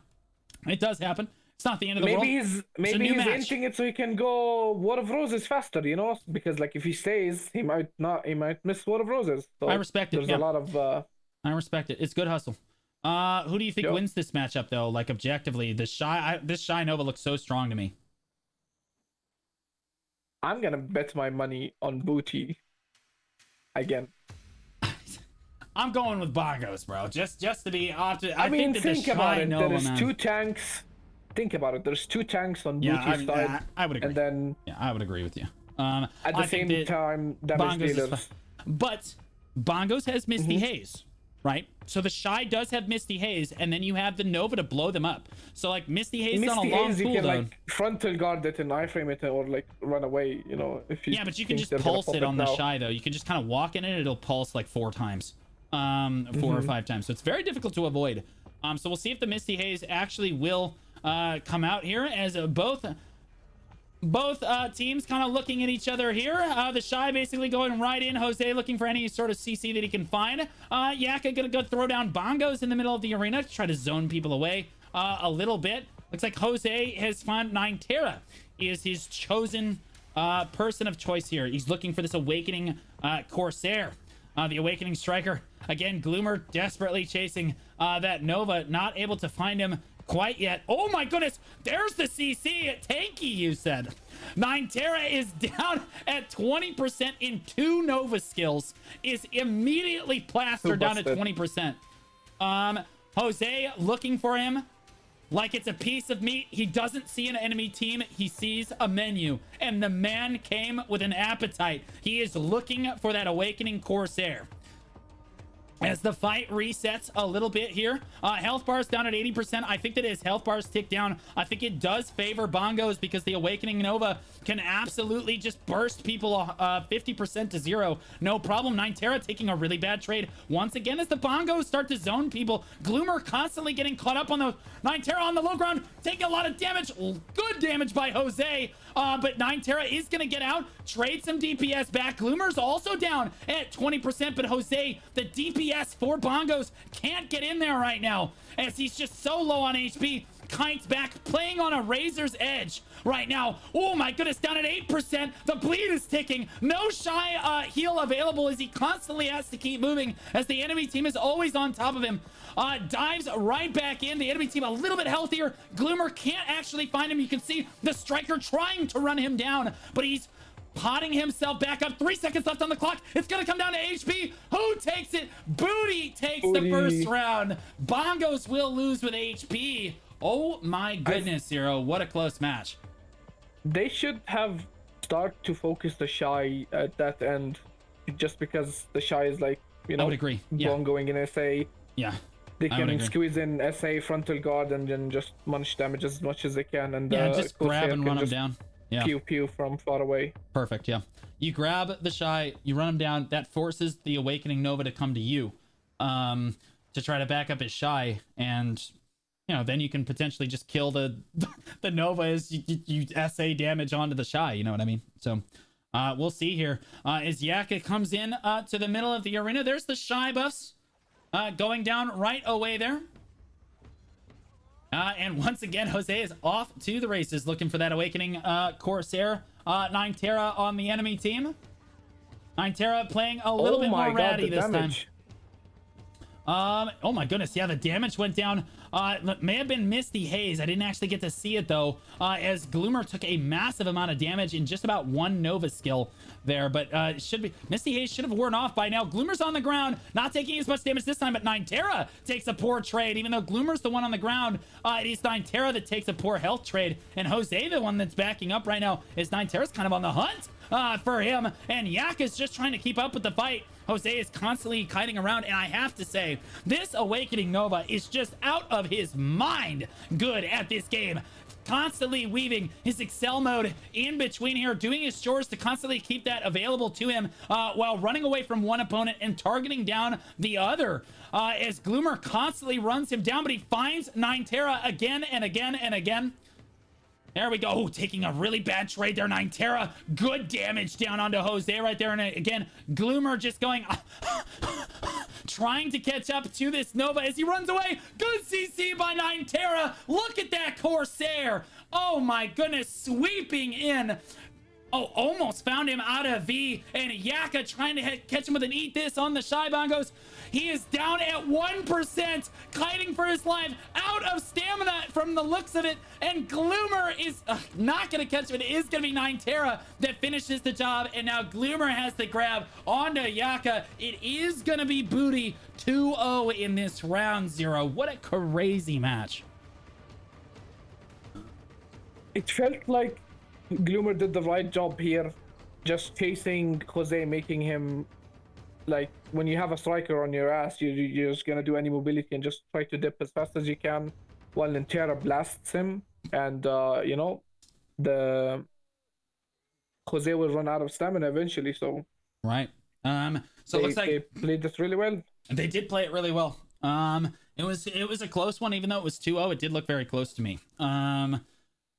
it does happen. It's not the end of the world. Maybe he's hinting it so he can go War of Roses faster, you know, because like if he stays, he might miss War of Roses. So I respect it. There's a lot of. I respect it. It's good hustle. Who do you think wins this matchup though? Like objectively, this Shy Nova looks so strong to me. I'm gonna bet my money on Booty. Again. I'm going with Bongos, bro. Just to be optimistic. I mean, think about it. There's man. two tanks. Think about it. There's two tanks on Booty's side. I would agree. And then I would agree with you. At the same time, damage dealers. But Bongos has Misty Haze, right? So the Shy does have Misty Haze, and then you have the Nova to blow them up. So like Misty Haze is on a long cooldown. You can like frontal guard it and iframe it, or like run away. You know, if you. Yeah, but you can just pulse it on the Shy though. You can just kind of walk in it. It'll pulse like 4 times. 4 or 5 times, so it's very difficult to avoid. So we'll see if the Misty Haze actually will come out here, as both teams kind of looking at each other here. The Shy basically going right in, Jose looking for any sort of CC that he can find. Yaka gonna go throw down Bongos in the middle of the arena to try to zone people away a little bit. Looks like Jose has found Ninetera is his chosen person of choice here. He's looking for this Awakening Corsair, the Awakening Striker. Again, Gloomer desperately chasing that Nova, not able to find him quite yet. Oh my goodness, there's the CC. Tanky, you said. Ninetera is down at 20% in 2 Nova skills, is immediately plastered down at 20%. Jose looking for him like it's a piece of meat. He doesn't see an enemy team. He sees a menu, and the man came with an appetite. He is looking for that Awakening Corsair. As the fight resets a little bit here, health bars down at 80%. I think that as health bars tick down, I think it does favor Bongos, because the Awakening Nova can absolutely just burst people 50% to 0. No problem. Ninetera taking a really bad trade once again as the Bongos start to zone people. Gloomer constantly getting caught up on the Ninetera on the low ground, taking a lot of damage. Good damage by Jose, but Ninetera is going to get out, trade some DPS back. Gloomer's also down at 20%, but Jose, the DPS for Bongos, can't get in there right now as he's just so low on HP. Kite's back, playing on a razor's edge right now. Oh my goodness, down at 8%. The bleed is ticking. No Shy heal available as he constantly has to keep moving as the enemy team is always on top of him. Dives right back in. The enemy team a little bit healthier. Gloomer can't actually find him. You can see the Striker trying to run him down, but he's potting himself back up. 3 seconds left on the clock. It's gonna come down to HP. Who takes it? Booty takes the first round. Bongos will lose with HP. Oh my goodness, Zero. What a close match. They should have start to focus the Shy at that end, just because the Shy is like, you know, I would agree. Yeah. going in SA. Yeah. They can squeeze in SA frontal guard and then just munch damage as much as they can, and just grab and run them down. Yeah. Pew pew from far away. Perfect. Yeah. You grab the Shy, you run him down. That forces the Awakening Nova to come to you, to try to back up his Shy, and you know, then you can potentially just kill the Nova as you SA damage onto the Shy. You know what I mean? So we'll see here as Yaka comes in to the middle of the arena. There's the Shy buffs going down right away there. And once again, Jose is off to the races looking for that Awakening Corsair. Ninetera on the enemy team. Ninetera playing a little bit more ratty this damage. time. Oh my goodness, yeah, the damage went down. May have been Misty Haze. I didn't actually get to see it though, as Gloomer took a massive amount of damage in just about one Nova skill there, but it should be Misty Haze should have worn off by now. Gloomer's on the ground, not taking as much damage this time, but Ninetera takes a poor trade. Even though Gloomer's the one on the ground, it is Ninetera that takes a poor health trade, and Jose, the one that's backing up right now, is Ninetera's kind of on the hunt for him, and Yak is just trying to keep up with the fight. Jose is constantly kiting around, and I have to say, this Awakening Nova is just out of his mind good at this game. Constantly weaving his Excel mode in between here, doing his chores to constantly keep that available to him while running away from one opponent and targeting down the other. As Gloomer constantly runs him down, but he finds Ninetera again and again and again. There we go. Oh, taking a really bad trade there, Ninetera. Good damage down onto Jose right there. And again, Gloomer just going, trying to catch up to this Nova as he runs away. Good CC by Ninetera. Look at that Corsair. Oh my goodness, sweeping in. Oh, almost found him out of V, and Yaka trying to catch him with an eat this on the Shy Bongos. He is down at 1%, kiting for his life, out of stamina from the looks of it, and Gloomer is not going to catch him. It is going to be Ninetera that finishes the job, and now Gloomer has the grab onto Yaka. It is going to be Booty 2-0 in this round 0. What a crazy match. It felt like Gloomer did the right job here, just chasing Jose, making him, like, when you have a striker on your ass, you're just gonna do any mobility and just try to dip as fast as you can while Ninetera blasts him, and you know, the Jose will run out of stamina eventually. So right, so it looks like they played this really well. They did play it really well. It was a close one, even though it was 2-0. It did look very close to me.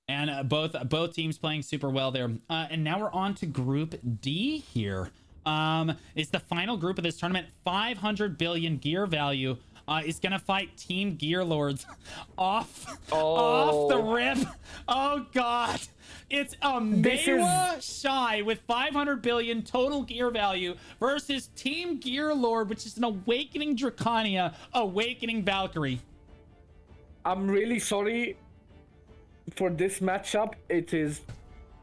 And both teams playing super well there. And now we're on to Group D here. It's the final group of this tournament. 500 billion gear value is gonna fight Team Gear Lords off the rip. Oh god, it's a Maywa Shy with 500 billion total gear value versus Team Gear Lord, which is an Awakening Dracania, Awakening Valkyrie. I'm really sorry for this matchup. It is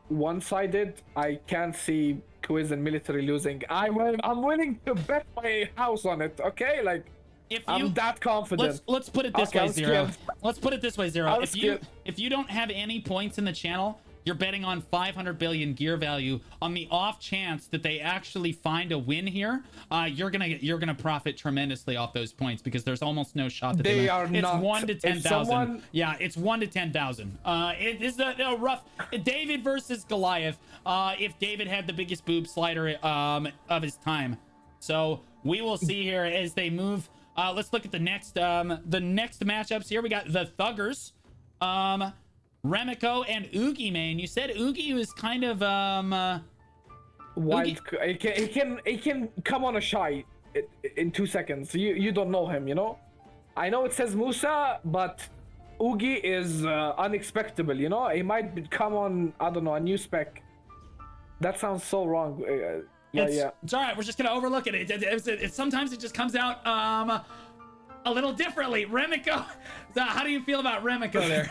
one-sided. I can't see Quiz and Military losing. I'm willing to bet my house on it. Okay, like, I'm that confident. Let's put it this way, Zero. Scared. Let's put it this way, Zero. Scared. If you don't have any points in the channel, you're betting on 500 billion gear value. On the off chance that they actually find a win here, you're gonna profit tremendously off those points, because there's almost no shot that they win. are it's not. 1 to 10,000. Someone... Yeah, it's 1 to 10,000. It is a rough David versus Goliath. If David had the biggest boob slider of his time. So we will see here as they move. Let's look at the next matchups here. We got the Thuggers, Remiko and Oogie Main. You said Oogie was kind of wild. Oogie... He can come on a Shy in 2 seconds. You don't know him, you know. I know it says Musa, but Oogie is unexpectable, you know. He might come on, I don't know, a new spec. That sounds so wrong. It's all right. We're just gonna overlook it. It sometimes it just comes out a little differently. Remiko. So how do you feel about Remiko there?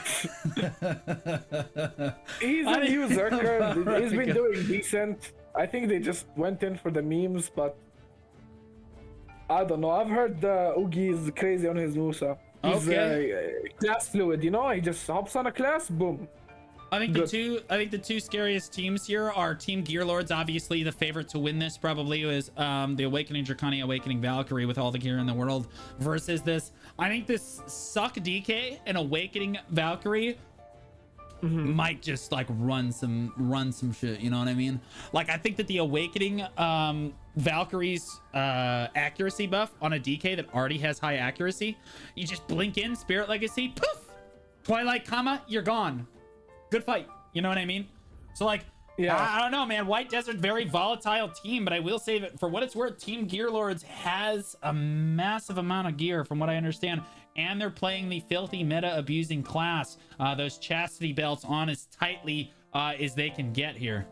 He's a new Zerker. He's been doing decent. I think they just went in for the memes, but I don't know. I've heard Oogie is crazy on his Musa. He's class fluid, you know. He just hops on a class, boom. I think the two scariest teams here are Team Gear Lords. Obviously, the favorite to win this probably was the Awakening Dracania, Awakening Valkyrie with all the gear in the world. Versus this, I think this Suck DK and Awakening Valkyrie might just like run some shit. You know what I mean? Like, I think that the Awakening Valkyrie's accuracy buff on a DK that already has high accuracy, you just blink in Spirit Legacy, poof, Twilight comma, you're gone. Good fight, you know what I mean? So like, yeah, I don't know, man. White Desert, very volatile team, but I will say that for what it's worth, Team Gear Lords has a massive amount of gear from what I understand, and they're playing the filthy meta abusing class, those chastity belts on as tightly as they can get here.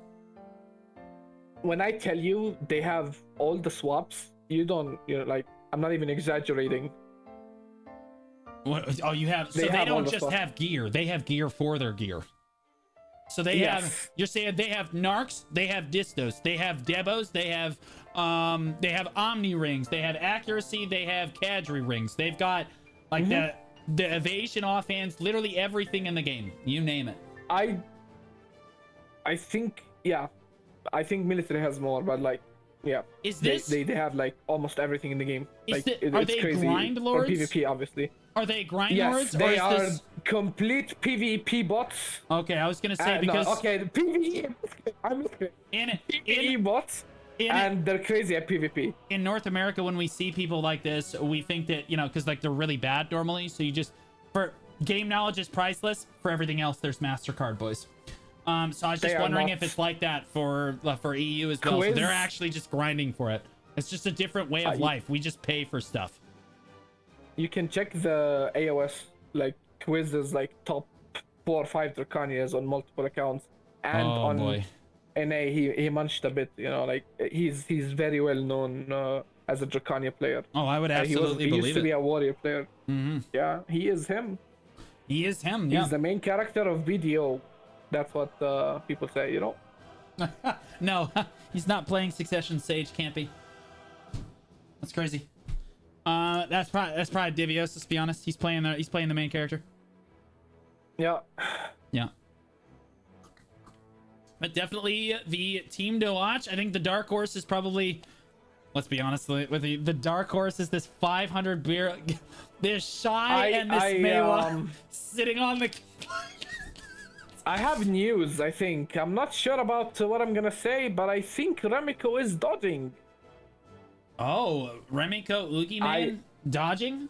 when I tell you they have all the swaps, you're like, I'm not even exaggerating. What, oh, you have, so They they have all don't the just stuff. have gear, they have gear for their gear. So they Yes. have, you're saying they have narcs, they have distos, they have debos, they have omni rings, they have accuracy, they have cadre rings, they've got like the evasion offense, literally everything in the game, you name it. I think, yeah, I think military has more, but like, yeah, Is this they have like almost everything in the game. Is Like are it's they crazy. grind For lords? PvP, obviously. Are they grind Yes, lords, or they is are this complete PvP bots. okay? I was gonna say No, because okay, the PvE, I'm in PvE bots, and they're crazy at PvP. in North America, when we see people like this, we think that, you know, because like they're really bad normally, so you just, for game knowledge is priceless, for everything else there's MasterCard, boys. So I was just They are wondering not. if it's like that for EU as well. So Quiz. they're actually just grinding for it. It's just a different way of life. We just pay for stuff. You can check the AOS like quizzes, like top 4 or 5 Draconias on multiple accounts, and Oh, on boy. NA he munched a bit. You know, like he's very well known as a Draconia player. Oh, I would He absolutely used believe to be it. a warrior player. Yeah, he is him. He is him. Yeah. He's the main character of BDO. That's what people say. You know. No, he's not playing Succession Sage. Can't be. That's crazy. That's probably Divios. Let's be honest. He's playing the main character. Yeah. Yeah. But definitely the team to watch. I think the dark horse is probably, let's be honest with you, the dark horse is this 500 beer, this Shy and this Maywa sitting on the. I have news, I think. I'm not sure about what I'm gonna say, but I think Remiko is dodging. Oh, Remiko Oogie Man dodging?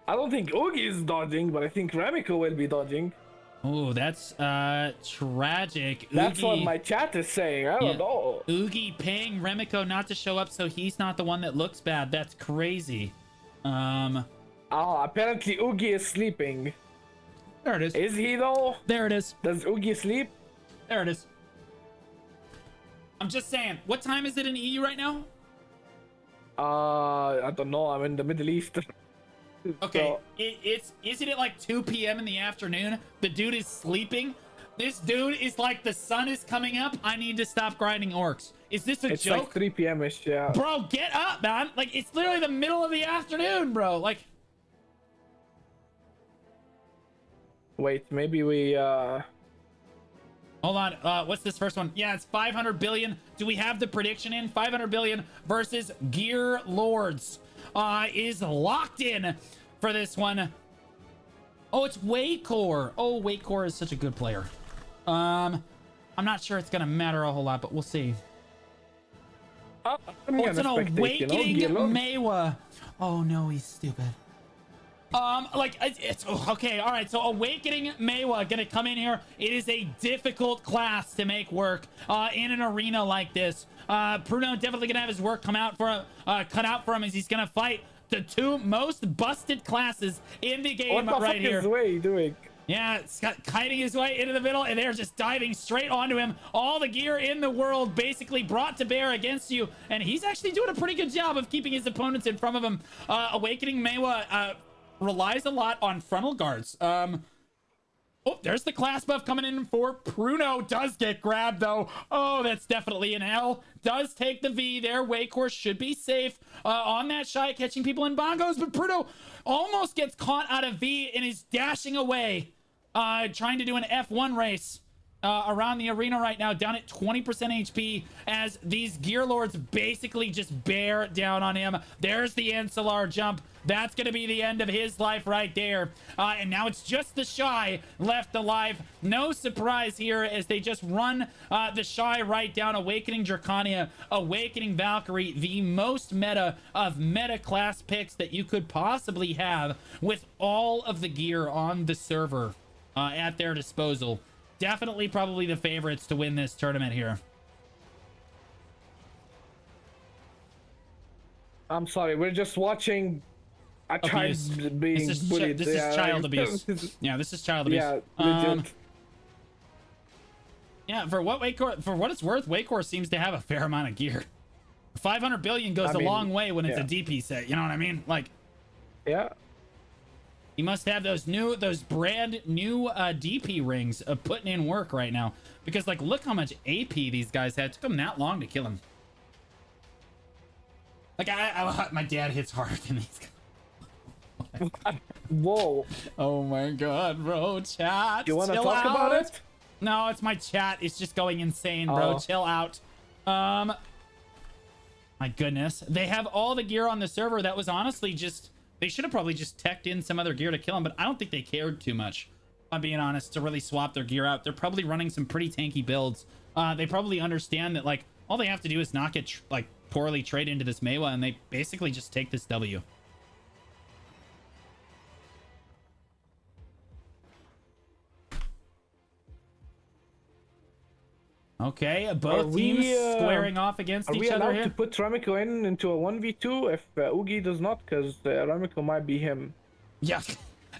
I don't think Oogie is dodging, but I think Remiko will be dodging. Oh, that's tragic. That's Oogie, what my chat is saying. I don't know. Oogie paying Remiko not to show up so he's not the one that looks bad. That's crazy. Apparently Oogie is sleeping. There it is. Is he though? There it is. Does Oogie sleep? There it is. I'm just saying, what time is it in EU right now? I don't know. I'm in the Middle East. Okay, So, isn't it like 2 p.m. in the afternoon? The dude is sleeping. This dude is like, the sun is coming up. I need to stop grinding orcs. Is this a it's joke? like 3 p.m.-ish, yeah. Bro, get up, man. Like, it's literally the middle of the afternoon, bro. Like, Wait, maybe we hold on. What's this first one? Yeah, it's 500 billion. Do we have the prediction in? 500 billion versus Gear Lords is locked in for this one. Oh, it's Waycore. Oh, Waycore is such a good player. I'm not sure it's gonna matter a whole lot, but we'll see. Oh, it's an Awakening Maywa. Oh no, he's stupid. Like it's okay. All right, so Awakening Maywa gonna come in here. It is a difficult class to make work in an arena like this. Bruno definitely gonna have his work cut out for him as he's gonna fight the 2 most busted classes in the game right here. What the fuck is Way doing? Yeah, Scott kiting his way into the middle, and they're just diving straight onto him. All the gear in the world basically brought to bear against you, and he's actually doing a pretty good job of keeping his opponents in front of him. Awakening Maywa relies a lot on frontal guards. Oh, there's the class buff coming in for Pruno. Does get grabbed, though. Oh, that's definitely an L. Does take the V there. Waycore should be safe on that Shy, catching people in bongos. But Pruno almost gets caught out of V and is dashing away, trying to do an F1 race around the arena right now, down at 20% HP as these Gear Lords basically just bear down on him. There's the Encelar jump. That's going to be the end of his life right there. And now it's just the Shy left alive. No surprise here as they just run the Shy right down. Awakening Draconia, Awakening Valkyrie, the most meta of meta class picks that you could possibly have with all of the gear on the server at their disposal. Definitely probably the favorites to win this tournament here. I'm sorry, we're just watching a child being bullied. This is child abuse. Yeah, this is child abuse. Yeah, legit. Yeah, for what it's worth, Waycore seems to have a fair amount of gear. 500 billion goes a long way when it's a DP set. You know what I mean? Like, yeah. You must have those brand new DP rings of putting in work right now. Because, like, look how much AP these guys had. It took them that long to kill him. Like, my dad hits harder than these guys. Whoa. Oh my god, bro. Chat. You want to talk about it? No, it's my chat. It's just going insane, bro. Chill out. My goodness. They have all the gear on the server. That was honestly just... They should have probably just teched in some other gear to kill him, but I don't think they cared too much, if I'm being honest, to really swap their gear out. They're probably running some pretty tanky builds. They probably understand that, like, all they have to do is not get, like, poorly trade into this Meiwa, and they basically just take this W. Okay, both teams squaring off against each other here. Are we allowed to put Ramiko into a 1v2 if Oogie does not? Because Ramiko might be him. Yeah.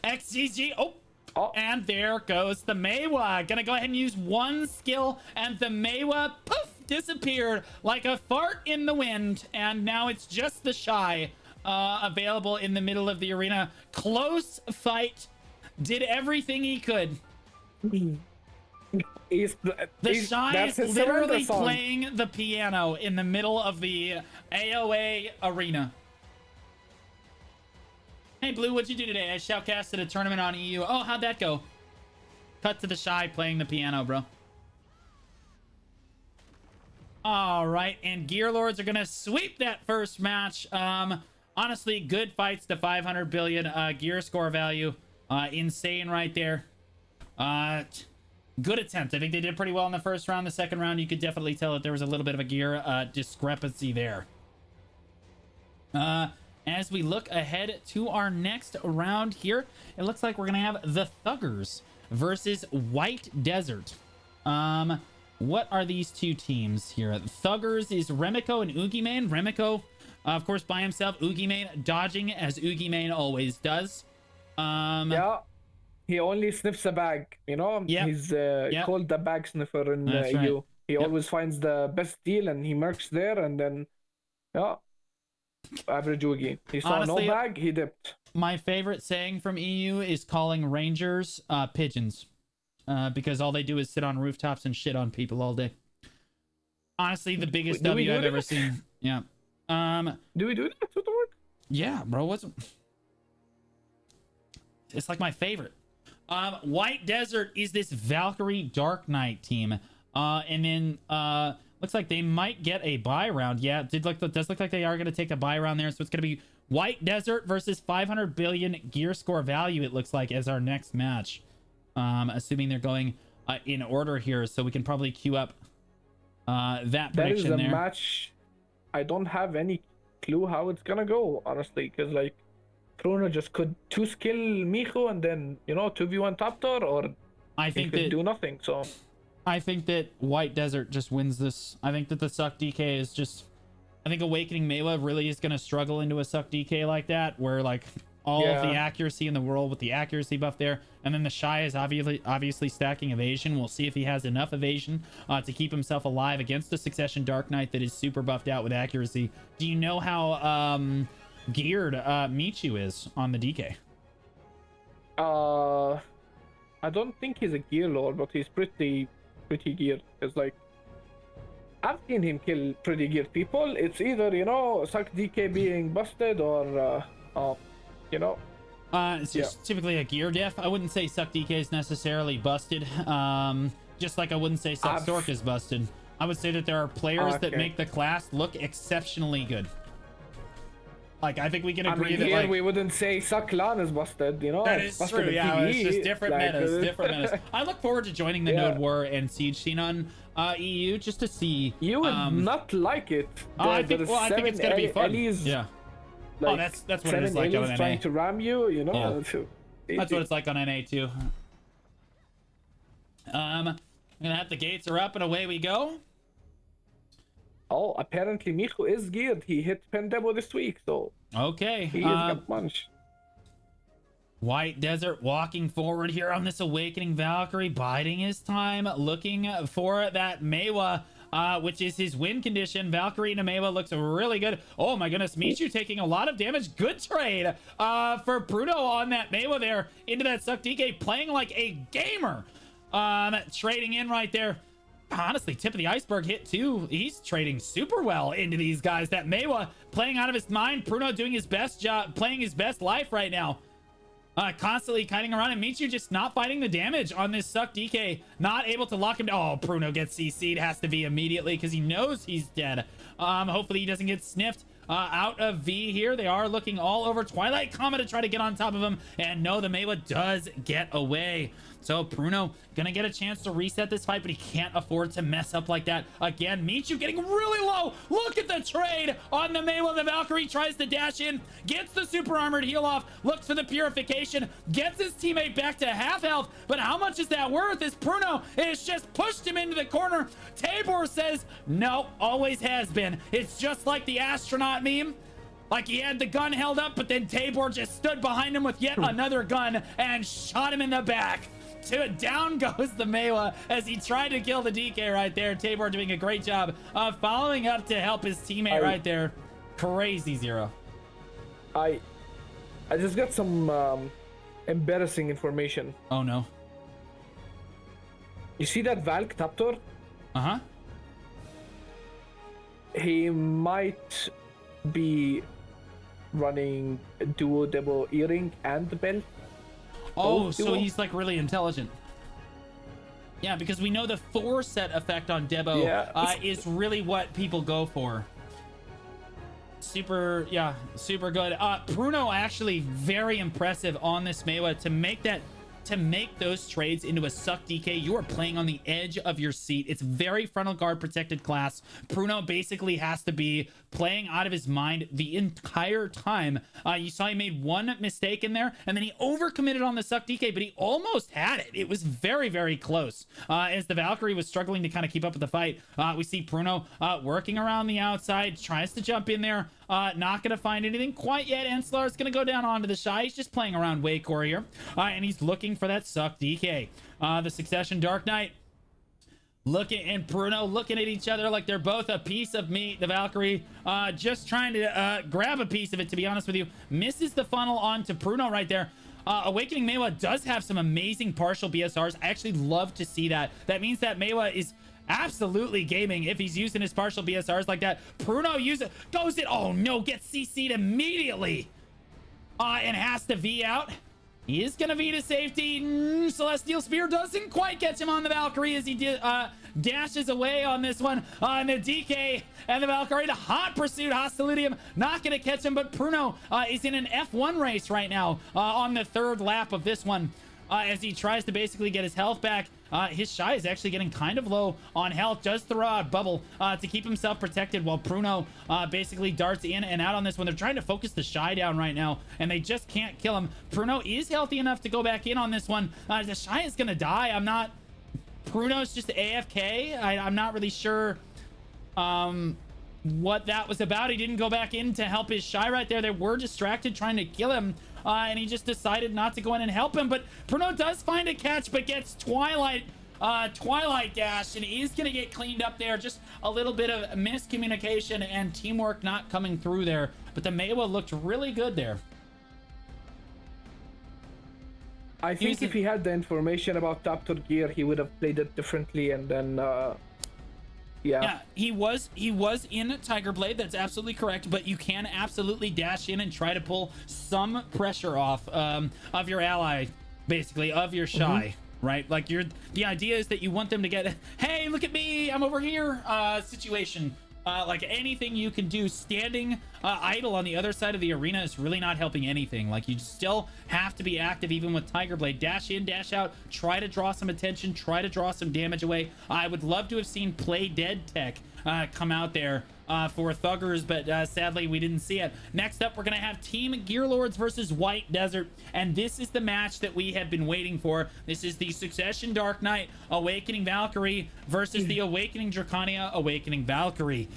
XGG. Oh. And there goes the Meiwa. Gonna go ahead and use one skill, and the Meiwa, poof, disappeared like a fart in the wind. And now it's just the Shy available in the middle of the arena. Close fight. Did everything he could. The Shy is literally playing the piano in the middle of the AOA arena. Hey, Blue, what'd you do today? I shoutcasted a tournament on EU. Oh, how'd that go? Cut to the Shy playing the piano, bro. All right, and Gear Lords are going to sweep that first match. Honestly, good fights to 500 billion gear score value. Insane right there. Good attempt. I think they did pretty well in the first round. The second round, you could definitely tell that there was a little bit of a gear discrepancy there. As we look ahead to our next round here, it looks like we're going to have the Thuggers versus White Desert. What are these two teams here? Thuggers is Remiko and Oogieman. Remiko, of course, by himself. Oogieman dodging as Oogieman always does. Yeah. He only sniffs a bag, you know? Yep. He's called the bag sniffer in That's EU. right. He always finds the best deal and he mercs there, and then, yeah, average Oogie. He saw Honestly, no bag, he dipped. My favorite saying from EU is calling Rangers pigeons. Because all they do is sit on rooftops and shit on people all day. Honestly, the biggest W I've ever seen. Yeah. Do we do that with the work? Yeah, bro. It's like my favorite. White Desert is this Valkyrie Dark Knight team. And then looks like they might get a buy round. Yeah, it does look like they are going to take a buy round there. So it's going to be White Desert versus 500 billion gear score value, it looks like, as our next match. Assuming they're going in order here. So we can probably queue up that prediction there. That is a match. I don't have any clue how it's going to go, honestly. Because, like, Bruno just could 2-skill Miho and then, you know, 2v1 top door, or I think he could do nothing. So I think that White Desert just wins this. I think that the Suck DK is just... I think Awakening Meiwa really is going to struggle into a Suck DK like that, where, like, all of the accuracy in the world with the accuracy buff there, and then the Shy is obviously stacking evasion. We'll see if he has enough evasion to keep himself alive against a Succession Dark Knight that is super buffed out with accuracy. Do you know how geared Michu is on the DK? I don't think he's a gear lord, but he's pretty geared. It's like, I've seen him kill pretty geared people. It's either, you know, Suck DK being busted or you know, it's just typically a gear diff. I wouldn't say Suck DK is necessarily busted. Just like I wouldn't say Suck Stork is busted. I would say that there are players that make the class look exceptionally good. Like, I think we can agree that, like, we wouldn't say Suck Lan is busted, you know? That is true, yeah. It's just different metas, I look forward to joining the Node War and Siege scene on EU just to see. You would not like it. I think it's gonna be fun. Yeah. Like, that's what it is like on NA. Trying to ram you, you know. Yeah. That's what it's like on NA too. I'm gonna have the gates are up and away we go. Oh, apparently Micho is geared. He hit Pendebo this week, so okay. he is got punch. White Desert walking forward here on this Awakening Valkyrie, biding his time, looking for that Mewa, which is his win condition. Valkyrie and Mewa looks really good. Oh my goodness, Mistyee taking a lot of damage. Good trade for Bruno on that Mewa there into that Suck DK, playing like a gamer. Trading in right there. Honestly, tip of the iceberg hit too. He's trading super well into these guys. That Mewa playing out of his mind. Bruno doing his best job, playing his best life right now. Constantly kiting around, and Mistyee just not fighting the damage on this Suck DK. Not able to lock him down. Oh, Bruno gets CC'd. Has to be immediately because he knows he's dead. Hopefully he doesn't get sniffed out of V here. They are looking all over. Twilight Comma to try to get on top of him. And no, the Mewa does get away. So Bruno gonna get a chance to reset this fight, but he can't afford to mess up like that again. Mistyee getting really low. Look at the trade on the Mewa. The Valkyrie tries to dash in, gets the super armored heal off, looks for the purification, gets his teammate back to half health. But how much is that worth? As Bruno has just pushed him into the corner. Tabor says, no, always has been. It's just like the astronaut meme. Like he had the gun held up, but then Tabor just stood behind him with yet another gun and shot him in the back. Down goes the Mewa as he tried to kill the DK right there. Tabor doing a great job of following up to help his teammate right there. Crazy Zero. I just got some embarrassing information. Oh no. You see that Valk Taptor? Uh-huh. He might be running duo double earring and the belt. Oh, so he's like really intelligent. Yeah, because we know the 4-set effect on Debo is really what people go for. Super good. Bruno actually very impressive on this Mewa to make those trades into a Suck DK. You are playing on the edge of your seat. It's very frontal guard protected class. Bruno basically has to be playing out of his mind the entire time. You saw he made one mistake in there, and then he overcommitted on the Suck DK, but he almost had it. It was very, very close. As the Valkyrie was struggling to kind of keep up with the fight, we see Bruno working around the outside, tries to jump in there, not gonna find anything quite yet. Enslar's gonna go down onto the Shy. He's just playing around Waycore here, and he's looking for that Suck DK. The Succession Dark Knight and Bruno looking at each other like they're both a piece of meat. The Valkyrie just trying to grab a piece of it, to be honest with you. Misses the funnel onto Bruno right there. Awakening Mewa does have some amazing partial BSRs. I actually love to see that. That means that Mewa is absolutely gaming if he's using his partial BSRs like that. Bruno goes it. Oh no, gets CC'd immediately. And has to V out. He is gonna V to safety. Celestial Spear doesn't quite catch him on the Valkyrie as he dashes away on this one. And the DK and the Valkyrie, the hot pursuit, Hostilidium, not gonna catch him, but Bruno is in an F1 race right now on the 3rd lap of this one. As he tries to basically get his health back. His Shy is actually getting kind of low on health. Does throw out Bubble to keep himself protected while Bruno basically darts in and out on this one. They're trying to focus the Shy down right now, and they just can't kill him. Bruno is healthy enough to go back in on this one. The Shy is going to die. Bruno's just AFK. I'm not really sure what that was about. He didn't go back in to help his Shy right there. They were distracted trying to kill him. And he just decided not to go in and help him. But Bruno does find a catch, but gets Twilight Dash, and he's going to get cleaned up there. Just a little bit of miscommunication and teamwork not coming through there. But the Mewa looked really good there. I think if he had the information about Taptor gear, he would have played it differently, and then yeah, he was in Tiger Blade. That's absolutely correct. But you can absolutely dash in and try to pull some pressure off of your ally, basically of your Shy, right? Like the idea is that you want them to get, hey, look at me, I'm over here, situation. Like anything you can do standing idle on the other side of the arena is really not helping anything. Like you still have to be active even with Tiger Blade. Dash in, dash out, try to draw some attention, try to draw some damage away. I would love to have seen Play Dead Tech come out there for Thuggers, but sadly we didn't see it. Next up, we're gonna have Team Gearlords versus White Desert, and this is the match that we have been waiting for. This is the Succession Dark Knight Awakening Valkyrie versus the Awakening Dracania Awakening Valkyrie.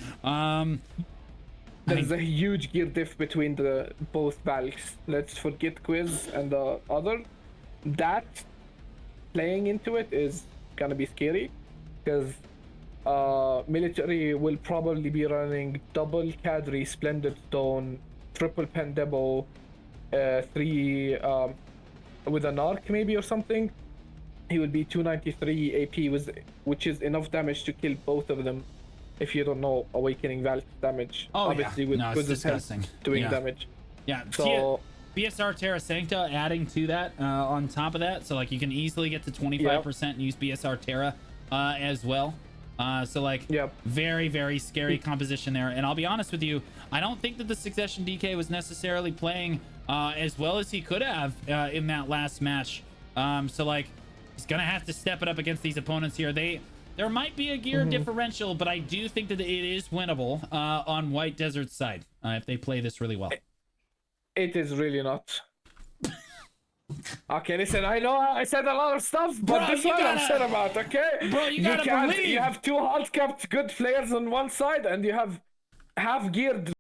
there's a huge gear diff between the both Valks. Let's forget Quiz and the other. That playing into it is gonna be scary because military will probably be running double Cadre, Splendid Stone, triple Pandebo, 3 with an arc maybe or something. He would be 293 AP, which is enough damage to kill both of them. If you don't know Awakening Valk damage, obviously with no, it's disgusting. Doing damage. Yeah. So BSR Terra Sancta adding to that on top of that, so like you can easily get to 25% and use BSR Terra as well. So like very, very scary composition there. And I'll be honest with you, I don't think that the Succession DK was necessarily playing as well as he could have in that last match. So like he's gonna have to step it up against these opponents here. There might be a gear differential, but I do think that it is winnable on White Desert's side if they play this really well. It is really not. Okay, listen, I know I said a lot of stuff, but Bro, this one I'm upset about, okay? Bro, you gotta believe. You have 2 hard-capped good players on one side, and you have half-geared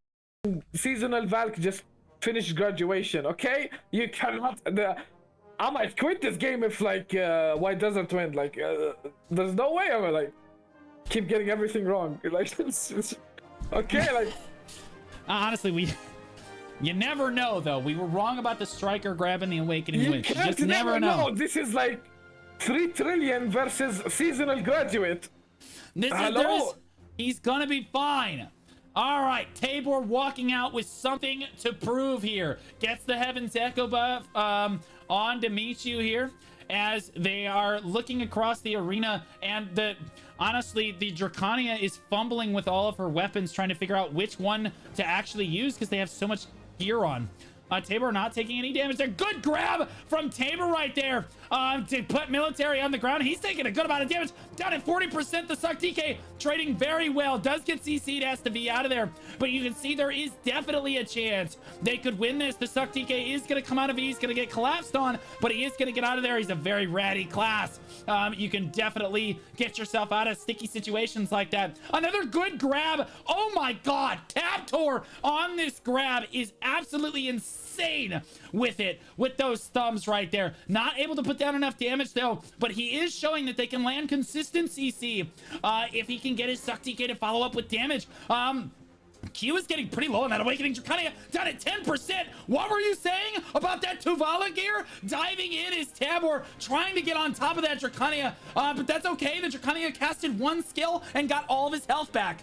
seasonal Valk just finished graduation, okay? You cannot... I might quit this game if, like, White Desert win. Like, there's no way I'm gonna, like, keep getting everything wrong. Like, okay, like... Honestly, you never know, though. We were wrong about the Striker grabbing the Awakening Witch. You just never know. This is like 3 trillion versus seasonal graduate. He's gonna be fine. All right, Tabor walking out with something to prove here. Gets the Heaven's Echo buff on Dimitri here as they are looking across the arena, and honestly, the Dracania is fumbling with all of her weapons, trying to figure out which one to actually use because they have so much gear on. Tabor not taking any damage there. Good grab from Tabor right there to put military on the ground. He's taking a good amount of damage. Down at 40%. The Suck DK trading very well. Does get CC'd, has to be out of there. But you can see there is definitely a chance they could win this. The Suck DK is going to come out of it. He's going to get collapsed on, but he is going to get out of there. He's a very ratty class. You can definitely get yourself out of sticky situations like that. Another good grab. Oh my God. Taptor on this grab is absolutely insane with it, with those thumbs right there. Not able to put down enough damage though, but he is showing that they can land consistent CC if he can get his Suck DK to follow up with damage. Q is getting pretty low on that Awakening Dracania, down at 10%. What were you saying about that Tuvala gear? Diving in is Tabor, trying to get on top of that Dracania, but that's okay. The Dracania casted 1 skill and got all of his health back.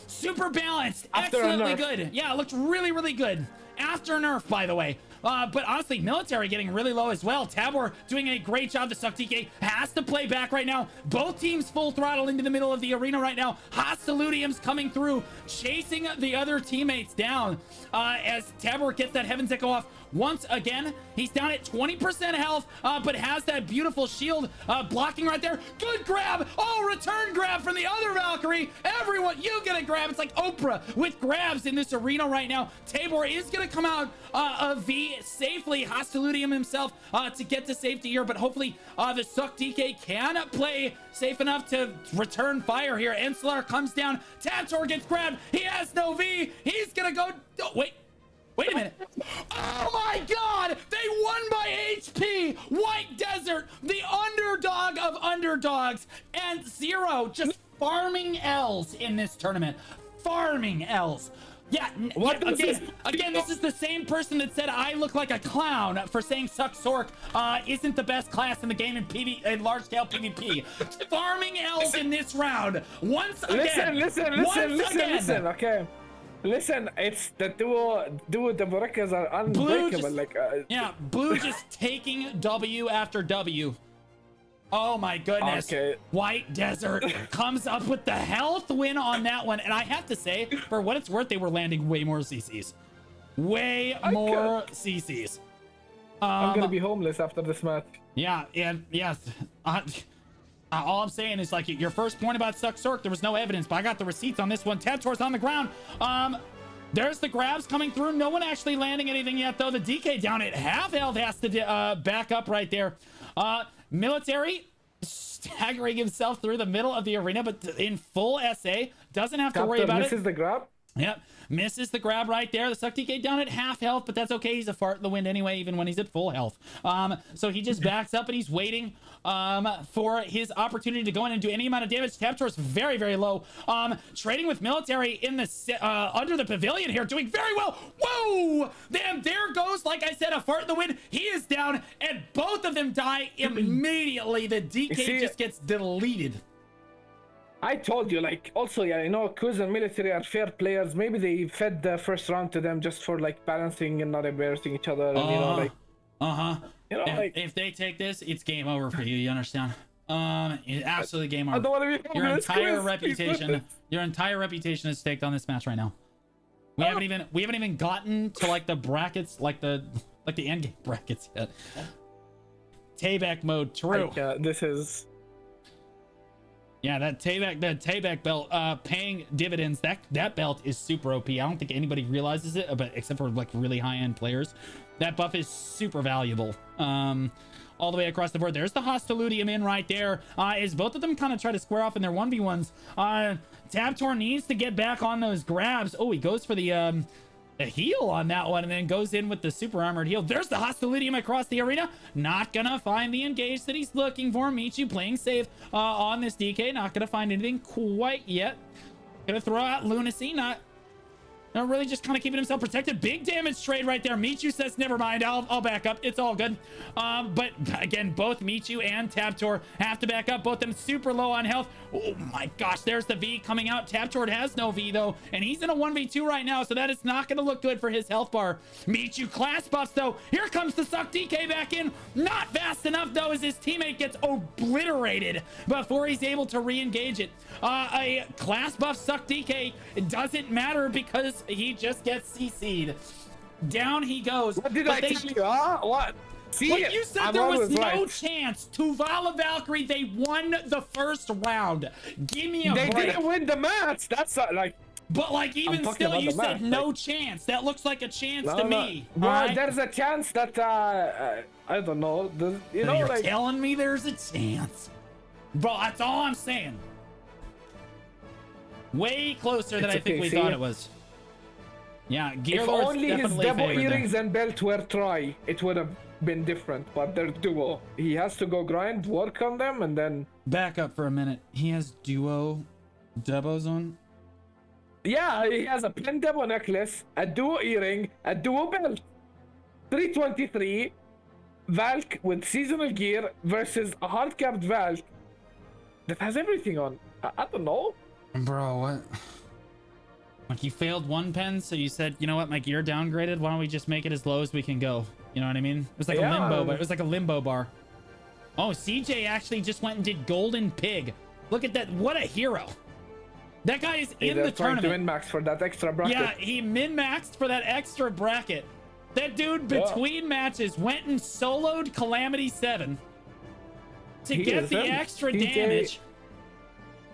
Super balanced, excellently good. Yeah, it looked really, really good. After a nerf, by the way. But honestly, military getting really low as well. Tabor doing a great job. The Suck DK has to play back right now. Both teams full throttle into the middle of the arena right now. Hostilidium's coming through, chasing the other teammates down as Tabor gets that Heaven's Echo off. Once again, he's down at 20% health, but has that beautiful shield blocking right there. Good grab. Oh, return grab from the other Valkyrie. Everyone, you get a grab. It's like Oprah with grabs in this arena right now. Tabor is going to come out of V safely. Hostilidium himself to get to safety here, but hopefully the Suck DK can play safe enough to return fire here. Encelar comes down. Taptor gets grabbed. He has no V. He's going to go... Oh, wait a minute. Oh my God! They won by HP! White Desert, the underdog of underdogs, and Zero just farming L's in this tournament. Farming L's. Yeah, again, this is the same person that said I look like a clown for saying Suck Sork isn't the best class in the game in large-scale PvP. Farming L's in this round. Once again. Listen, okay. Listen, it's the duo Dvorekas are unbreakable. Blue just taking W after W. Oh my goodness. Okay. White Desert comes up with the health win on that one. And I have to say, for what it's worth, they were landing way more CCs. Way more CCs. I'm going to be homeless after this match. Yeah, and yes. All I'm saying is, like, your first point about Suck Sork, there was no evidence, but I got the receipts on this one. Taptor's on the ground. There's the grabs coming through. No one actually landing anything yet, though. The DK down at half health has to back up right there. Military staggering himself through the middle of the arena, but in full SA. Doesn't have to worry about it. Misses the grab? Yep, misses the grab right there. The Suck DK down at half health, but that's okay. He's a fart in the wind anyway, even when he's at full health. So he just backs up and he's waiting for his opportunity to go in and do any amount of damage. Taptor's very, very low. Trading with military in the under the pavilion here, doing very well. Whoa! Then there goes, like I said, a fart in the wind. He is down, and both of them die immediately. The DK just gets deleted. I told you, like, also, yeah, you know, Kuz and military are fair players. Maybe they fed the first round to them just for, like, balancing and not embarrassing each other. And, you know, like... You know, if they take this, it's game over for you. You understand? It's absolutely game over. I don't want to be your entire reputation, your entire reputation is staked on this match right now. We haven't even gotten to, like, the brackets, like the end game brackets yet. Tayback mode, true. This is... Yeah, that Tayback belt paying dividends. That belt is super OP. I don't think anybody realizes it, but except for like really high-end players. That buff is super valuable. All the way across the board. There's the Hostiludium in right there. As both of them kind of try to square off in their 1v1s. Taptor needs to get back on those grabs. Oh, he goes for the heal on that one and then goes in with the super armored heal. There's the Hostiludium across the arena. Not gonna find the engage that he's looking for. Mistyee playing safe on this DK. Not gonna find anything quite yet. Gonna throw out Lunacy. Not really, just kind of keeping himself protected. Big damage trade right there. Mistyee says, never mind, I'll back up. It's all good. But again, both Mistyee and Taptor have to back up. Both them super low on health. Oh my gosh, there's the V coming out. Taptor has no V though, and he's in a 1v2 right now, so that is not going to look good for his health bar. Mistyee class buffs though. Here comes the Suck DK back in. Not fast enough though, as his teammate gets obliterated before he's able to re-engage it. A class buff Suck DK, it doesn't matter because he just gets CC'd. Down he goes. What did I tell you? What? See, what you said, there was no chance. To Vala Valkyrie, they won the first round. Give me a break. They didn't win the match. That's like... But like, even still, you said no chance. That looks like a chance to me. Well, right? There's a chance that, I don't know. You know, you're like... telling me there's a chance. Bro, that's all I'm saying. Way closer than I think we thought it was. Yeah, if only his double earrings and belt were try, it would have been different, but they're duo. He has to go grind, work on them, and then... Back up for a minute. He has duo debos on? Yeah, he has a pen debo necklace, a duo earring, a duo belt. 323, Valk with seasonal gear versus a hard-capped Valk that has everything on. I don't know. Bro, what? Like, you failed one pen, so you said, you know what, my gear downgraded, why don't we just make it as low as we can go? You know what I mean? It was like a limbo, but it was like a limbo bar. Oh, CJ actually just went and did Golden Pig. Look at that, what a hero. That guy is in the tournament. To min-max for that extra bracket. Yeah, he min-maxed for that extra bracket. That dude, between matches, went and soloed Calamity 7 to get the extra damage.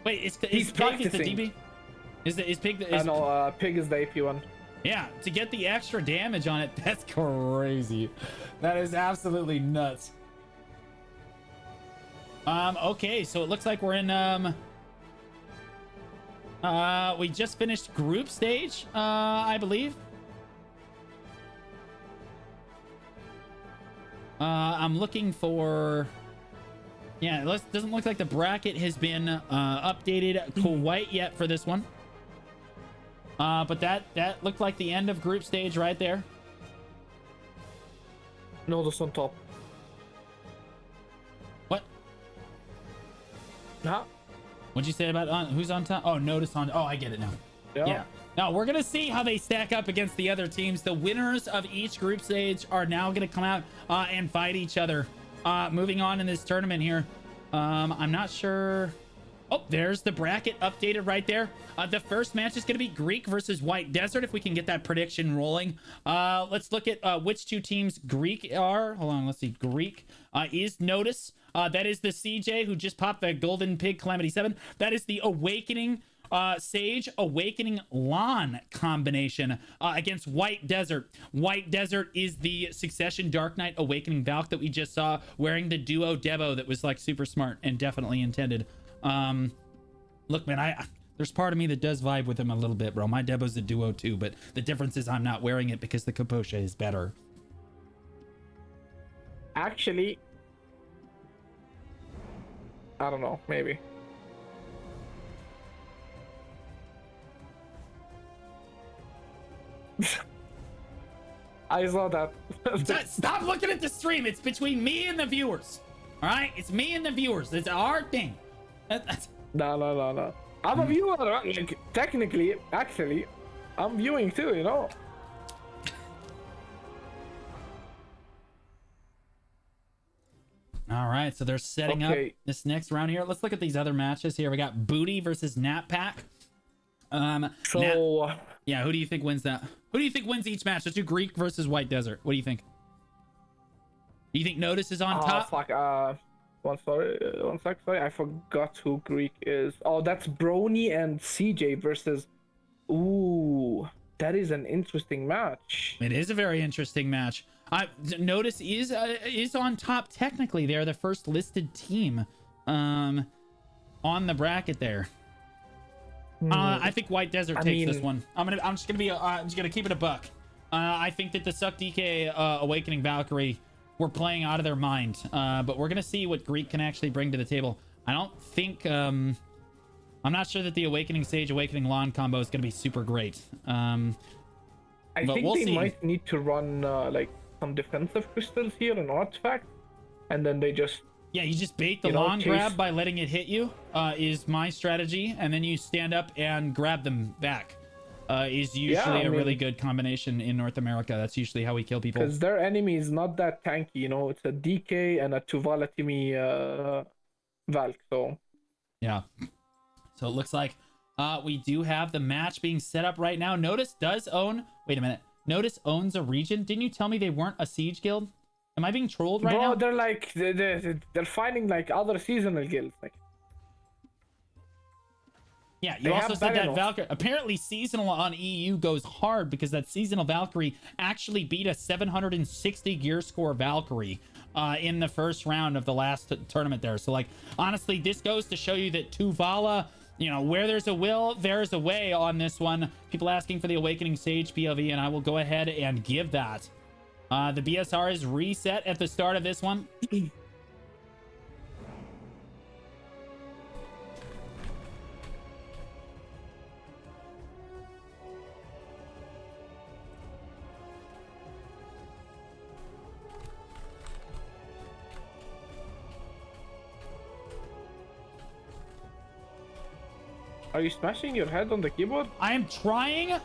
Wait, is Pig is the DB? Is Pig the... no, Pig is the AP one. Yeah, to get the extra damage on it, that's crazy. That is absolutely nuts. Okay, so it looks like we're in, we just finished group stage, I believe. I'm looking for... Yeah, it doesn't look like the bracket has been updated quite yet for this one. But that looked like the end of group stage right there. No, that's on top. What? Huh? What'd you say about who's on top? Oh, notice on... Oh, I get it now. Yeah. Now, we're going to see how they stack up against the other teams. The winners of each group stage are now going to come out and fight each other. Moving on in this tournament here. I'm not sure... Oh, there's the bracket updated right there. The first match is going to be Greek versus White Desert, if we can get that prediction rolling. Let's look at which two teams Greek are. Hold on, let's see. Greek is Notice. That is the CJ who just popped the Golden Pig Calamity 7. That is the Awakening Sage Awakening Lon combination against White Desert. White Desert is the Succession Dark Knight Awakening Valk that we just saw wearing the duo Devo that was like super smart and definitely intended. Look, man, there's part of me that does vibe with him a little bit, bro. My Debo's a duo too, but the difference is I'm not wearing it because the Capocha is better. Actually, I don't know, maybe. I saw that. Stop looking at the stream. It's between me and the viewers. All right? It's me and the viewers. It's our thing. No. I'm a viewer. Like, technically, actually, I'm viewing too, you know? All right, so they're setting up this next round here. Let's look at these other matches here. We got Booty versus Nat Pack. Yeah, who do you think wins that? Who do you think wins each match? Let's do Greek versus White Desert. What do you think? Do you think Notice is on top? Fuck. One sec. Sorry, I forgot who Greek is. Oh, that's Brony and CJ versus. Ooh, that is an interesting match. It is a very interesting match. Notice is on top technically. They're the first listed team on the bracket there. I think White Desert takes this one. I'm just gonna keep it a buck. I think that the Suck DK Awakening Valkyrie were playing out of their mind. But we're gonna see what Greek can actually bring to the table. I don't think I'm not sure that the Awakening Sage Awakening Lawn combo is gonna be super great. I think we'll they see. might need to run like some defensive crystals here and artifact, and then they just you just bait the lawn grab by letting it hit you is my strategy, and then you stand up and grab them back. Is usually a really good combination in North America. That's usually how we kill people. Because their enemy is not that tanky, you know. It's a DK and a Tuvala Timi Valk, so... Yeah. So it looks like we do have the match being set up right now. Notice does own... Wait a minute. Notice owns a region. Didn't you tell me they weren't a siege guild? Am I being trolled right now? Bro, they're like... They're finding, like, other seasonal guilds, like... Yeah, you also said that Valkyrie... Apparently, seasonal on EU goes hard because that seasonal Valkyrie actually beat a 760 gear score Valkyrie in the first round of the last tournament there. So, like, honestly, this goes to show you that Tuvala, you know, where there's a will, there's a way on this one. People asking for the Awakening Sage POV, and I will go ahead and give that. The BSR is reset at the start of this one. Are you smashing your head on the keyboard? I am trying.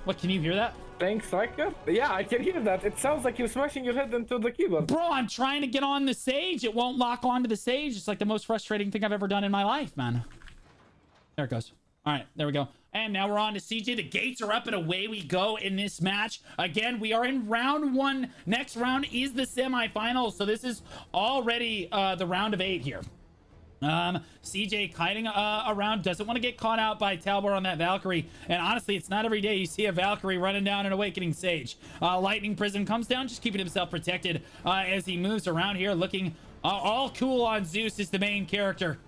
What, can you hear that? Thanks, Striker. Yeah, I can hear that. It sounds like you're smashing your head into the keyboard. Bro, I'm trying to get on the Sage. It won't lock onto the Sage. It's like the most frustrating thing I've ever done in my life, man. There it goes. All right, there we go. And now we're on to CJ. The gates are up and away we go in this match. Again, we are in round one. Next round is the semifinals. So this is already the round of 8 here. CJ kiting around, doesn't want to get caught out by Talbot on that Valkyrie, and honestly, it's not every day you see a Valkyrie running down an Awakening Sage. Lightning Prism comes down, just keeping himself protected as he moves around here, looking all cool on Zeus is the main character.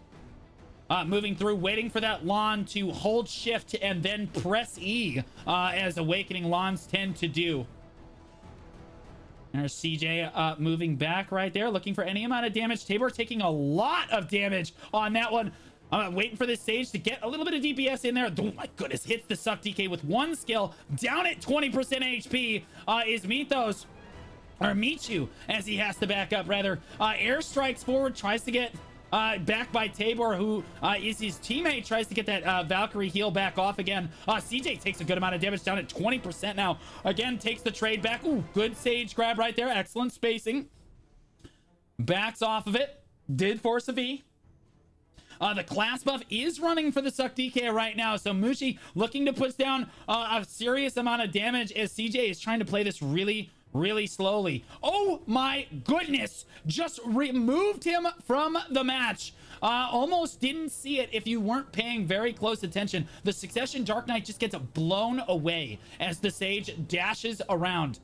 Moving through, waiting for that lawn to hold shift and then press E, as Awakening lawns tend to do. There's CJ moving back right there, looking for any amount of damage. Tabor taking a lot of damage on that one. Waiting for this Sage to get a little bit of DPS in there. Oh my goodness, hits the Suck DK with one skill. Down at 20% HP is Mythos, or Michu, as he has to back up rather. Air strikes forward, tries to get back by Tabor, who is his teammate, tries to get that Valkyrie heal back off again. CJ takes a good amount of damage, down at 20% now. Again, takes the trade back. Ooh, good Sage grab right there. Excellent spacing. Backs off of it. Did force a V. The class buff is running for the Suck DK right now, so Mushi looking to push down a serious amount of damage as CJ is trying to play this really slowly. Oh my goodness, just removed him from the match. Almost didn't see it if you weren't paying very close attention. The Succession Dark Knight just gets blown away as the Sage dashes around.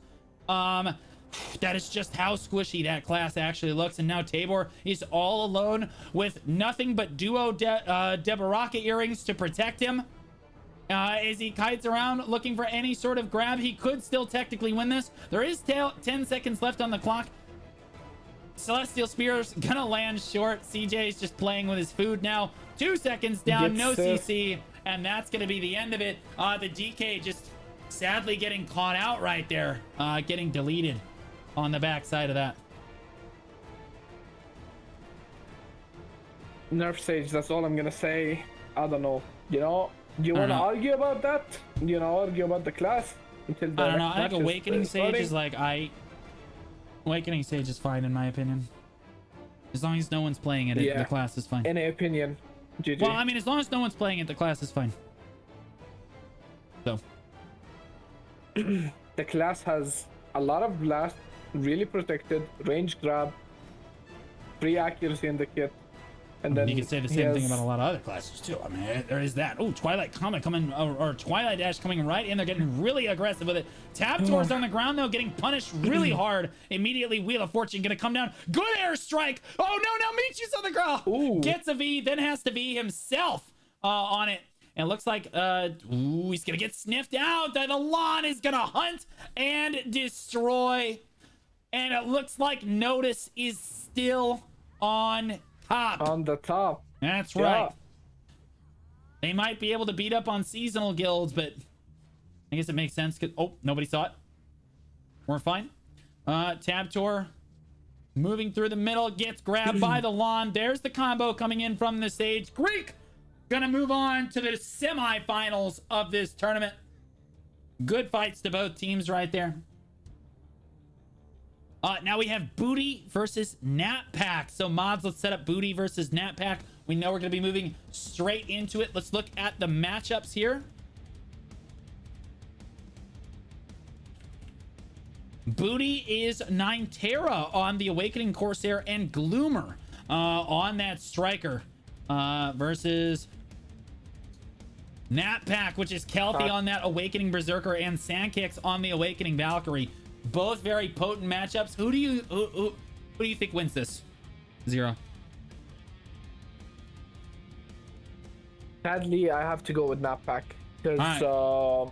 That is just how squishy that class actually looks. And now Tabor is all alone with nothing but duo Debaraka earrings to protect him. As he kites around looking for any sort of grab, he could still technically win this. There is 10 seconds left on the clock. Celestial Spear's gonna land short. CJ is just playing with his food now. 2 seconds down, no CC, and that's gonna be the end of it. The DK just sadly getting caught out right there, getting deleted on the backside of that. Nerf Sage, that's all I'm gonna say. I don't know. You know, do you want to argue about that? You know, argue about the class until the I don't know. I next think match Awakening is Sage starting? is like Awakening Sage is fine in my opinion. As long as no one's playing it, the class is fine. Any opinion, GG. Well, I mean, as long as no one's playing it, the class is fine. So. The class has a lot of blast, really protected, range grab, free accuracy in the kit. And then you can say the same thing about a lot of other classes too. I mean, there is that. Oh, Twilight Comet coming, or Twilight Dash coming right in. They're getting really aggressive with it. Tabtor's on the ground though, getting punished really hard. Immediately, Wheel of Fortune gonna come down. Good airstrike. Oh no, now Michiy's on the ground. Ooh. Gets a V, then has to V himself on it. And it looks like he's gonna get sniffed out. The Lon is gonna hunt and destroy. And it looks like Notice is still on top. on the top. That's right. They might be able to beat up on seasonal guilds, but I guess it makes sense. Oh, nobody saw it. We're fine. Tabtor moving through the middle, gets grabbed by the Lon. There's the combo coming in from the stage. Greek gonna move on to the semifinals of this tournament. Good fights to both teams right there. Now we have Booty versus Natpack. So mods, let's set up Booty versus Natpack. We know we're going to be moving straight into it. Let's look at the matchups here. Booty is Ninetera on the Awakening Corsair and Gloomer on that Striker versus Natpack, which is Kelpie on that Awakening Berserker and Sandkicks on the Awakening Valkyrie. Both very potent matchups. Who do you think wins this? Zero. Sadly, I have to go with Natpack because Right.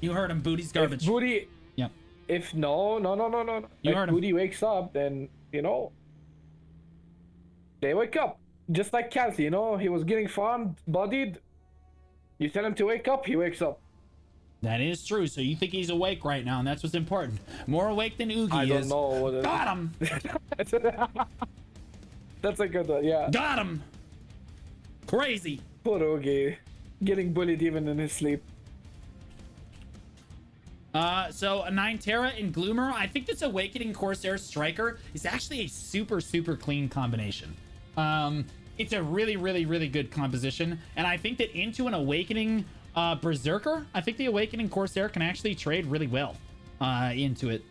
You heard him. Booty's garbage. Booty. Yep. If no. You If heard him. Booty wakes up, then you know they wake up just like Calci. You know, he was getting farmed, bodied. You tell him to wake up, he wakes up. That is true. So you think he's awake right now, and that's what's important. More awake than Oogie I is. don't know. What Got him. That's a good one. Yeah. Got him. Crazy. Poor Oogie, getting bullied even in his sleep. So a Ninetera and Gloomer. I think this Awakening Corsair Striker is actually a super clean combination. It's a really good composition, and I think that into an Awakening Berserker, I think the Awakening Corsair can actually trade really well into it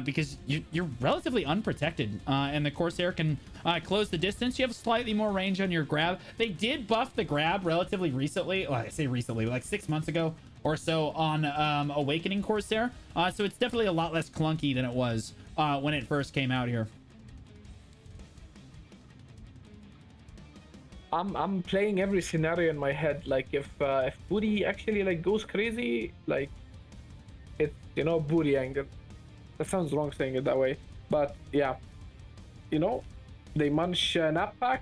because you're relatively unprotected, and the Corsair can close the distance. You have slightly more range on your grab. They did buff the grab relatively recently. Well, I say recently, like 6 months ago or so on Awakening Corsair. So it's definitely a lot less clunky than it was when it first came out here. I'm playing every scenario in my head. Like if Booty actually like goes crazy, like it's Booty angle. That sounds wrong saying it that way, but yeah, they munch Natpack,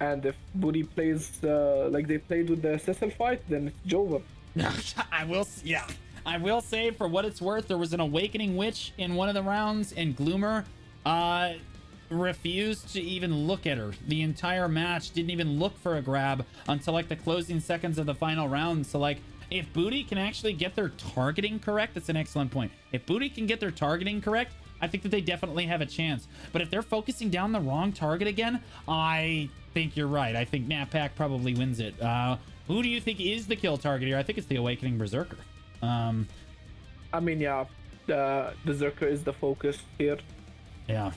and if Booty plays like they played with the Cecil fight, then it's over. I will say, for what it's worth, there was an Awakening Witch in one of the rounds, and Gloomer refused to even look at her the entire match. Didn't even look for a grab until like the closing seconds of the final round. So like, if Booty can actually get their targeting correct, that's an excellent point. If Booty can get their targeting correct, I think that they definitely have a chance. But if they're focusing down the wrong target again, I think you're right. I think Natpack probably wins it. Who do you think is the kill target here? I think it's the Awakening Berserker. I mean, yeah, the Berserker is the focus here. Yeah.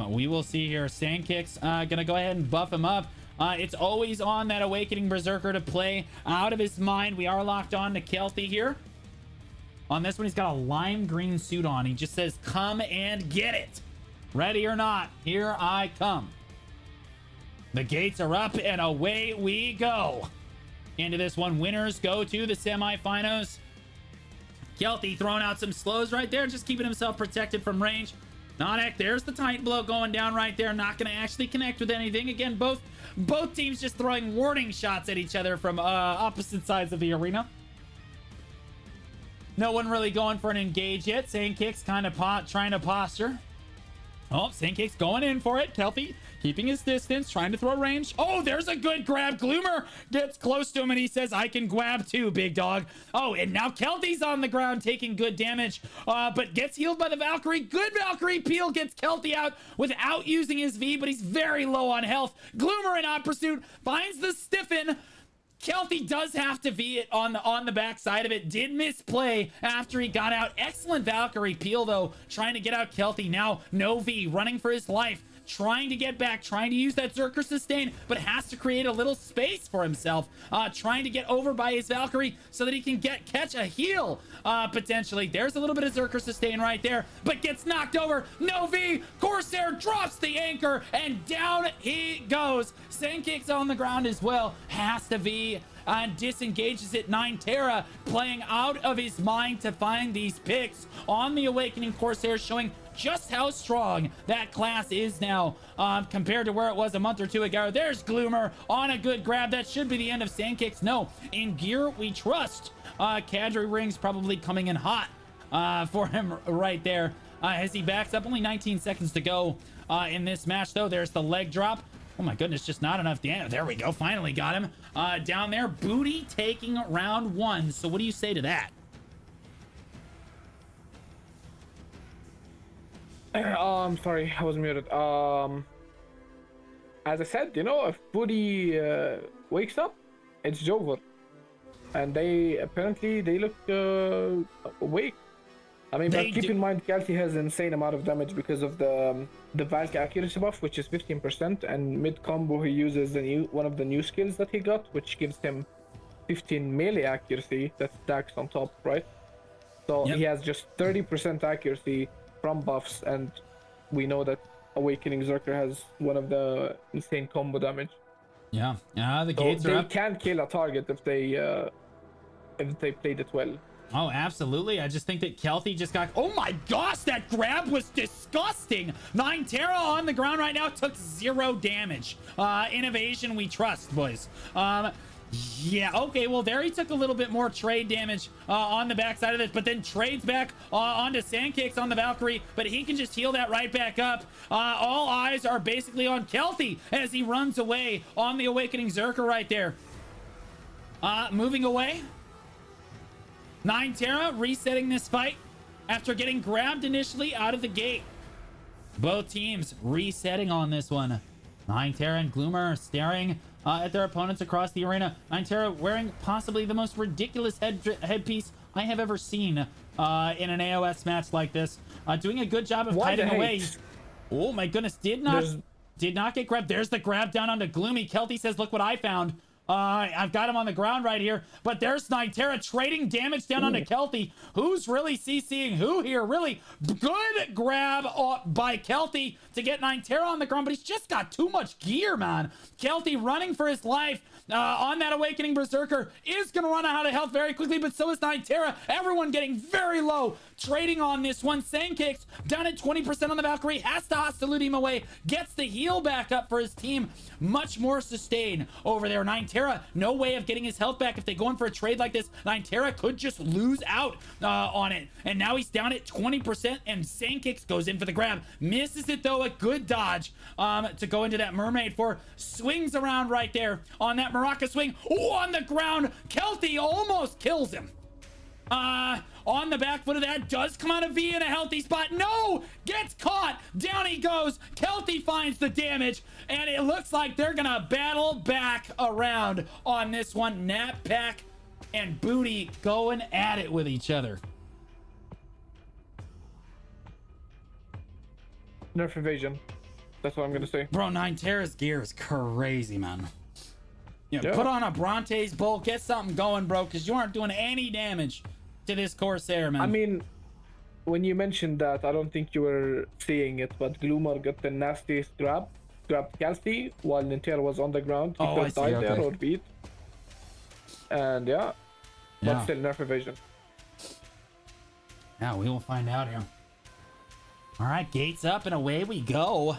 We will see here. Sandkicks gonna go ahead and buff him up. It's always on that Awakening Berserker to play out of his mind. We are locked on to Kelty here. On this one, he's got a lime green suit on. He just says, come and get it. Ready or not, here I come. The gates are up and away we go. Into this one, winners go to the semifinals. Kelty throwing out some slows right there, just keeping himself protected from range. Nonek, there's the Titan blow going down right there. Not going to actually connect with anything. Again, both teams just throwing warning shots at each other from opposite sides of the arena. No one really going for an engage yet. Sandkick's kind of trying to posture. Oh, Sandkick's going in for it. Kelty keeping his distance, trying to throw range. Oh, there's a good grab. Gloomer gets close to him and he says, I can grab too, big dog. Oh, and now Kelty's on the ground taking good damage, but gets healed by the Valkyrie. Good Valkyrie peel gets Kelty out without using his V, but he's very low on health. Gloomer in hot pursuit finds the stiffen. Kelty does have to V it on the back side of it. Did misplay after he got out. Excellent Valkyrie peel, though, trying to get out Kelty. Now, no V, running for his life. Trying to get back, trying to use that Zerker sustain, but has to create a little space for himself. Trying to get over by his Valkyrie so that he can catch a heal, potentially. There's a little bit of Zerker sustain right there, but gets knocked over. No V. Corsair drops the anchor, and down he goes. Sandkick's on the ground as well. Has to V. Disengages it. Ninetera playing out of his mind to find these picks on the Awakening Corsair, showing just how strong that class is now compared to where it was a month or two ago. There's Gloomer on a good grab. That should be the end of Sandkicks. No, in gear we trust. Cadre Ring's probably coming in hot for him right there as he backs up. Only 19 seconds to go in this match, though. There's the leg drop. Oh my goodness, just not enough damage. There we go. Finally got him down there. Booty taking round one. So what do you say to that? Sorry, I was muted. As I said, if Booty wakes up, it's over. And they look awake. I mean, but keep in mind, Kelty has an insane amount of damage because of the Valk accuracy buff, which is 15%, and mid combo he uses one of the new skills that he got, which gives him 15 melee accuracy that stacks on top, right? So he has just 30% accuracy from buffs, and we know that Awakening Zerker has one of the insane combo damage. Yeah, the gates are up. They can kill a target if they played it well. Oh, absolutely. I just think that Kelty just got... Oh my gosh, that grab was disgusting. Ninetera on the ground right now took 0 damage. Innovation we trust, boys. Yeah, okay, well, there he took a little bit more trade damage on the backside of this, but then trades back onto Sandkicks on the Valkyrie, but he can just heal that right back up. All eyes are basically on Kelty as he runs away on the Awakening Zerker right there. Moving away. Ninetera resetting this fight after getting grabbed initially out of the gate. Both teams resetting on this one. Ninetera and Gloomer are staring at their opponents across the arena. Ninetera wearing possibly the most ridiculous headpiece I have ever seen in an AOS match like this. Doing a good job of hiding away. Oh my goodness, did not get grabbed. There's the grab down onto Gloomy. Kelty says, look what I found. I've got him on the ground right here, but there's Ninetera trading damage down onto Kelty. Who's really CCing who here? Really good grab by Kelty to get Ninetera on the ground, but he's just got too much gear, man. Kelty running for his life on that Awakening Berserker is going to run out of health very quickly, but so is Ninetera. Everyone getting very low. Trading on this one. Sandkicks down at 20% on the Valkyrie. Has to him away. Gets the heal back up for his team. Much more sustain over there. Ninetera, no way of getting his health back. If they go in for a trade like this, Ninetera could just lose out on it. And now he's down at 20%, and Sandkicks goes in for the grab. Misses it, though. A good dodge to go into that Mermaid for. Swings around right there on that Maraca swing. Oh, on the ground. Kelty almost kills him. On the back foot of that, does come out of V in a healthy spot. No! Gets caught! Down he goes! Kelty finds the damage, and it looks like they're gonna battle back around on this one. Knappack and Booty going at it with each other. Nerf evasion. That's what I'm gonna say. Bro, Ninetera's gear is crazy, man. Put on a Bronte's bolt, get something going, bro, because you aren't doing any damage to this Corsair, man. I mean, when you mentioned that, I don't think you were seeing it, but Gloomer got the nastiest grab. Grabbed Calci while Nintendo was on the ground. He could have died there or beat. And yeah, but still nerf evasion. Yeah, we will find out here. All right, gates up and away we go.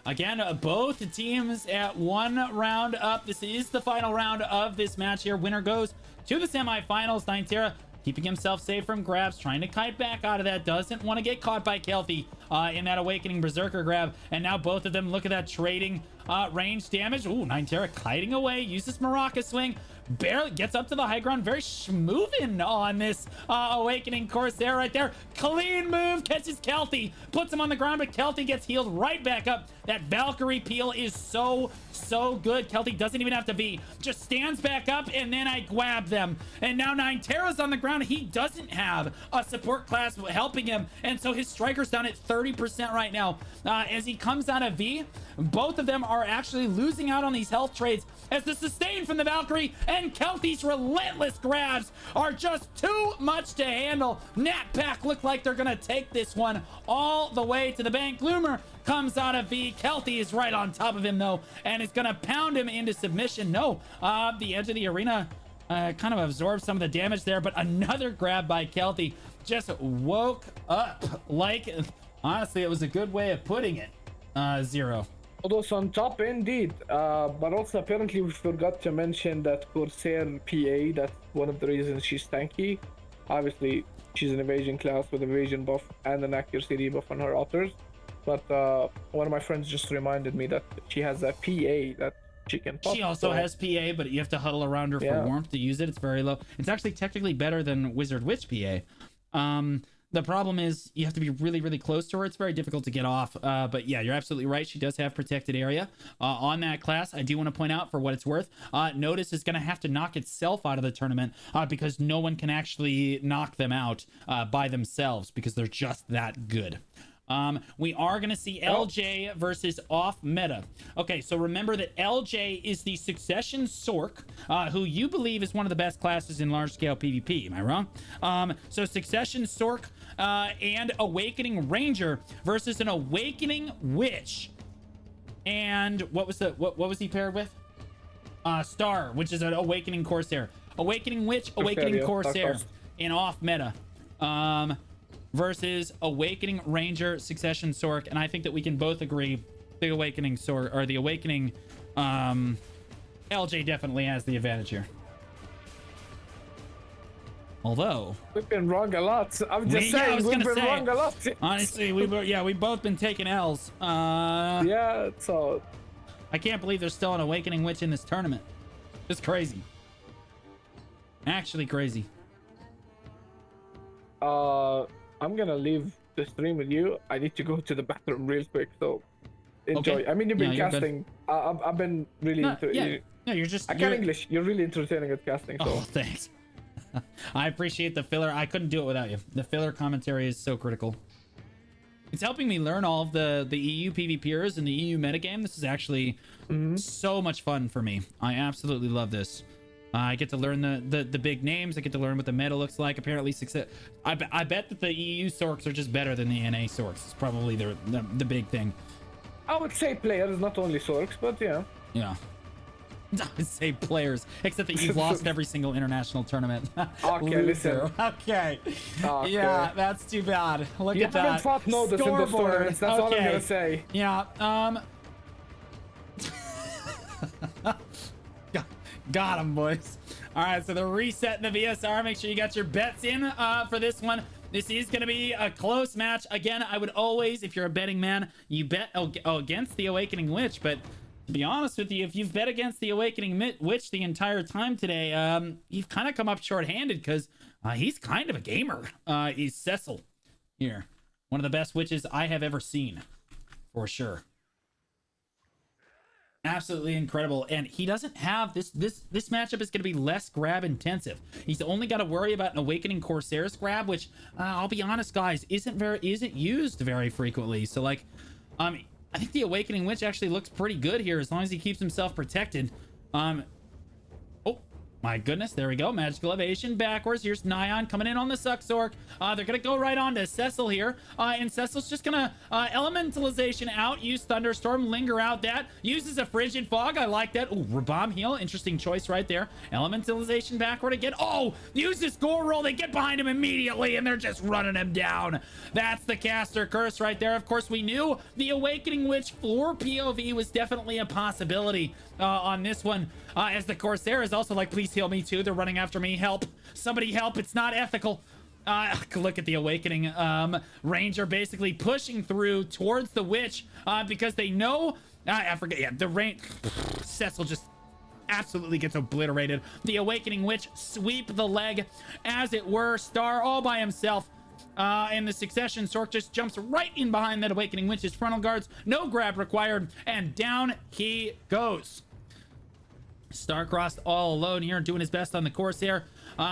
Again, both teams at 1 round up. This is the final round of this match here. Winner goes to the semifinals. Ninetera keeping himself safe from grabs, trying to kite back out of that. Doesn't want to get caught by Kelthie in that Awakening Berserker grab. And now both of them, look at that trading range damage. Ooh, Ninetera kiting away, uses Maraca swing. Barely gets up to the high ground. Very schmoovin' on this Awakening Corsair right there. Clean move, catches Kelthie, puts him on the ground, but Kelthie gets healed right back up. That Valkyrie peel is so good. Kelthie doesn't even have to be. Just stands back up, and then I grab them. And now Ninetera's on the ground. He doesn't have a support class helping him, and so his striker's down at 30% right now. As he comes out of V, both of them are actually losing out on these health trades as the sustain from the Valkyrie and Kelthie's relentless grabs are just too much to handle. Nat Pack look like they're gonna take this one all the way to the bank. Gloomer comes out of V. Kelthie is right on top of him though, and is gonna pound him into submission. No, the edge of the arena kind of absorbed some of the damage there, but another grab by Kelthie just woke up. Like, honestly, it was a good way of putting it. Zero. Although on top indeed, but also apparently we forgot to mention that Corsair PA, that's one of the reasons she's tanky. Obviously, she's an evasion class with evasion buff and an accuracy debuff on her authors. But one of my friends just reminded me that she has a PA that she can pop. She also has PA, but you have to huddle around her for warmth to use it. It's very low. It's actually technically better than Wizard Witch PA. The problem is you have to be really, really close to her. It's very difficult to get off. But yeah, you're absolutely right. She does have protected area on that class. I do want to point out, for what it's worth, Notice is going to have to knock itself out of the tournament because no one can actually knock them out by themselves because they're just that good. We are going to see LJ versus off meta. Okay, so remember that LJ is the Succession Sork, who you believe is one of the best classes in large scale PvP. Am I wrong? So Succession Sork and Awakening Ranger versus an Awakening Witch. And what was he paired with? Star, which is an Awakening Corsair. Awakening Witch, Awakening Corsair in off meta. Versus Awakening Ranger, Succession Sork, and I think that we can both agree the Awakening Sork, or the Awakening LJ definitely has the advantage here. Although we've been wrong a lot. I'm just saying we've been wrong a lot. Honestly, we've both been taking L's. Yeah, so I can't believe there's still an Awakening Witch in this tournament. It's crazy. Actually crazy. I'm gonna leave the stream with you. I need to go to the bathroom real quick, so enjoy. Okay. I mean, you've been casting. I've been really you're just. I can't English. You're really entertaining at casting. So. Oh, thanks. I appreciate the filler. I couldn't do it without you. The filler commentary is so critical. It's helping me learn all of the EU PvPers and the EU metagame. This is actually so much fun for me. I absolutely love this. I get to learn the big names. I get to learn what the meta looks like. Apparently, success. I bet that the EU Sorks are just better than the NA Sorks. It's probably the big thing. I would say players, not only Sorks, but yeah. Yeah. I would say players, except that you've lost every single international tournament. Okay, listen. Okay. Yeah, that's too bad. Look at that. You haven't fought Nodus in those tournaments. That's all I'm gonna say. Yeah. Got him, boys. All right, so they're resetting the VSR. Make sure you got your bets in for this one. This is going to be a close match. Again, I would always, if you're a betting man, you bet against the Awakening Witch. But to be honest with you, if you've bet against the Awakening Witch the entire time today, you've kind of come up short-handed because he's kind of a gamer. He's Cecil here. One of the best witches I have ever seen, for sure. Absolutely incredible. And he doesn't have this matchup is going to be less grab intensive. He's only got to worry about an Awakening Corsair's grab, which I'll be honest, guys, isn't used very frequently. So like I think the Awakening Witch actually looks pretty good here as long as he keeps himself protected. Oh, My goodness, there we go. Magical Elevation backwards. Here's Nyan coming in on the Suxork. They're going to go right on to Cecil here. And Cecil's just going to Elementalization out, use Thunderstorm, linger out that. Uses a Frigid Fog. I like that. Ooh, Rabam Heal. Interesting choice right there. Elementalization backward again. Oh, uses Gore Roll. They get behind him immediately, and they're just running him down. That's the Caster Curse right there. Of course, we knew the Awakening Witch for POV was definitely a possibility on this one. As the Corsair is also like, please heal me too. They're running after me. Help. Somebody help. It's not ethical. Look at the Awakening Ranger basically pushing through towards the Witch because they know... I forget. Yeah, the range... Cecil just absolutely gets obliterated. The Awakening Witch sweep the leg, as it were. Star all by himself. And the Succession Sork just jumps right in behind that Awakening Witch's frontal guards. No grab required. And down he goes. Starcrossed all alone here, doing his best on the Corsair.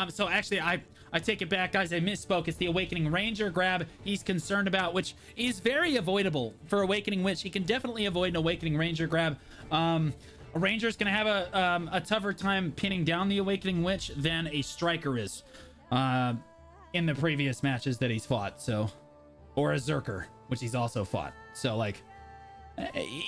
So actually, I take it back, guys. I misspoke. It's the Awakening Ranger grab he's concerned about, which is very avoidable for Awakening Witch. He can definitely avoid an Awakening Ranger grab. A Ranger's going to have a tougher time pinning down the Awakening Witch than a Striker is in the previous matches that he's fought. So, or a Zerker, which he's also fought. So, like...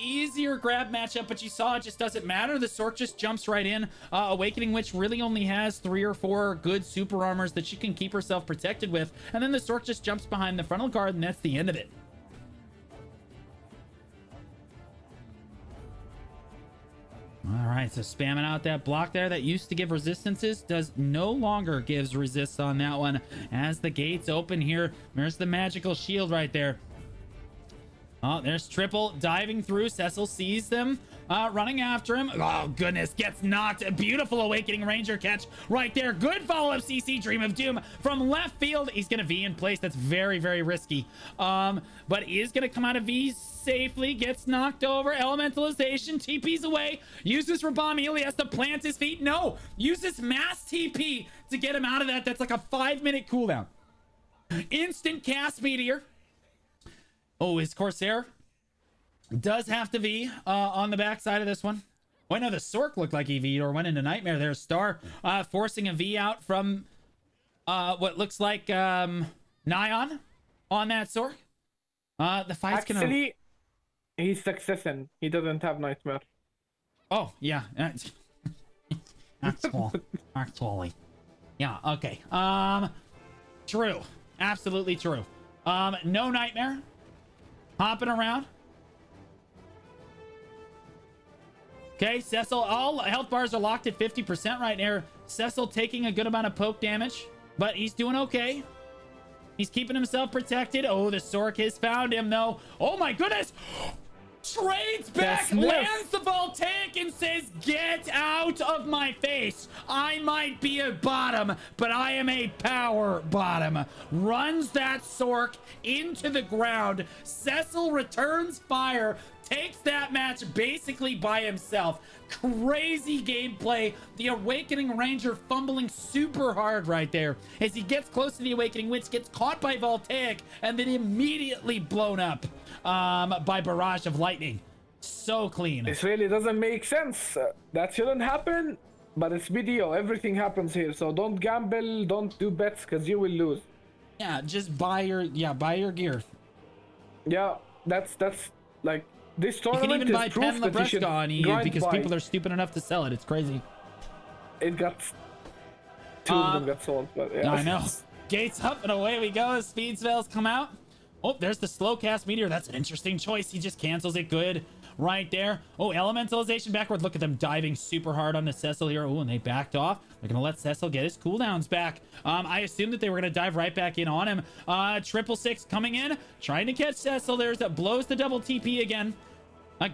easier grab matchup, but you saw it just doesn't matter. The Sork just jumps right in. Awakening Witch really only has 3 or 4 good super armors that she can keep herself protected with, and then the Sork just jumps behind the frontal guard, and that's the end of it. All right, so spamming out that block there that used to give resistances does no longer gives resists on that one. As the gates open here, there's the magical shield right there. Oh, there's Triple diving through. Cecil sees them running after him. Oh, goodness. Gets knocked. A beautiful Awakening Ranger catch right there. Good follow-up CC Dream of Doom from left field. He's going to V in place. That's very, very risky. But is going to come out of V safely. Gets knocked over. Elementalization. TP's away. Uses Rabam Heal. He has to plant his feet. No. Uses Mass TP to get him out of that. That's like a 5-minute cooldown. Instant cast Meteor. Oh, his Corsair does have to V on the backside of this one. Oh, I know the Sork looked like he V'd or went into Nightmare there. Star forcing a V out from what looks like Nyan on that Sork. The fight's gonna... Actually, he's Succession. He doesn't have Nightmare. Oh, yeah. Actually. Yeah, okay. True. Absolutely true. No Nightmare. Hopping around. Okay, Cecil, all health bars are locked at 50% right now. Cecil taking a good amount of poke damage, but he's doing okay. He's keeping himself protected. Oh, the Sork has found him, though. Oh, my goodness. Trades back, lands the Voltaic, and says, get out of my face. I might be a bottom, but I am a power bottom. Runs that Sork into the ground. Cecil returns fire, takes that match basically by himself. Crazy gameplay. The Awakening Ranger fumbling super hard right there as he gets close to the Awakening Witch, gets caught by Voltaic, and then immediately blown up by Barrage of Lightning. So clean. This really doesn't make sense. That shouldn't happen, but it's BDO. Everything happens here, so don't gamble, don't do bets, because you will lose. Yeah, just buy your gear. Yeah, that's like... This You tournament can even buy is proof Pen that you should Labresca on EU grind because by. people are stupid enough to sell it. It's crazy. It got... 2 of them got sold, but yeah. I know. Gates up and away we go as speed spells come out. Oh, there's the slow cast Meteor. That's an interesting choice. He just cancels it good right there. Oh, Elementalization backward. Look at them diving super hard on the Cecil here. Oh, and they backed off. They're going to let Cecil get his cooldowns back. I assumed that they were going to dive right back in on him. 666 coming in, trying to catch Cecil. There's that, blows the double TP again.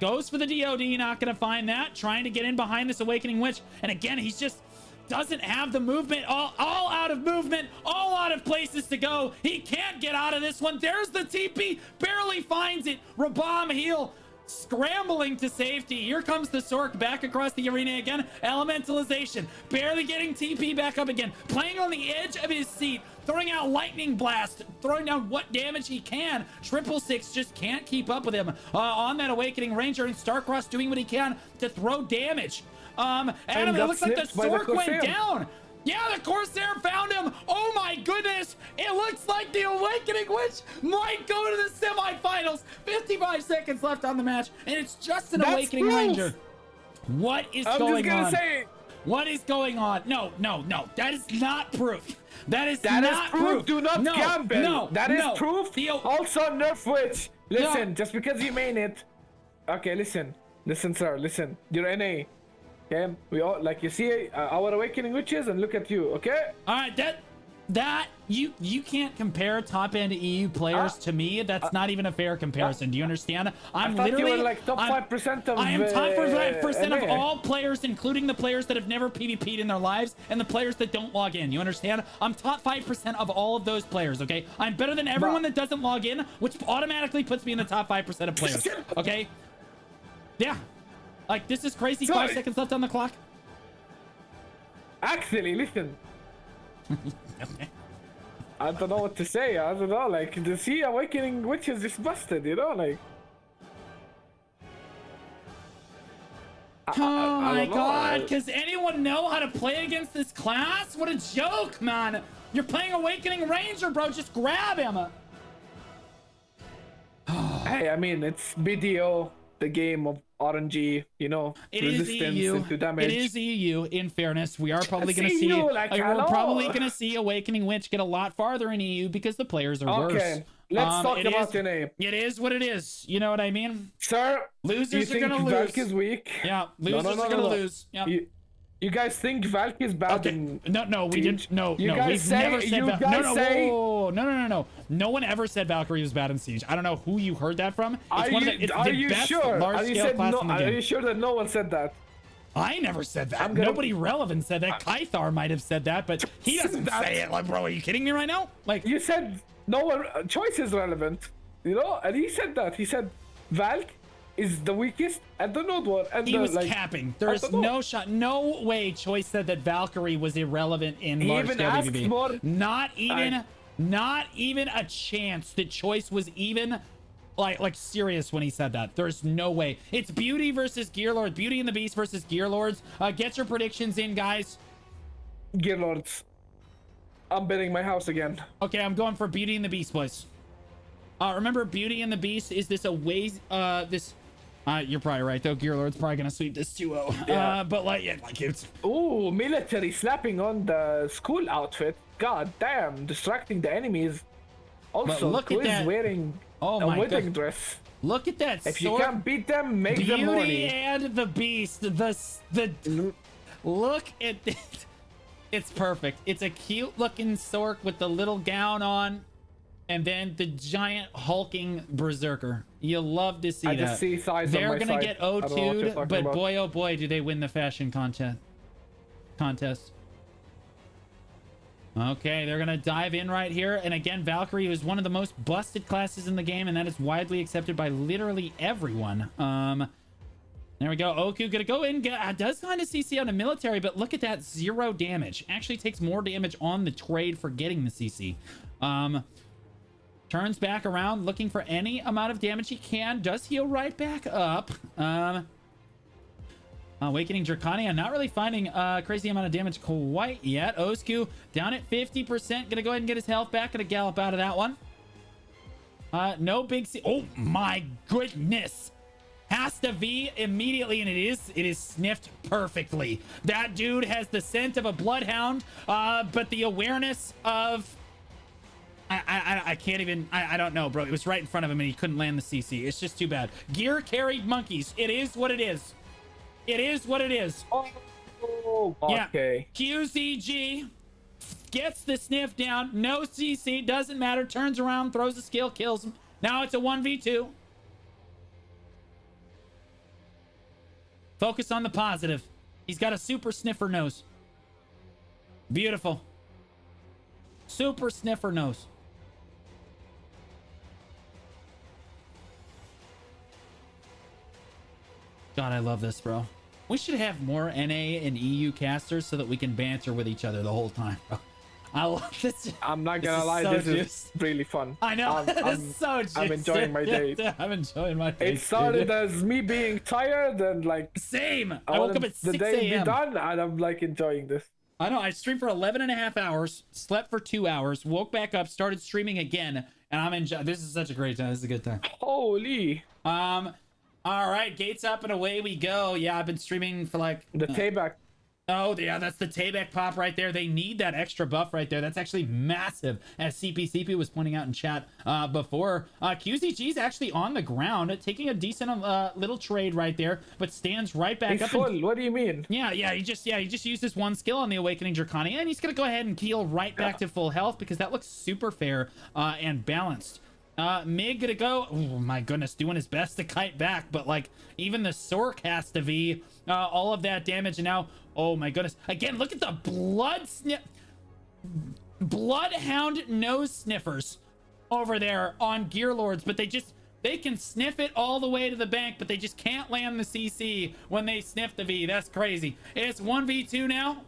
Goes for the DOD, not going to find that. Trying to get in behind this Awakening Witch. And again, he's just doesn't have the movement. All out of movement. All out of places to go. He can't get out of this one. There's the TP. Barely finds it. Rabam Heal scrambling to safety. Here comes the Sork back across the arena again. Elementalization. Barely getting TP back up again. Playing on the edge of his seat. Throwing out Lightning Blast. Throwing down what damage he can. 666 just can't keep up with him on that Awakening Ranger. And Starcross doing what he can to throw damage. Adam, it got looks like the snipped by the Sork went Corsair. down. Yeah, the Corsair found him. Oh my goodness. It looks like the Awakening Witch might go to the semifinals. 55 seconds left on the match, and it's just an That's Awakening proof. Ranger. What is I'm going just gonna on? say, What is going on? No. That is not proof. That is that is not proof. Do not no, gamble. No, That is no. proof. The- Also, nerf witch. Listen, No. just because you mean it. Okay, listen, sir. Listen, you're NA. Okay, we all like you see our Awakening Witches, and look at you. Okay. All right, that you can't compare top end EU players to me. That's not even a fair comparison. Do you understand? I'm thought you literally were like top 5% of. I am top 5% of NA. all players, including the players that have never PvP'd in their lives and the players that don't log in. You understand? I'm top 5% of all of those players. Okay, I'm better than everyone that doesn't log in, which automatically puts me in the top 5% of players. Okay. Yeah. Like, this is crazy. Sorry. 5 seconds left on the clock. Actually, listen. I don't know what to say. I don't know. Like, the sea Awakening Witch is just busted, you know? Like. Oh my don't know. god, does anyone know how to play against this class? What a joke, man. You're playing Awakening Ranger, bro. Just grab him. Hey, I mean, it's BDO, the game of RNG, you know, It is resistance EU. into damage. It is EU. In fairness, we are probably going to It's see. EU, like, we're hello. probably going to see Awakening Witch get a lot farther in EU because the players are worse. Okay, let's talk it about is, NA. It is what it is. You know what I mean? Sir, Losers you are think gonna lose. Valk is weak? Yeah, losers are going to lose. Yeah. You guys think Valk is bad Okay. in No, we Siege? didn't. No, You no, guys we've say- never said. you No, guys no, say- whoa, no. No one ever said Valkyrie was bad in Siege. I don't know who you heard that from. It's Are one you, of the, it's are the you best sure? large Are you, scale said class no, in the are game. you sure that no one said that? I never said that. gonna- Nobody relevant said that. Kythar might have said that, but he doesn't That- say it. Like, bro, are you kidding me right now? Like, You said no one choice is relevant, you know, and he said that. He said Valk is the weakest and the node one. And he the, was like, capping. I There's don't know. no shot, no way Choice said that Valkyrie was irrelevant in He large even scale asked PvP. more- Not even a chance that Choice was even like serious when he said that. There's no way. It's Beauty versus Gearlord. Beauty and the Beast versus Gearlords. Get your predictions in, guys. Gearlords. I'm betting my house again. Okay, I'm going for Beauty and the Beast, boys. Remember, Beauty and the Beast is this you're probably right, though. Gearlord's probably going to sweep this 2-0. Yeah. But, like it's... Ooh, military slapping on the school outfit. God damn, distracting the enemies. Also, look at Quiz that. wearing Oh a my wedding God. dress. Look at that If you sword. can't beat them, make them Beauty horny. and the Beast. Look at this. It's perfect. It's a cute looking Sork with the little gown on, and then the giant hulking berserker. You love to see I that. just see thighs on They're my gonna side. get I don't know what you're O2'd, talking but about. boy oh boy do they win the fashion contest. Okay, they're gonna dive in right here, and again, Valkyrie is one of the most busted classes in the game, and that is widely accepted by literally everyone. There we go. Oku gonna go in. Does kind of CC on a military, but look at that, 0 damage. Actually takes more damage on the trade for getting the CC. Turns back around, looking for any amount of damage he can. Does heal right back up. Awakening Draconian, not really finding a crazy amount of damage quite yet. Osku down at 50%. Gonna go ahead and get his health back. Gonna gallop out of that one. No big C. Oh my goodness. Has to V immediately, and it is sniffed perfectly. That dude has the scent of a bloodhound, but the awareness of... I can't even... I don't know, bro. It was right in front of him, and he couldn't land the CC. It's just too bad. Gear carried monkeys. It is what it is. It is what it is. Oh, okay. Yeah. QZG gets the sniff down. No CC. Doesn't matter. Turns around, throws a skill, kills him. Now it's a 1v2. Focus on the positive. He's got a super sniffer nose. Beautiful. Super sniffer nose. God, I love this, bro. We should have more NA and EU casters so that we can banter with each other the whole time, bro. I love this. I'm not This gonna is lie, so this juiced. is really fun. I know. I'm, So juiced. I'm enjoying my day. I'm enjoying my day. It started as me being tired and like Same. I I woke wanted up at the 6 day to be a.m. done, and I'm like enjoying this. I know. I streamed for 11 and a half hours, slept for 2 hours, woke back up, started streaming again, and I'm enjoying. This is such a great time. This is a good time. Holy! All right, gates up and away we go. Yeah, I've been streaming for like The payback. Oh, yeah, that's the Tayback pop right there. They need that extra buff right there. That's actually massive, as CP was pointing out in chat before. QZG's actually on the ground, taking a decent little trade right there, but stands right back He's up. full. What do you mean? Yeah, he just used this one skill on the Awakening Draconi, and he's gonna go ahead and heal right back to full health because that looks super fair and balanced. Mig gonna go, oh my goodness, doing his best to kite back, but like even the Shoutcast to V, all of that damage, and now, oh my goodness, again, look at the bloodhound nose sniffers over there on Gear Lords, but they can sniff it all the way to the bank, but they just can't land the CC when they sniff the V. That's crazy. It's 1v2 now.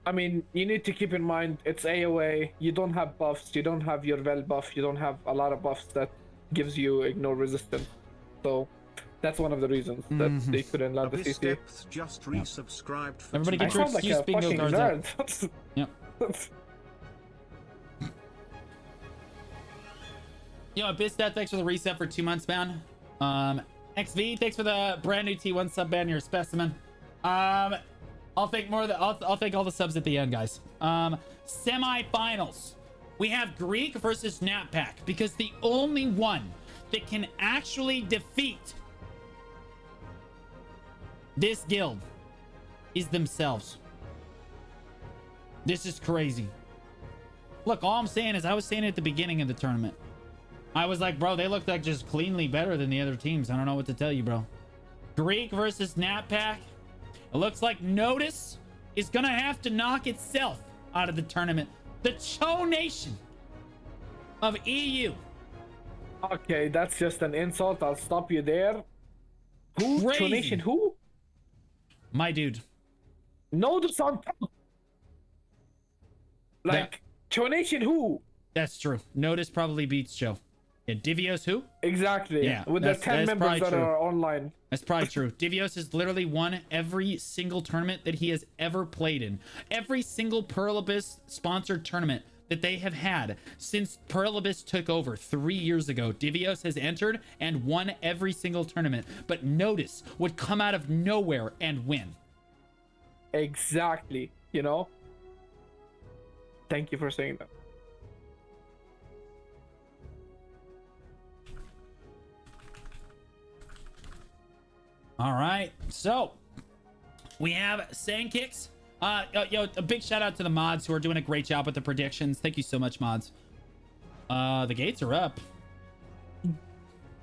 I mean, you need to keep in mind it's AoA. You don't have buffs. You don't have your Vel buff. You don't have a lot of buffs that gives you ignore resistance. So that's one of the reasons that they couldn't land the Abyss CC. Depths just resubscribed for Everybody two get your I sound like excuse a bingo fucking cards up. nerd. Yep. Yo, Abyss Death, thanks for the reset for 2 months, man. XV, thanks for the brand new T1 sub ban. You're a specimen. I'll thank more of the, I'll thank all the subs at the end, guys. Semi-finals. We have Greek versus Knappack, because the only one that can actually defeat this guild is themselves. This is crazy. Look, all I'm saying is I was saying it at the beginning of the tournament. I was like, bro, they look like just cleanly better than the other teams. I don't know what to tell you, bro. Greek versus Knappack. It looks like Notice is going to have to knock itself out of the tournament. The Cho Nation of EU. Okay, that's just an insult. I'll stop you there. Who? Crazy. Nation? Who? My dude. Notice on top. Like, Nation who? That's true. Notice probably beats Cho. Yeah, Divios who? Exactly. Yeah, With the 10 members that are online. That's probably true. Divios has literally won every single tournament that he has ever played in. Every single Pearl Abyss sponsored tournament that they have had since Pearl Abyss took over 3 years ago. Divios has entered and won every single tournament. But Notice would come out of nowhere and win. Exactly. You know? Thank you for saying that. All right, so we have Sandkicks. Yo, a big shout out to the mods who are doing a great job with the predictions. Thank you so much, mods. The gates are up.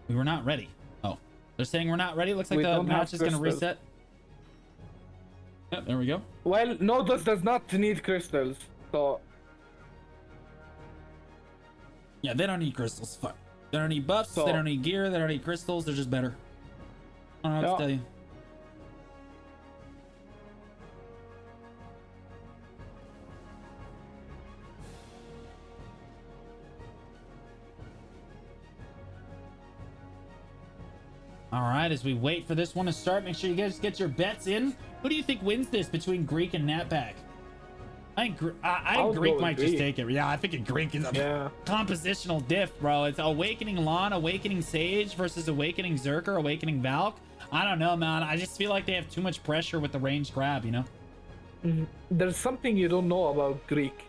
We were not ready. Oh, they're saying we're not ready. Looks like the match is going to reset. Yep, there we go. Well, Notice does not need crystals, so... Yeah, they don't need crystals. Fuck. They don't need buffs. They don't need gear. They don't need crystals. They're just better. I don't know what to tell you. All right, as we wait for this one to start, make sure you guys get your bets in. Who do you think wins this between Greek and Knappack? I think Greek might just take it. Yeah, I think Greek is a compositional diff, bro. It's Awakening Lon, Awakening Sage versus Awakening Zerker, Awakening Valk. I don't know, man. I just feel like they have too much pressure with the range grab, you know? There's something you don't know about Greek.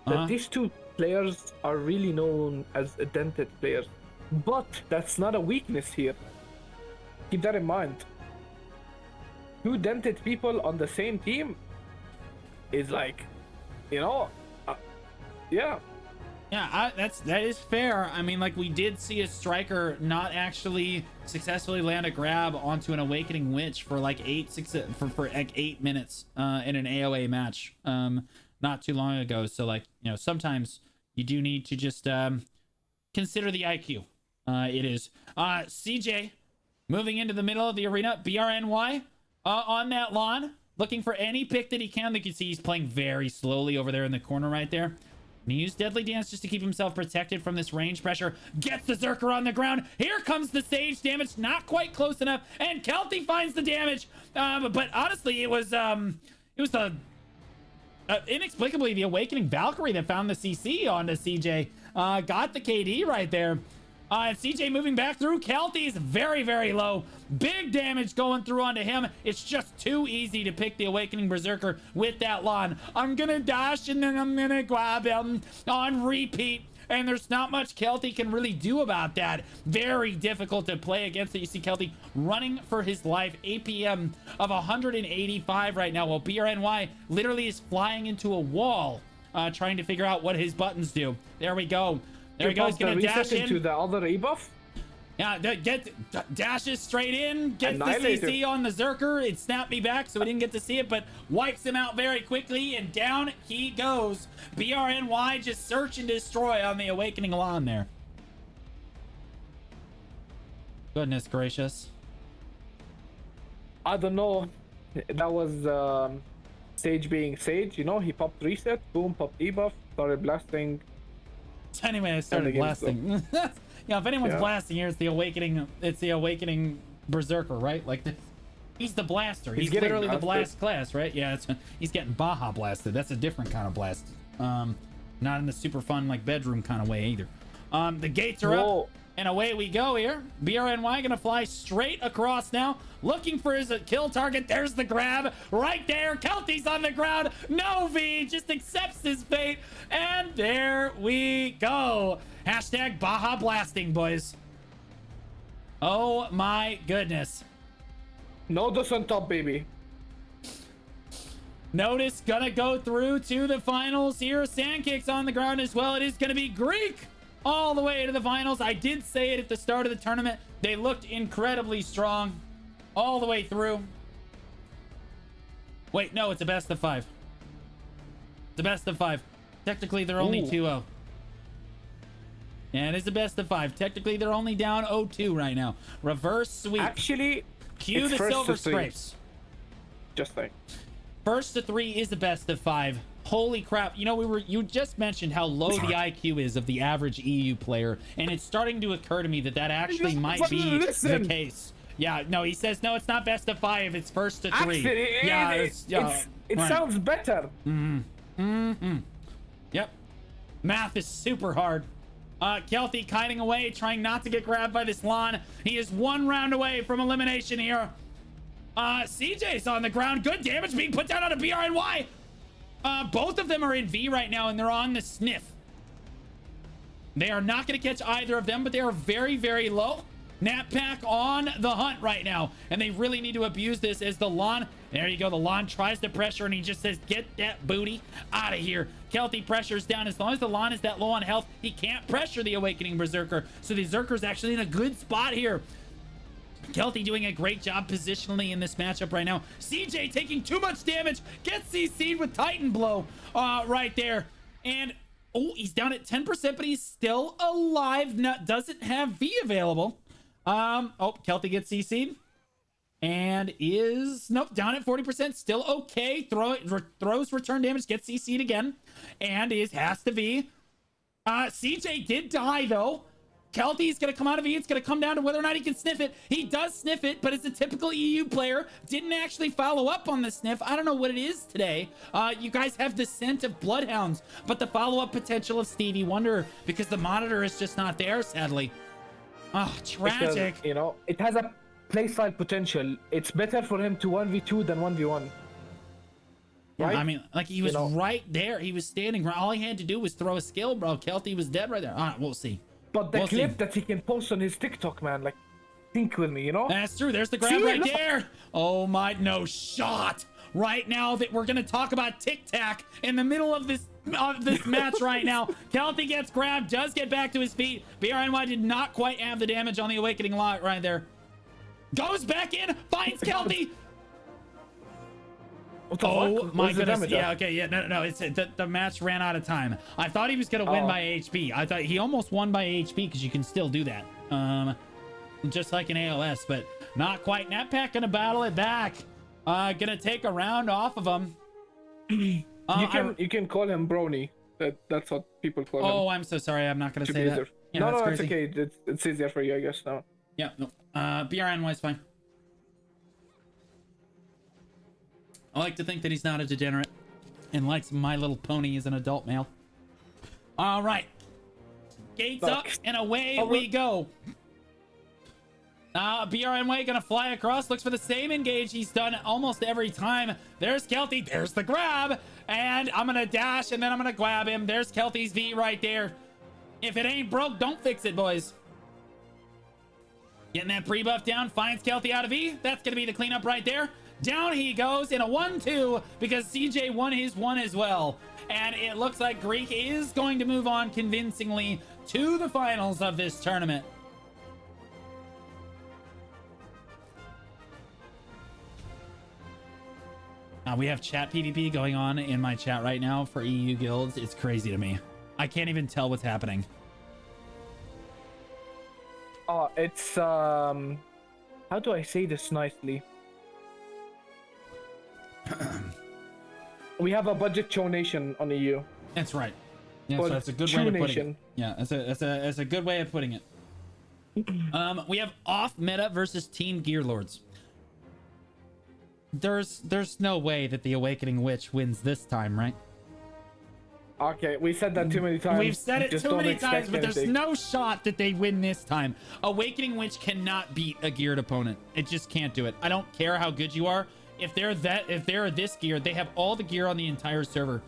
That these two players are really known as dented players. But that's not a weakness here. Keep that in mind. Two dented people on the same team is like, you know, yeah. Yeah, that is fair. I mean, like, we did see a striker not actually successfully land a grab onto an Awakening Witch for like 8 minutes in an AoA match not too long ago. So, like, you know, sometimes you do need to just consider the IQ. It is CJ moving into the middle of the arena. BRNY on that lawn. looking for any pick that he can. You can see he's playing very slowly over there in the corner right there. And he used Deadly Dance just to keep himself protected from this range pressure. Gets the Zerker on the ground. Here comes the Sage damage. Not quite close enough. And Kelty finds the damage. But honestly, it was the inexplicably the Awakening Valkyrie that found the CC onto CJ. Got the KD right there. And CJ moving back through. Kelty's very, very low. Big damage going through onto him. It's just too easy to pick the Awakening Berserker with that lawn. I'm gonna dash and then I'm gonna grab him on repeat. And there's not much Kelty can really do about that. Very difficult to play against it. You see Kelty running for his life. APM of 185 right now, while BRNY literally is flying into a wall, trying to figure out what his buttons do. There we go. There he goes. He's gonna dash into the other rebuff. Yeah, dashes straight in, gets the CC on the Zerker. It snapped me back, so we didn't get to see it, but wipes him out very quickly, and down he goes. BRNY just search and destroy on the Awakening lawn there. Goodness gracious. I don't know. That was Sage being Sage, you know? He popped reset, boom, popped debuff, started blasting. Anyway, I started blasting. Yeah, if anyone's blasting here, it's the Awakening Berserker, right? Like this. He's the blaster. He's literally the blast class, right? Yeah, he's getting Baja blasted. That's a different kind of blast. Not in the super fun like bedroom kind of way either. The gates are up, and away we go here. BRNY gonna fly straight across now, looking for his kill target. There's the grab right there. Kelty's on the ground. No V, just accepts his fate, and there we go. Hashtag Baja blasting, boys. Oh my goodness. Notice on top, baby. Notice gonna go through to the finals here. Sandkick's on the ground as well. It is gonna be Greek all the way to the finals. I did say it at the start of the tournament. They looked incredibly strong all the way through. Wait, no, it's a best of 5. It's a best of 5. Technically, they're only 2-0. Yeah, it is a best of 5. Technically, they're only down 0-2 right now. Reverse sweep. Actually, cue the silver scrapes. Just like. First to 3 is the best of 5. Holy crap. You know, you just mentioned how low the IQ is of the average EU player, and it's starting to occur to me that actually might be the case. Yeah, no, he says, no, it's not best of 5. It's first to 3. Actually, it sounds better. Yep. Math is super hard. Kelty kiting away, trying not to get grabbed by this lawn. He is 1 round away from elimination here. CJ's on the ground. Good damage being put down on a BRNY. Both of them are in V right now, and they're on the sniff. They are not going to catch either of them, but they are very, very low. Nap Pack on the hunt right now, and they really need to abuse this as the lawn. There you go. The lawn tries to pressure, and he just says, get that booty out of here. Kelty pressures down. As long as the lawn is that low on health, he can't pressure the Awakening Berserker. So the Berserker's actually in a good spot here. Kelty doing a great job positionally in this matchup right now. CJ taking too much damage. Gets CC'd with Titan Blow right there. And, oh, he's down at 10%, but he's still alive. Doesn't have V available. Oh, Kelty gets CC'd. And is, nope, down at 40%. Still okay. Throws return damage. Gets CC'd again. And has to be. CJ did die, though. Kelty's going to come out of E. It's going to come down to whether or not he can sniff it. He does sniff it, but it's a typical EU player. Didn't actually follow up on the sniff. I don't know what it is today. You guys have the scent of Bloodhounds, but the follow-up potential of Stevie Wonder, because the monitor is just not there, sadly. Oh, tragic. Because, you know, it has a playstyle potential. It's better for him to 1v2 than 1v1. Right? I mean, like, he was right there. He was standing. All he had to do was throw a skill, bro. Kelty was dead right there. All right, we'll see. But the clip that he can post on his TikTok, man, like, think with me, you know? That's true. There's the grab right there. Oh my, no shot. Right now that we're going to talk about Tic Tac in the middle of this match right now. Kelty gets grabbed, does get back to his feet. BRNY did not quite have the damage on the Awakening lot right there. Goes back in, finds Kelty. Oh my goodness. Yeah, okay, yeah, no, it's the match ran out of time. I thought he was gonna win by HP. I thought he almost won by HP, because you can still do that. Just like in ALS, but not quite. Nap Pack gonna battle it back. Gonna take a round off of him. You can call him Brony. That's what people call him. Oh, I'm so sorry. I'm not gonna say that. Yeah, no, that's it's crazy. okay. It's easier for you, I guess, now. Yeah, no. BRNY is fine. I like to think that he's not a degenerate and likes My Little Pony as an adult male. All right. Gates up and away we go. BRNY gonna fly across, looks for the same engage he's done almost every time. There's Kelty, there's the grab, and I'm gonna dash and then I'm gonna grab him. There's Kelty's V right there. If it ain't broke, don't fix it, boys. Getting that pre-buff down, finds Kelty out of V. That's gonna be the cleanup right there. Down he goes in a 1-2 because CJ won his one as well. And it looks like Greek is going to move on convincingly to the finals of this tournament. We have chat PvP going on in my chat right now for EU guilds. It's crazy to me. I can't even tell what's happening. Oh, it's how do I say this nicely? We have a budget chonation on EU. That's right. Yeah, so that's a good way of putting it. Yeah, that's a good way of putting it. We have off meta versus Team Gearlords. There's no way that the Awakening Witch wins this time, right? Okay, we said that too many times. We've said it too many times, but there's no shot that they win this time. Awakening Witch cannot beat a geared opponent. It just can't do it. I don't care how good you are. If they're this geared, they have all the gear on the entire server.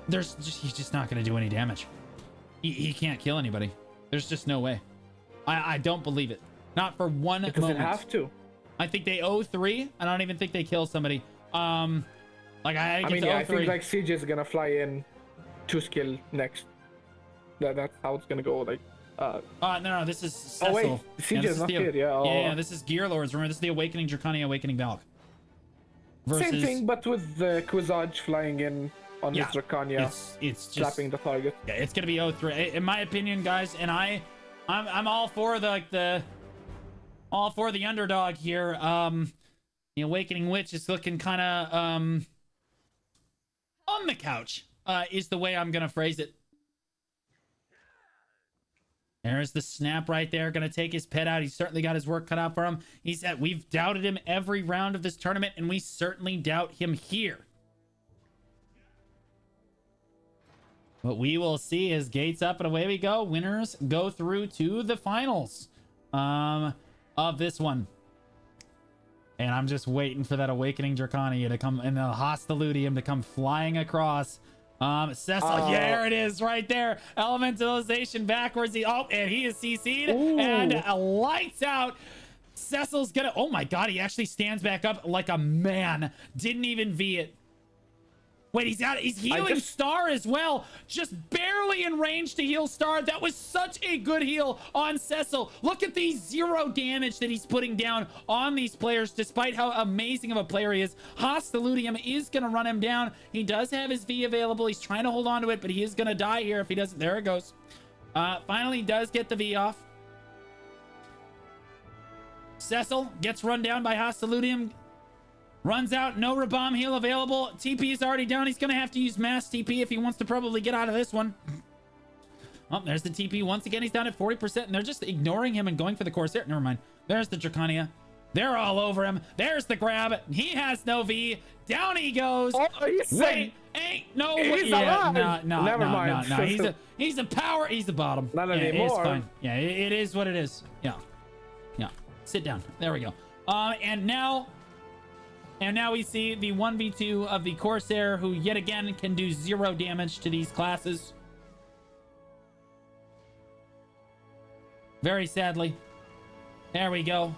He's just not going to do any damage. He can't kill anybody. There's just no way. I don't believe it. Not for one moment. Doesn't have to. I think they 0-3. I don't even think they kill somebody. I think like CJ is gonna fly in 2 skill next. That's how it's gonna go. Like no, this is Cecil. Oh wait, CJ is not here. Yeah. Yeah, this is Gearlords. Remember, this is the Awakening Dracania, Awakening Valk. Same thing, but with the Quizage flying in on his Dracania. It's just slapping the target. Yeah, it's gonna be 0-3 in my opinion, guys. And I'm all for the underdog here. The Awakening Witch is looking kind of on the couch. Is the way I'm gonna phrase it. There's the snap right there. Gonna take his pet out. He's certainly got his work cut out for him. He said we've doubted him every round of this tournament, and we certainly doubt him here. But we will see as gates up and away we go. Winners go through to the finals of this one. And I'm just waiting for that Awakening Dracania to come and the Hostiludium to come flying across. Cecil, there it is right there. Elementalization backwards. And he is CC'd. Ooh. And lights out. Cecil's gonna, oh my god, he actually stands back up like a man. Didn't even V it. Wait, he's healing Star as well. Just barely in range to heal Star. That was such a good heal on Cecil. Look at the 0 damage that he's putting down on these players, despite how amazing of a player he is. Hostiludium is going to run him down. He does have his V available. He's trying to hold on to it, but he is going to die here if he doesn't. There it goes. Finally does get the V off. Cecil gets run down by Hostiludium. Runs out, no Rabam heal available. TP is already down. He's going to have to use mass TP if he wants to probably get out of this one. Oh, there's the TP. Once again, he's down at 40%, and they're just ignoring him and going for the Corsair. Never mind. There's the Dracania. They're all over him. There's the grab. He has no V. Down he goes. Oh, wait, ain't no way. Yeah, no, never mind. No. He's a power. He's the bottom. Not anymore. It's fine. Yeah, it is what it is. Yeah. Sit down. There we go. And now we see the 1v2 of the Corsair, who yet again can do 0 damage to these classes. Very sadly. There we go.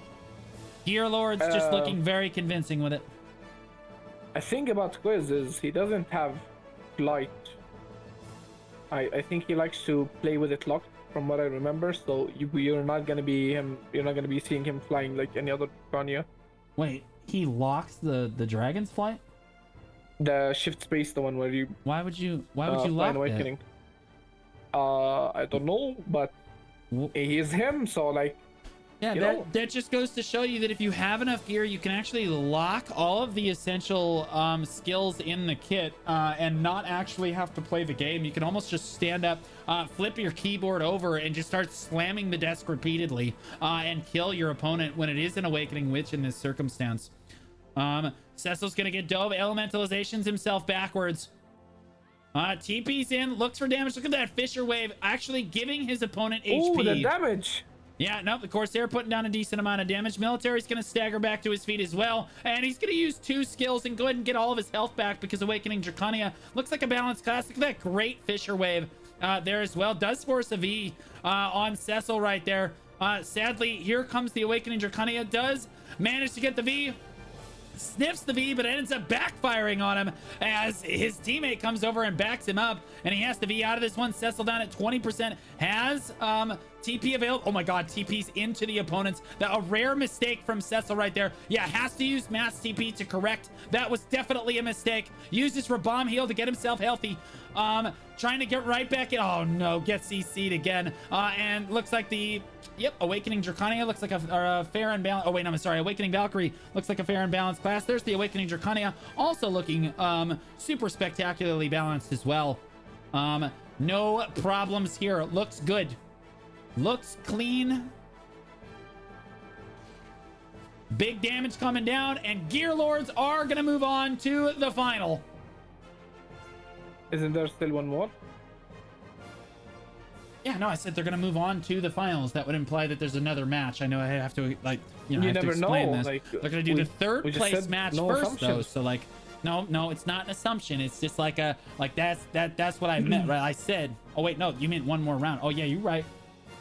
Gearlord's just looking very convincing with it. I think about Quiz is he doesn't have flight. I think he likes to play with it locked, from what I remember. So you're not gonna be seeing him flying like any other Dracania. Wait. He locks the dragon's flight? The shift space, the one where you why would you lock Awakening? I don't know, but he is him, so like Yeah, that just goes to show you that if you have enough gear, you can actually lock all of the essential skills in the kit and not actually have to play the game. You can almost just stand up, flip your keyboard over, and just start slamming the desk repeatedly and kill your opponent when it is an Awakening Witch in this circumstance. Cecil's gonna get dove elementalizations himself backwards. TP's in, looks for damage. Look at that Fisher Wave actually giving his opponent HP. Oh, the damage. Yeah, no, the Corsair putting down a decent amount of damage. Military's going to stagger back to his feet as well. And he's going to use 2 skills and go ahead and get all of his health back because Awakening Dracania looks like a balanced class. Look at that great Fisher Wave there as well. Does force a V on Cecil right there. Sadly, here comes the Awakening Dracania. Does manage to get the V. Sniffs the V, but ends up backfiring on him as his teammate comes over and backs him up, and he has to V out of this one. Cecil down at 20%, has TP available. Oh my god, TP's into the opponents. A rare mistake from Cecil right there. Yeah, has to use mass TP to correct. That was definitely a mistake. Uses for bomb heal to get himself healthy. Trying to get right back in. Oh no, gets CC'd again. And looks like the Awakening Dracania looks like a fair and balanced. Oh wait, no, I'm sorry. Awakening Valkyrie looks like a fair and balanced class. There's the Awakening Dracania, also looking super spectacularly balanced as well. No problems here. Looks good. Looks clean. Big damage coming down, and Gear Lords are gonna move on to the final. Isn't there still one more? Yeah, no, I said they're gonna move on to the finals. That would imply that there's another match. I know I have to, like, I have never to explain know. this. Like, they're gonna do the third place match no first, assumptions. though. So, like, no, it's not an assumption. It's just like that's what I meant, right? I said, oh wait, no, you meant one more round. Oh yeah, you're right.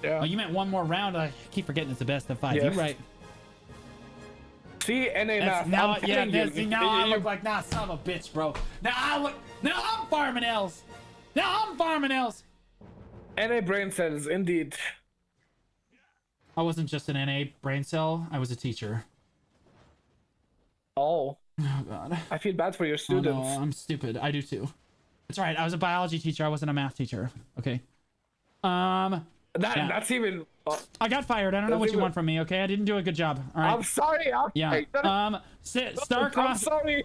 Yeah. Oh, you meant one more round. I keep forgetting it's the best of 5. Yes. You're right. See, NA math. Now, I'm telling you. see, now I look like son of a bitch, bro. Now I'm farming L's. Now I'm farming L's. NA brain cells, indeed. I wasn't just an NA brain cell. I was a teacher. Oh. Oh god. I feel bad for your students. Oh, no, I'm stupid. I do too. It's all right. I was a biology teacher. I wasn't a math teacher. Okay. Yeah. That's even. I got fired. I don't know what you want from me. Okay, I didn't do a good job. All right. I'm sorry. Yeah. Starcross. I'm sorry.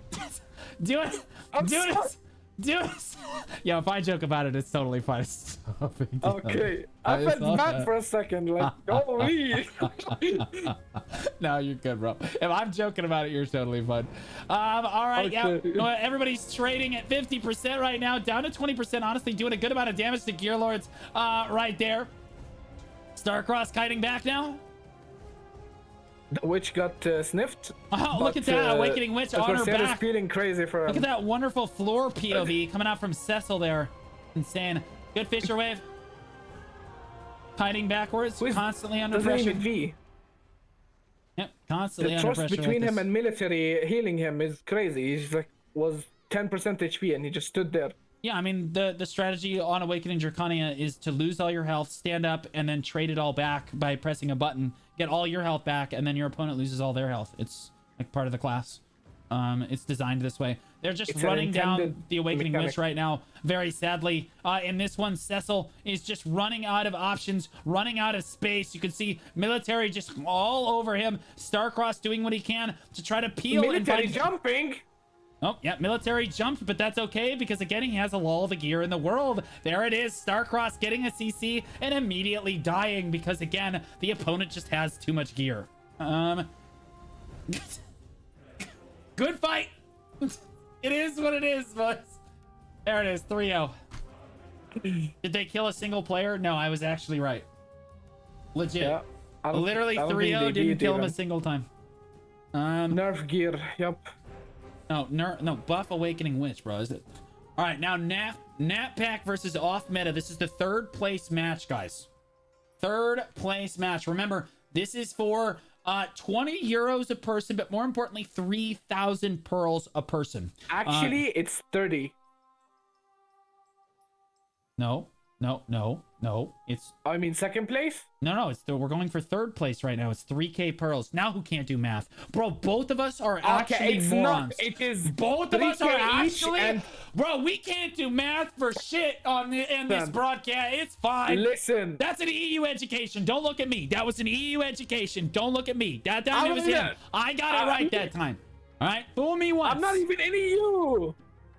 Do it. I'm Do sorry. it. Do it. Yeah, if I joke about it, it's totally fine. It's no big deal. Okay. I felt bad for a second. Like, holy. No, you're good, bro. If I'm joking about it, you're totally fine. All right. Okay. Yeah. You know what? Everybody's trading at 50% right now, down to 20%. Honestly, doing a good amount of damage to Gear Lords right there. Starcross kiting back now. The witch got sniffed. Oh, look at that. Awakening Witch on her back. Feeling crazy for him. Look at that wonderful floor POV coming out from Cecil there. Insane. Good Fisher Wave. Hiding backwards. Constantly under pressure. V. Yep. Constantly The under trust pressure. between like him this. and military healing him is crazy. He's like, was 10% HP and he just stood there. Yeah, I mean, the strategy on Awakening Dracania is to lose all your health, stand up, and then trade it all back by pressing a button. Get all your health back, and then your opponent loses all their health. It's like part of the class. It's designed this way. They're just running down the Awakening Witch right now, very sadly. In this one, Cecil is just running out of options, running out of space. You can see military just all over him. Starcross doing what he can to try to peel Military and jumping. Oh, yeah, military jumped, but that's okay because, again, he has all the gear in the world. There it is, Starcross getting a CC and immediately dying because, again, the opponent just has too much gear. Good fight. It is what it is, boys. There it is, 3-0. Did they kill a single player? No, I was actually right. Legit. Yeah, Literally 3-0, didn't kill him a single time. Nerf gear, yep. No, buff Awakening Witch, bro. Is it? All right, now Nap Pack versus Off Meta. This is the third place match, guys. Third place match. Remember, this is for 20 euros a person, but more importantly, 3,000 pearls a person. Actually, it's 30. No. No, it's I mean, second place? no. We're going for third place right now. It's 3K pearls. Now who can't do math, bro? Both of us are actually it's morons. not. It is Both of us are 3K each actually, and- bro. We can't do math for shit in this broadcast. It's fine. Listen. That's an EU education. Don't look at me. That was an EU education. Don't look at me. That time I it was was him. not. I got it right that time. All right, fool me once. I'm not even in EU.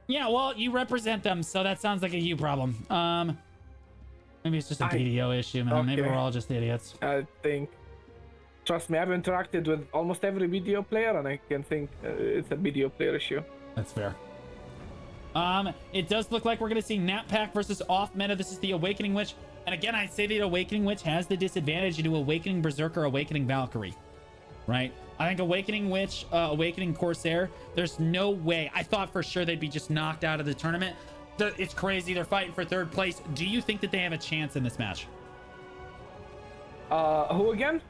Yeah, well, you represent them, so that sounds like a you problem. Maybe it's just a BDO issue, man. Maybe Okay. we're all just idiots. I think. Trust me, I've interacted with almost every video player, and I can think it's a video player issue. That's fair. It does look like we're gonna see Nat Pack versus off meta. This is the Awakening Witch, and again, I say the Awakening Witch has the disadvantage to Awakening Berserker, Awakening Valkyrie, right? I think Awakening Witch, Awakening Corsair. There's no way. I thought for sure they'd be just knocked out of the tournament. It's crazy. They're fighting for third place. Do you think that they have a chance in this match? Who again?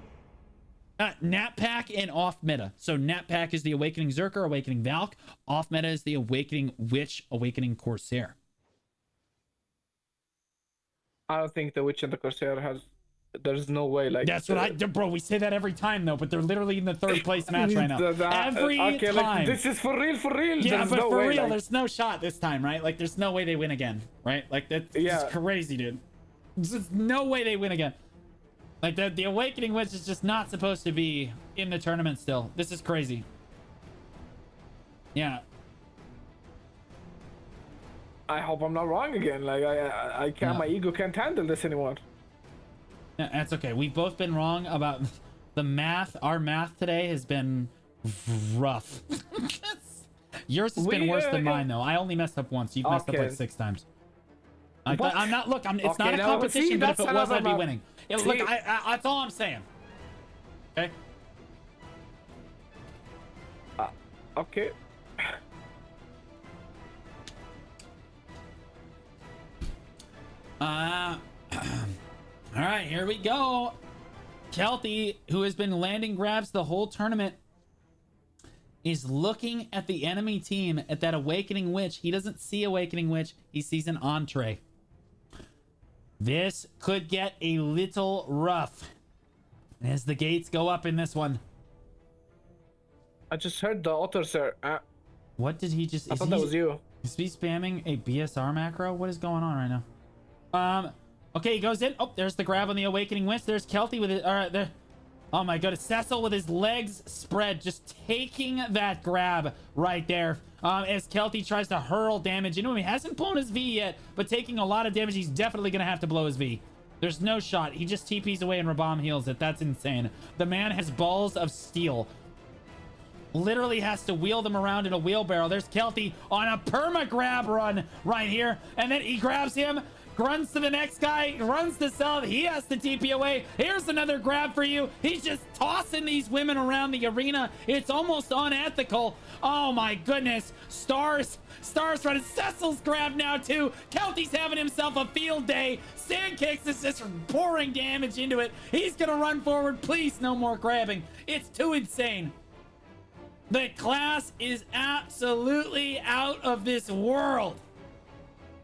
Nat Pack and off meta. So Nat Pack is the Awakening Zerker, Awakening Valk. Off meta is the Awakening Witch, Awakening Corsair. I don't think the Witch and the Corsair has. There's no way. Like That's what bro. We say that every time though, but they're literally in the third place match right now. Every okay, time. like, this is for real, for real. Yeah, there's but no for way, real, like... there's no shot this time, right? Like, there's no way they win again, right? Like, that's just crazy, dude. There's no way they win again. Like, the Awakening Witch is just not supposed to be in the tournament still. This is crazy. Yeah. I hope I'm not wrong again. Like, I can't. No. My ego can't handle this anymore. Yeah, that's okay. We've both been wrong about the math. Our math today has been rough. Yours has been worse than mine, though. I only messed up once. You've messed up like 6 times. I'm not. Look, it's not a competition, but if it was, I'd be winning. Look, that's all I'm saying. Okay. Okay. All right, here we go. Kelty, who has been landing grabs the whole tournament, is looking at the enemy team at that Awakening Witch. He doesn't see Awakening Witch. He sees an entree. This could get a little rough as the gates go up in this one. I just heard the otter, sir. What did he just... I thought that was you. Is he spamming a BSR macro? What is going on right now? Okay, he goes in. Oh, there's the grab on the Awakening Witch. There's Kelty with it. All right, there. Oh my goodness. Cecil with his legs spread, just taking that grab right there. As Kelty tries to hurl damage into him. He hasn't blown his V yet, but taking a lot of damage. He's definitely going to have to blow his V. There's no shot. He just TPs away and Rabam heals it. That's insane. The man has balls of steel. Literally has to wheel them around in a wheelbarrow. There's Kelty on a perma grab run right here. And then he grabs him, runs to the next guy, runs to Cell. He has to TP away. Here's another grab for you. He's just tossing these women around the arena. It's almost unethical. Oh my goodness. Stars running. Cecil's grab now too. Kelty's having himself a field day. Sandkicks is just pouring damage into it. He's gonna run forward. Please, no more grabbing. It's too insane. The class is absolutely out of this world.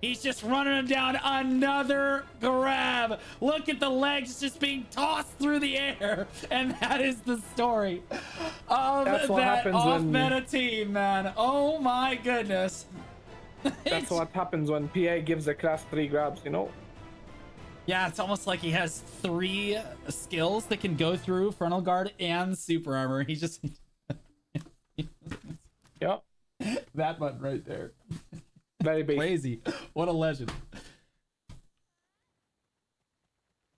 He's just running him down. Another grab. Look at the legs just being tossed through the air. And that is the story of that off-meta team, man. Oh my goodness. That's what happens when PA gives the class 3 grabs, you know? Yeah, it's almost like he has 3 skills that can go through frontal guard and super armor. He just... Yep. That one right there. Very big. Crazy. What a legend.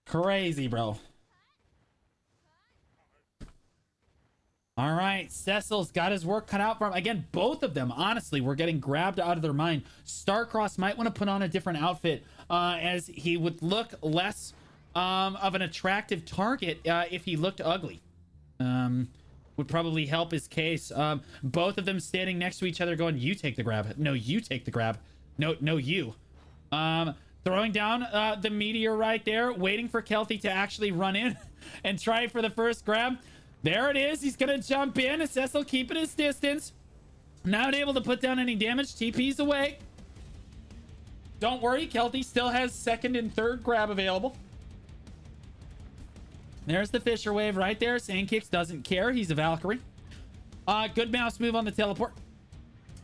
Crazy, bro. All right, Cecil's got his work cut out for him. Again, both of them, honestly, were getting grabbed out of their mind. Starcross might want to put on a different outfit as he would look less of an attractive target if he looked ugly. Would probably help his case. Both of them standing next to each other going, you take the grab. No, you take the grab. No, you. Throwing down the meteor right there, waiting for Kelty to actually run in and try for the first grab. There it is. He's going to jump in. Cecil keeping his distance. Not able to put down any damage. TP's away. don't worry. Kelty still has second and third grab available. There's the Fisher Wave right there. Sandkicks doesn't care. He's a Valkyrie. Good mouse move on the teleport.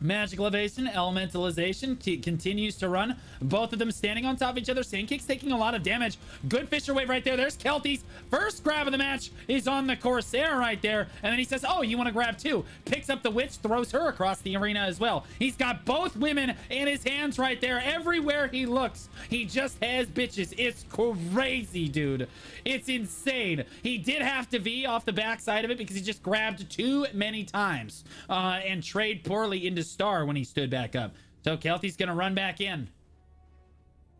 Magical Evasion, Elementalization continues to run. Both of them standing on top of each other. Sandkick's taking a lot of damage. Good Fisher Wave right there. There's Kelty's first grab of the match is on the Corsair right there. And then he says, oh, you want to grab too? Picks up the Witch, throws her across the arena as well. He's got both women in his hands right there. Everywhere he looks, he just has bitches. It's crazy, dude. It's insane. He did have to V off the backside of it because he just grabbed too many times and trade poorly into star when he stood back up. So Kelty's gonna run back in.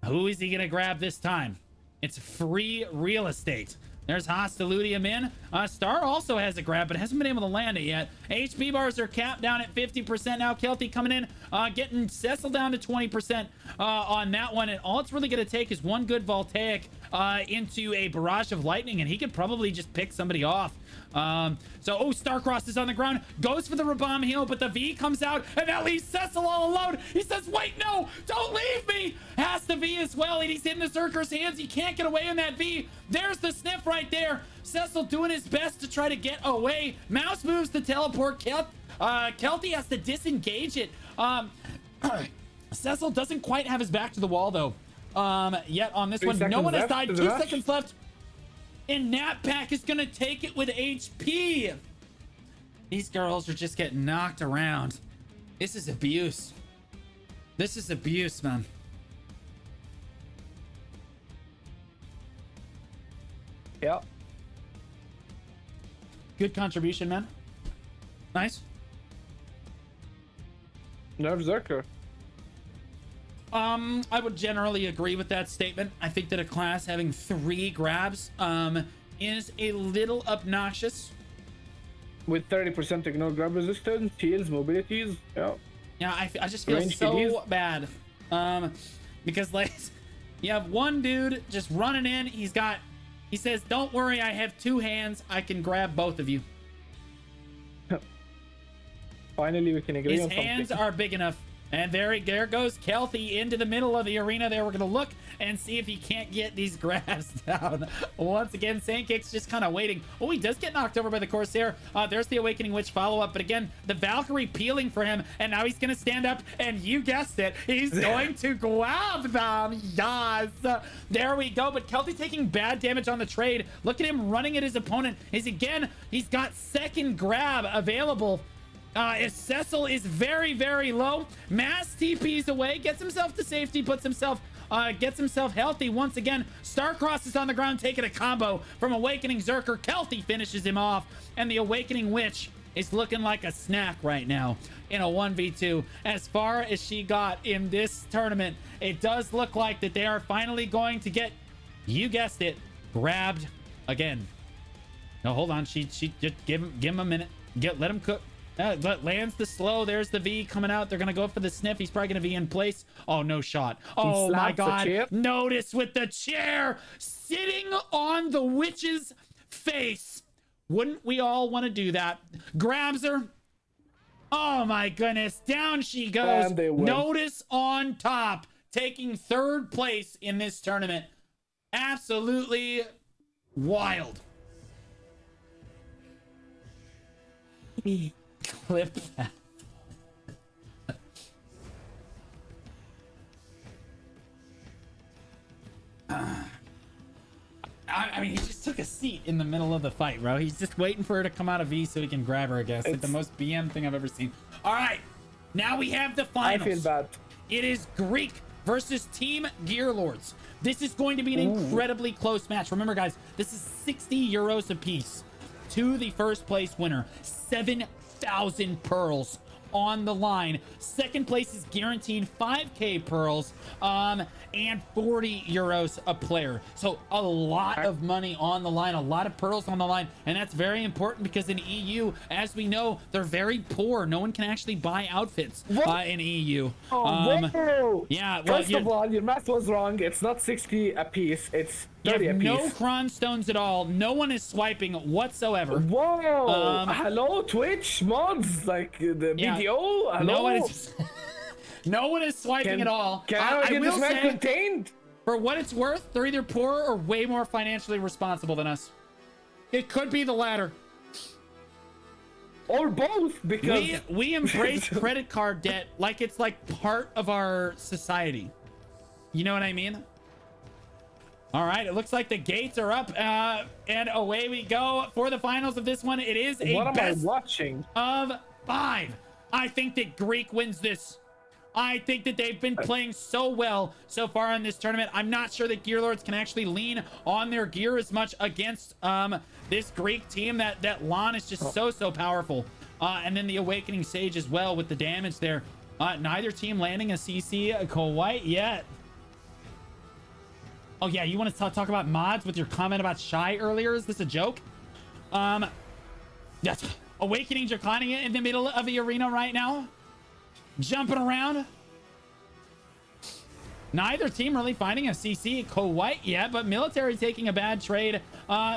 Who is he gonna grab this time? It's free real estate. There's Hostiludium in. Star also has a grab, but hasn't been able to land it yet. HP bars are capped down at 50% now. Kelty coming in, getting Cecil down to 20% on that one. And all it's really going to take is one good Voltaic into a barrage of lightning, and he could probably just pick somebody off. Starcross is on the ground, goes for the Rabam heal, but the V comes out, and that leaves Cecil all alone. He says, wait, no, don't leave me. Has the V as well, and he's in the Zerker's hands. He can't get away in that V. There's the sniff right there. Cecil doing his best to try to get away. Mouse moves to teleport. Kelty has to disengage it. Cecil doesn't quite have his back to the wall, though, yet on this one. No one has died. 2 seconds left. And Nappack is going to take it with HP. These girls are just getting knocked around. This is abuse. This is abuse, man. Yeah. Good contribution, man. Nice. Nerve Zerker. I would generally agree with that statement. I think that a class having 3 grabs is a little obnoxious. With 30% ignore grab resistance, heals, mobilities. Yeah. Yeah, I just feel so bad. Because like you have one dude just running in. He says, don't worry, I have 2 hands. I can grab both of you. Finally, we can agree on something. His hands are big enough. And there goes Kelty into the middle of the arena. There, we're going to look and see if he can't get these grabs down. Once again, Sandkick's just kind of waiting. Oh, he does get knocked over by the Corsair. There's the Awakening Witch follow-up. But again, the Valkyrie peeling for him. And now he's going to stand up. And you guessed it. He's going to grab them. Yes. There we go. But Kelty taking bad damage on the trade. Look at him running at his opponent. He's got second grab available. If Cecil is very, very low, Mass TPs away, gets himself to safety, gets himself healthy once again. Starcross is on the ground taking a combo from Awakening Zerker. Kelty finishes him off, and the Awakening Witch is looking like a snack right now in a 1v2. As far as she got in this tournament, it does look like that they are finally going to get, you guessed it, grabbed again. No, hold on. She just give him a minute. Let him cook. But lands the slow. There's the V coming out. They're going to go for the sniff. He's probably going to be in place. Oh, no shot. Oh, my God. Notice with the chair sitting on the witch's face. Wouldn't we all want to do that? Grabs her. Oh, my goodness. Down she goes. Notice on top. Taking 3rd place in this tournament. Absolutely wild. Clip that. I mean, he just took a seat in the middle of the fight, bro. He's just waiting for her to come out of V so he can grab her, I guess. It's like the most BM thing I've ever seen. All right, now we have the finals. I feel bad. It is Greek versus Team Gearlords. This is going to be an incredibly close match. Remember, guys, this is 60 euros apiece to the first place winner. 7,000 pearls on the line. Second place is guaranteed 5k pearls and 40 euros a player. So a lot of money on the line, a lot of pearls on the line, and that's very important because in EU, as we know, they're very poor. No one can actually buy outfits in EU. Yeah, well, first of all, your math was wrong. It's not 60 a piece, it's 30 a piece. No cron stones at all. No one is swiping whatsoever. Whoa! Hello, Twitch mods, like the video. Hello. No one is. No one is swiping at all. Can I get will this man say, contained? for what it's worth, they're either poor or way more financially responsible than us. It could be the latter. Or both, because we embrace credit card debt like it's like part of our society. You know what I mean? All right, it looks like the gates are up, and away we go for the finals of this one. It is a what am I best watching? of 5. I think that Greek wins this. I think that they've been playing so well so far in this tournament. I'm not sure that Gear Lords can actually lean on their gear as much against this Greek team. That Lon is just so powerful. And then the Awakening Sage as well with the damage there. Neither team landing a CC quite yet. Oh yeah, you want to talk about mods with your comment about Shy earlier? Is this a joke? Yes. Awakening Draconian in the middle of the arena right now. Jumping around. Neither team really finding a CC quite yet, but Military taking a bad trade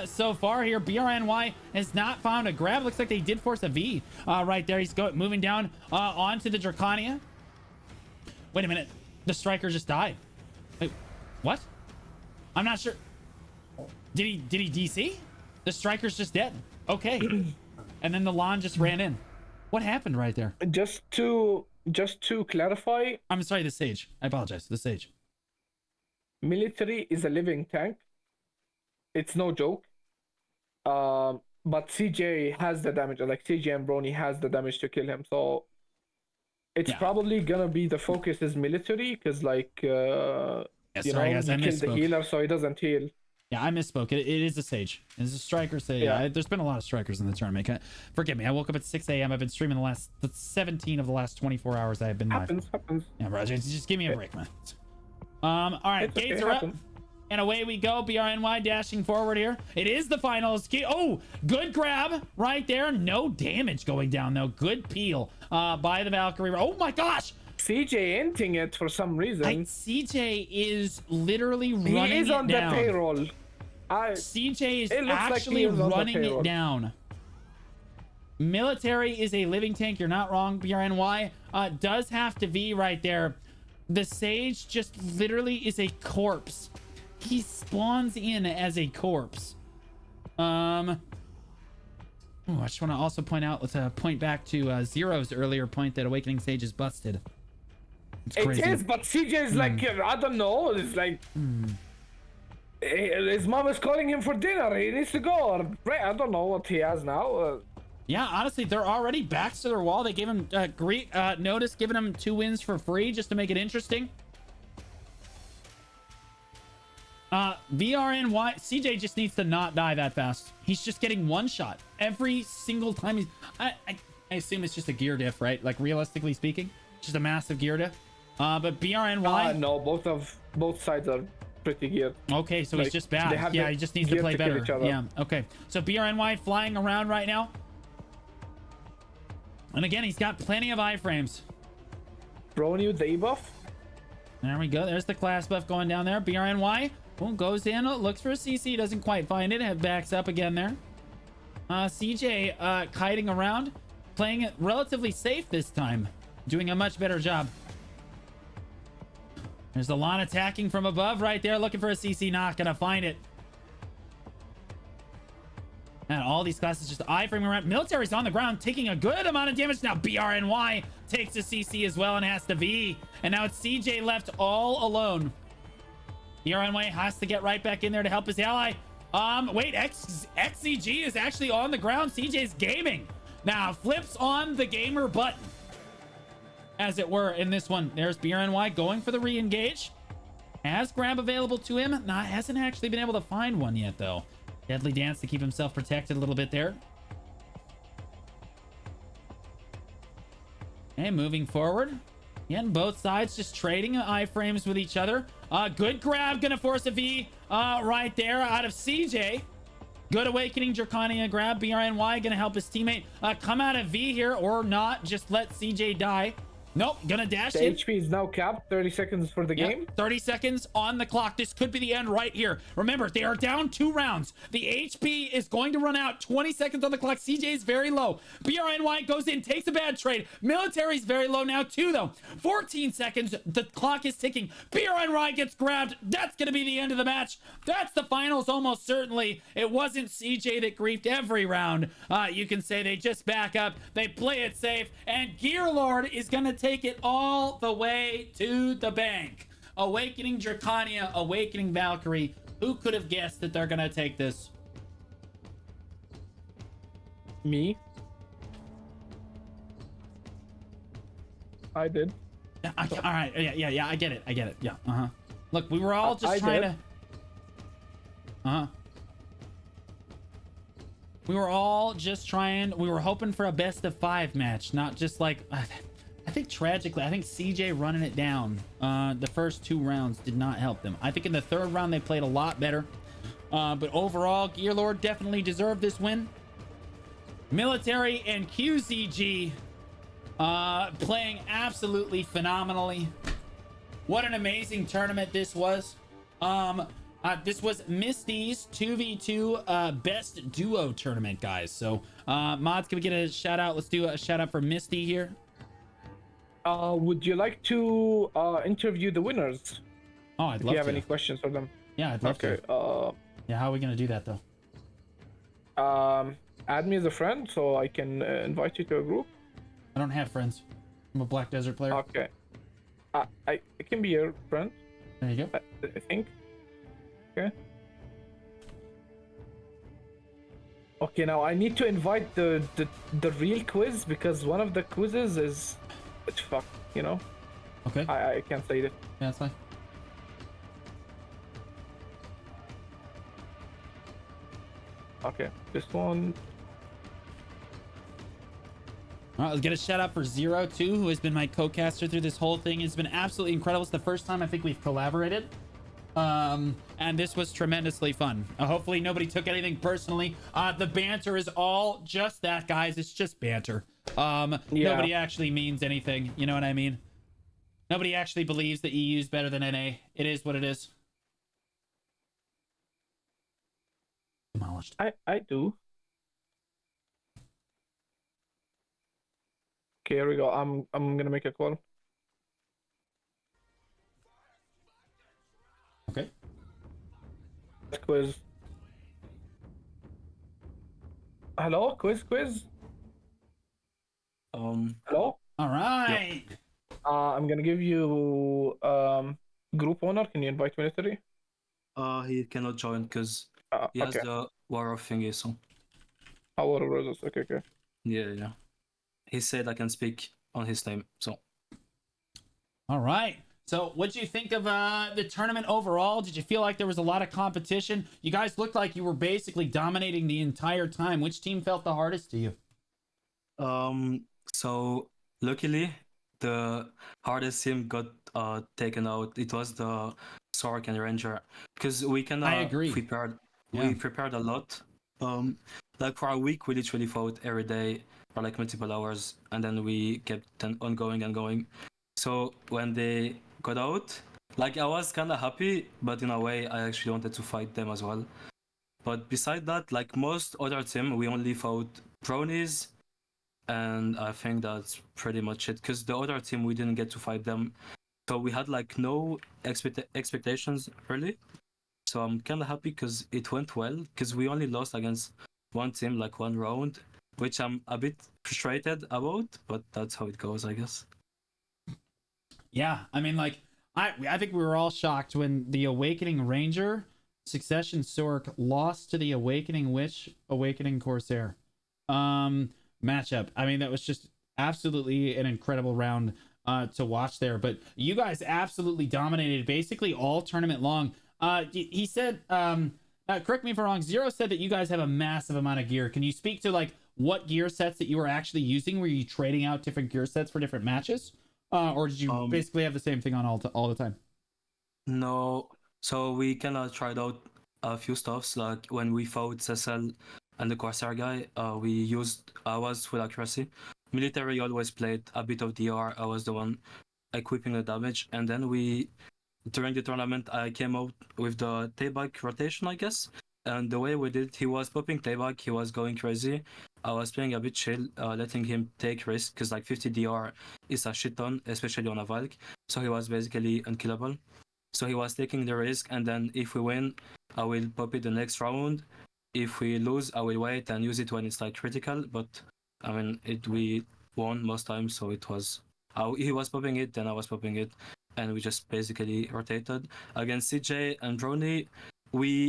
so far here. BRNY has not found a grab. Looks like they did force a V right there. He's moving down onto the Draconia. Wait a minute. The Striker just died. Wait, what? I'm not sure. Did he DC? The Striker's just dead. Okay. And then the Lon just ran in. What happened right there? Just to clarify, I'm sorry, the Sage. I apologize. The Sage. Military is a living tank. It's no joke. But CJ has the damage. Like CJ and Brony has the damage to kill him. So it's probably gonna be the focus is Military, because like guys, I you kill the misspoke. healer so he doesn't heal. Yeah, I misspoke. It is a Sage. It's a Striker Sage. Yeah. There's been a lot of Strikers in the tournament. Forgive me. I woke up at 6 a.m. I've been streaming the 17 of the last 24 hours I have been live. Happens. Yeah, Roger, just give me a break, man. All right, It's okay, gates are up. happens. And away we go. BRNY dashing forward here. It is the finals. Oh, good grab right there. No damage going down, though. Good peel by the Valkyrie. Oh, my gosh. CJ inting it for some reason. CJ is literally running it down. He is on the payroll. CJ is It looks like actually he is on the running it payroll. down. Military is a living tank. You're not wrong. BRNY does have to be right there. The Sage just literally is a corpse. He spawns in as a corpse. I just want to also point out, let's point back to Zero's earlier point that Awakening Sage is busted. It's crazy. It is, but CJ is like, I don't know. It's like his mom is calling him for dinner. He needs to go. Or, I don't know what he has now. Yeah, honestly, they're already backs to their wall. They gave him Greek notice, giving him 2 wins for free just to make it interesting. VRNY, CJ just needs to not die that fast. He's just getting one shot every single time. I assume it's just a gear diff, right? Like realistically speaking, just a massive gear diff. But BRNY, No, both sides are pretty geared. okay, so like, he's just they bad. have Yeah, the he just needs to gear play to kill better. each other. Yeah, okay. So BRNY flying around right now. And again, he's got plenty of iframes. Brony with the E-buff. There we go. There's the class buff going down there. BRNY goes in, looks for a CC, doesn't quite find it. It backs up again there. CJ kiting around, playing it relatively safe this time, doing a much better job. There's the Lon attacking from above right there, looking for a CC, not gonna find it. And all these classes just iframing around. Military's on the ground, taking a good amount of damage. Now BRNY takes a CC as well and has to V. And now it's CJ left all alone. BRNY has to get right back in there to help his ally. Wait, XCG is actually on the ground. CJ's gaming. Now flips on the gamer button, as it were, in this one. There's BRNY going for the re-engage. Has grab available to him. Hasn't actually been able to find one yet, though. Deadly Dance to keep himself protected a little bit there. And moving forward. Again, both sides just trading iframes with each other. Good grab, gonna force a V right there out of CJ. Good Awakening Draconia grab. BRNY gonna help his teammate come out of V here, or not, just let CJ die. Nope, gonna dash The in. HP is now capped. 30 seconds for the Yep, game. 30 seconds on the clock. This could be the end right here. Remember, they are down 2 rounds. The HP is going to run out. 20 seconds on the clock. CJ is very low. BRNY goes in, takes a bad trade. Military's very low now too, though. 14 seconds. The clock is ticking. BRNY gets grabbed. That's going to be the end of the match. That's the finals almost certainly. It wasn't CJ that griefed every round. You can say they just back up. They play it safe. And Gearlord is going to take it all the way to the bank. Awakening Draconia, Awakening Valkyrie. Who could have guessed that they're gonna take this? Me. I did. All right, yeah, I get it, yeah, Look, we were all just trying to... We were all just trying... We were hoping for a best of 5 match, not just like... I think tragically, I think CJ running it down the first 2 rounds did not help them. I think in the 3rd round they played a lot better. But overall, Gearlord definitely deserved this win. Military and QZG playing absolutely phenomenally. What an amazing tournament this was. This was Mystyee's 2v2 best duo tournament, guys. So mods, can we get a shout out? Let's do a shout out for Mistyee here. Would you like to interview the winners? Oh, I'd love to. If you have any questions for them. Yeah, I'd love to. Okay. Yeah, how are we gonna do that though? Add me as a friend so I can invite you to a group. I don't have friends. I'm a Black Desert player. Okay. I can be your friend. There you go. I think. Okay. Okay, now I need to invite the real quiz because one of the quizzes is it's fuck, you know. Okay. I can't say that. Yeah, that's fine. Okay, this one. All right, let's get a shout out for Zero Two, who has been my co-caster through this whole thing. It's been absolutely incredible. It's the first time I think we've collaborated. And this was tremendously fun. Hopefully nobody took anything personally. The banter is all just that, guys. It's just banter. Nobody actually means anything. You know what I mean? Nobody actually believes that EU is better than NA. It is what it is. Demolished. I do. Okay, here we go. I'm gonna make a call. Okay. Quiz. Hello, quiz. Hello. All right. Yep. I'm gonna give you group owner. Can you invite military? He cannot join because he has Okay. the war thingy. So Our brothers. Okay. yeah. He said I can speak on his name. So All right. So what'd you think of the tournament overall? Did you feel like there was a lot of competition? You guys looked like you were basically dominating the entire time. Which team felt the hardest to you? so luckily the hardest team got taken out. It was the Sork and Ranger because we kind I of agree. prepared. Yeah. We prepared a lot. Like for a week, we literally fought every day for like multiple hours, and then we kept on going. So when they got out, like I was kind of happy, but in a way, I actually wanted to fight them as well. But beside that, like most other team, we only fought bronies, and I think that's pretty much it. Because the other team, we didn't get to fight them, so we had like no expectations really. So I'm kind of happy because it went well. Because we only lost against one team, like one round, which I'm a bit frustrated about, but that's how it goes, I guess. Yeah, I mean, like, I think we were all shocked when the Awakening Ranger, Succession Sork lost to the Awakening Witch, Awakening Corsair matchup. I mean, that was just absolutely an incredible round to watch there. But you guys absolutely dominated basically all tournament long. He said, correct me if I'm wrong, Zero said that you guys have a massive amount of gear. Can you speak to like what gear sets that you were actually using? Were you trading out different gear sets for different matches? Or did you basically have the same thing on all the time? No, so we kind of tried out a few stuffs. Like when we fought Cecil and the Corsair guy, I was full accuracy, Military always played a bit of DR. I was the one equipping the damage, and then during the tournament, I came out with the Tayback rotation, I guess. And the way we did, he was popping Tayback, he was going crazy. I was playing a bit chill, letting him take risk, because like 50 DR is a shit ton, especially on a Valk. So he was basically unkillable. So he was taking the risk, and then if we win, I will pop it the next round. If we lose, I will wait and use it when it's like critical. But I mean, we won most times, so it was. He was popping it, then I was popping it, and we just basically rotated against CJ and Brony.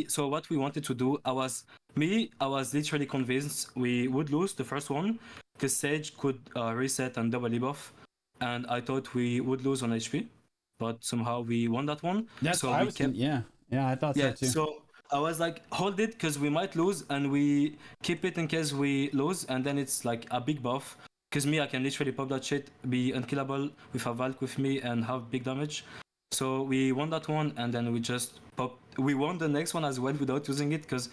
So what we wanted to do, I was literally convinced we would lose the first one because Sage could reset and double debuff, and I thought we would lose on HP, but somehow we won that one. That's so I we was kept. yeah, I thought so too. So I was like, hold it, because we might lose, and we keep it in case we lose, and then it's like a big buff. Because I can literally pop that shit, be unkillable with a Valk with me, and have big damage. So we won that one, and then we just popped. We won the next one as well without using it, because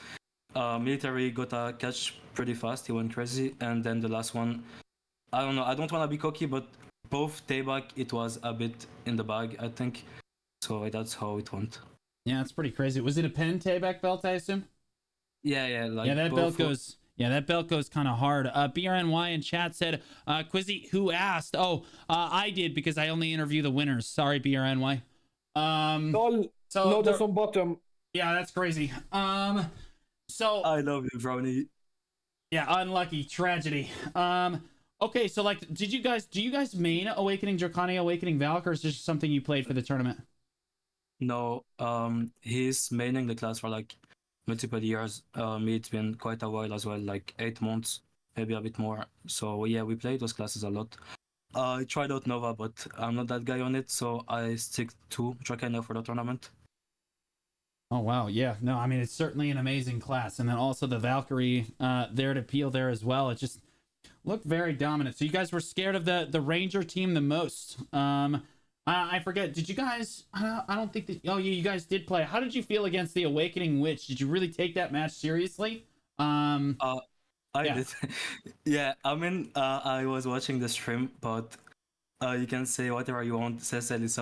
Military got a catch pretty fast. He went crazy, and then the last one, I don't know. I don't want to be cocky, but both Tayback, it was a bit in the bag, I think. So that's how it went. Yeah, it's pretty crazy. Was it a pen Tayback belt, I assume? Yeah, like yeah, that belt goes. Yeah, that belt goes kind of hard. BRNY in chat said, Quizzy, who asked? Oh, I did, because I only interview the winners. Sorry, BRNY. No, that's on bottom. Yeah, that's crazy. So I love you, Brony. Yeah, unlucky, tragedy. Okay, so like, do you guys main Awakening Dracania, Awakening Valk, or is this just something you played for the tournament? No, he's maining the class for like multiple years. Me, it's been quite a while as well, like 8 months, maybe a bit more. So yeah, we played those classes a lot. I tried out Nova, but I'm not that guy on it, so I stick to Dracania for the tournament. Oh wow, yeah, no, I mean, it's certainly an amazing class, and then also the Valkyrie there to peel there as well. It just looked very dominant. So you guys were scared of the Ranger team the most. I forget. Did you guys? I don't think that. Oh yeah, you guys did play. How did you feel against the Awakening Witch? Did you really take that match seriously? I did. Yeah, I mean, I was watching the stream, but you can say whatever you want. Cecil is a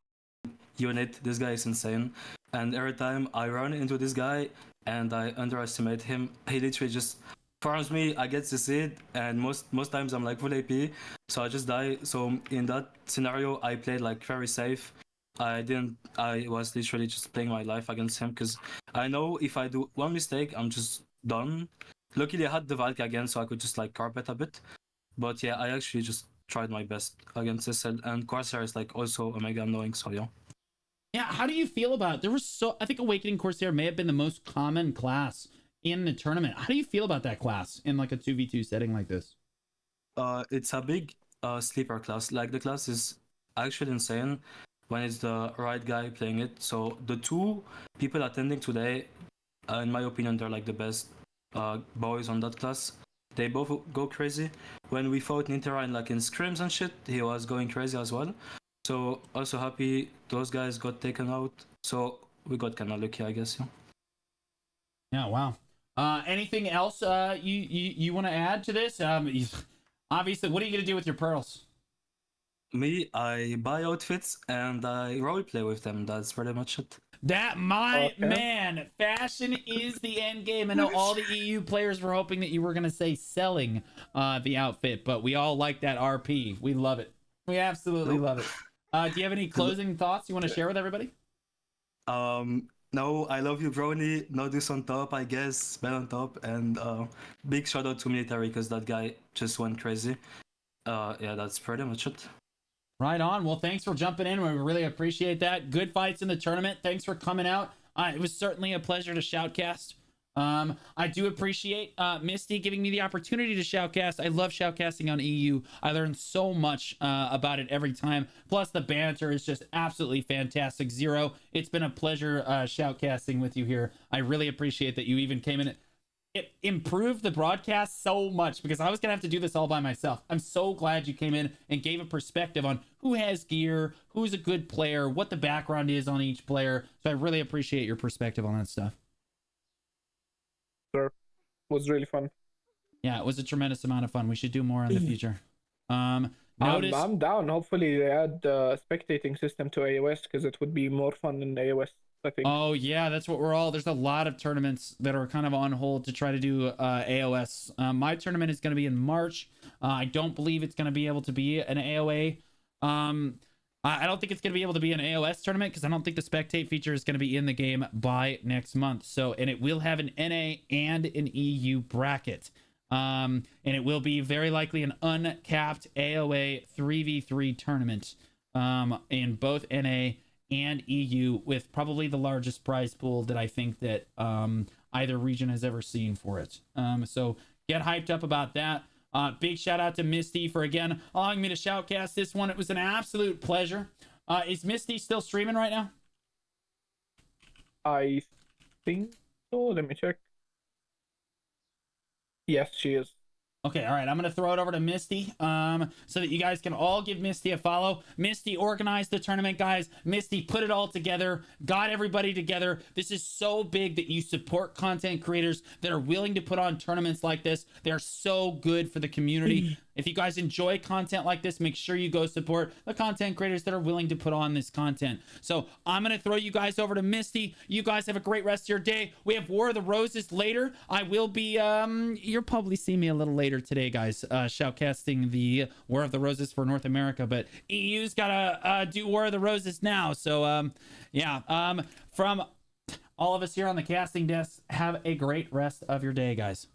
unit. This guy is insane. And every time I run into this guy and I underestimate him, he literally just farms me. I get the seed, and most times I'm like full AP, so I just die. So in that scenario, I played like very safe. I was literally just playing my life against him, because I know if I do one mistake, I'm just done. Luckily, I had the Valk again, so I could just like carpet a bit. But yeah, I actually just tried my best against Cecil, and Corsair is like also mega annoying, so yeah. Yeah, how do you feel about it? I think Awakening Corsair may have been the most common class in the tournament. How do you feel about that class in like a 2v2 setting like this? It's a big sleeper class. Like, the class is actually insane when it's the right guy playing it. So the 2 people attending today, in my opinion, they're like the best boys on that class. They both go crazy. When we fought Nintera in like in scrims and shit, he was going crazy as well. So also happy those guys got taken out. So we got kind of lucky, I guess. Yeah. Yeah. Wow. Anything else you want to add to this? Obviously, what are you gonna do with your pearls? Me, I buy outfits and I roleplay with them. That's pretty much it. Man, fashion is the end game. I know all the EU players were hoping that you were gonna say selling the outfit, but we all like that RP. We love it. We absolutely love it. Do you have any closing thoughts you want to share with everybody? No, I love you, Brony. No deuce on top, I guess. Ben on top, and big shout out to Military, because that guy just went crazy. Yeah, that's pretty much it. Right on. Well, thanks for jumping in. We really appreciate that. Good fights in the tournament. Thanks for coming out. It was certainly a pleasure to shoutcast. I do appreciate Mistyee giving me the opportunity to shoutcast. I love shoutcasting on EU. I learn so much about it every time. Plus, the banter is just absolutely fantastic. Zero, it's been a pleasure shoutcasting with you here. I really appreciate that you even came in. It improved the broadcast so much, because I was gonna have to do this all by myself. I'm so glad you came in and gave a perspective on who has gear, who's a good player, what the background is on each player. So I really appreciate your perspective on that stuff. Sure. It was really fun. Yeah, it was a tremendous amount of fun. We should do more in the future. Notice I'm down. Hopefully they add the spectating system to AOS because it would be more fun in AOS, I think. Oh yeah, that's what we're all. There's a lot of tournaments that are kind of on hold to try to do AOS. My tournament is going to be in March. I don't believe it's going to be able to be an AOA. I don't think it's going to be able to be an AOS tournament because I don't think the spectate feature is going to be in the game by next month. So, and it will have an NA and an EU bracket. And it will be very likely an uncapped AOA 3v3 tournament in both NA and EU, with probably the largest prize pool that I think that either region has ever seen for it. So get hyped up about that. Big shout out to Mistyee for again allowing me to shoutcast this one. It was an absolute pleasure. Is Mistyee still streaming right now? I think so. Let me check. Yes, she is. Okay, all right. I'm gonna throw it over to Mistyee, so that you guys can all give Mistyee a follow. Mistyee organized the tournament, guys. Mistyee put it all together, got everybody together. This is so big that you support content creators that are willing to put on tournaments like this. They're so good for the community. If you guys enjoy content like this, make sure you go support the content creators that are willing to put on this content. So I'm going to throw you guys over to Mistyee. You guys have a great rest of your day. We have War of the Roses later. I will be, you'll probably see me a little later today, guys, shoutcasting the War of the Roses for North America, but EU's got to do War of the Roses now. So, yeah, from all of us here on the casting desk, have a great rest of your day, guys.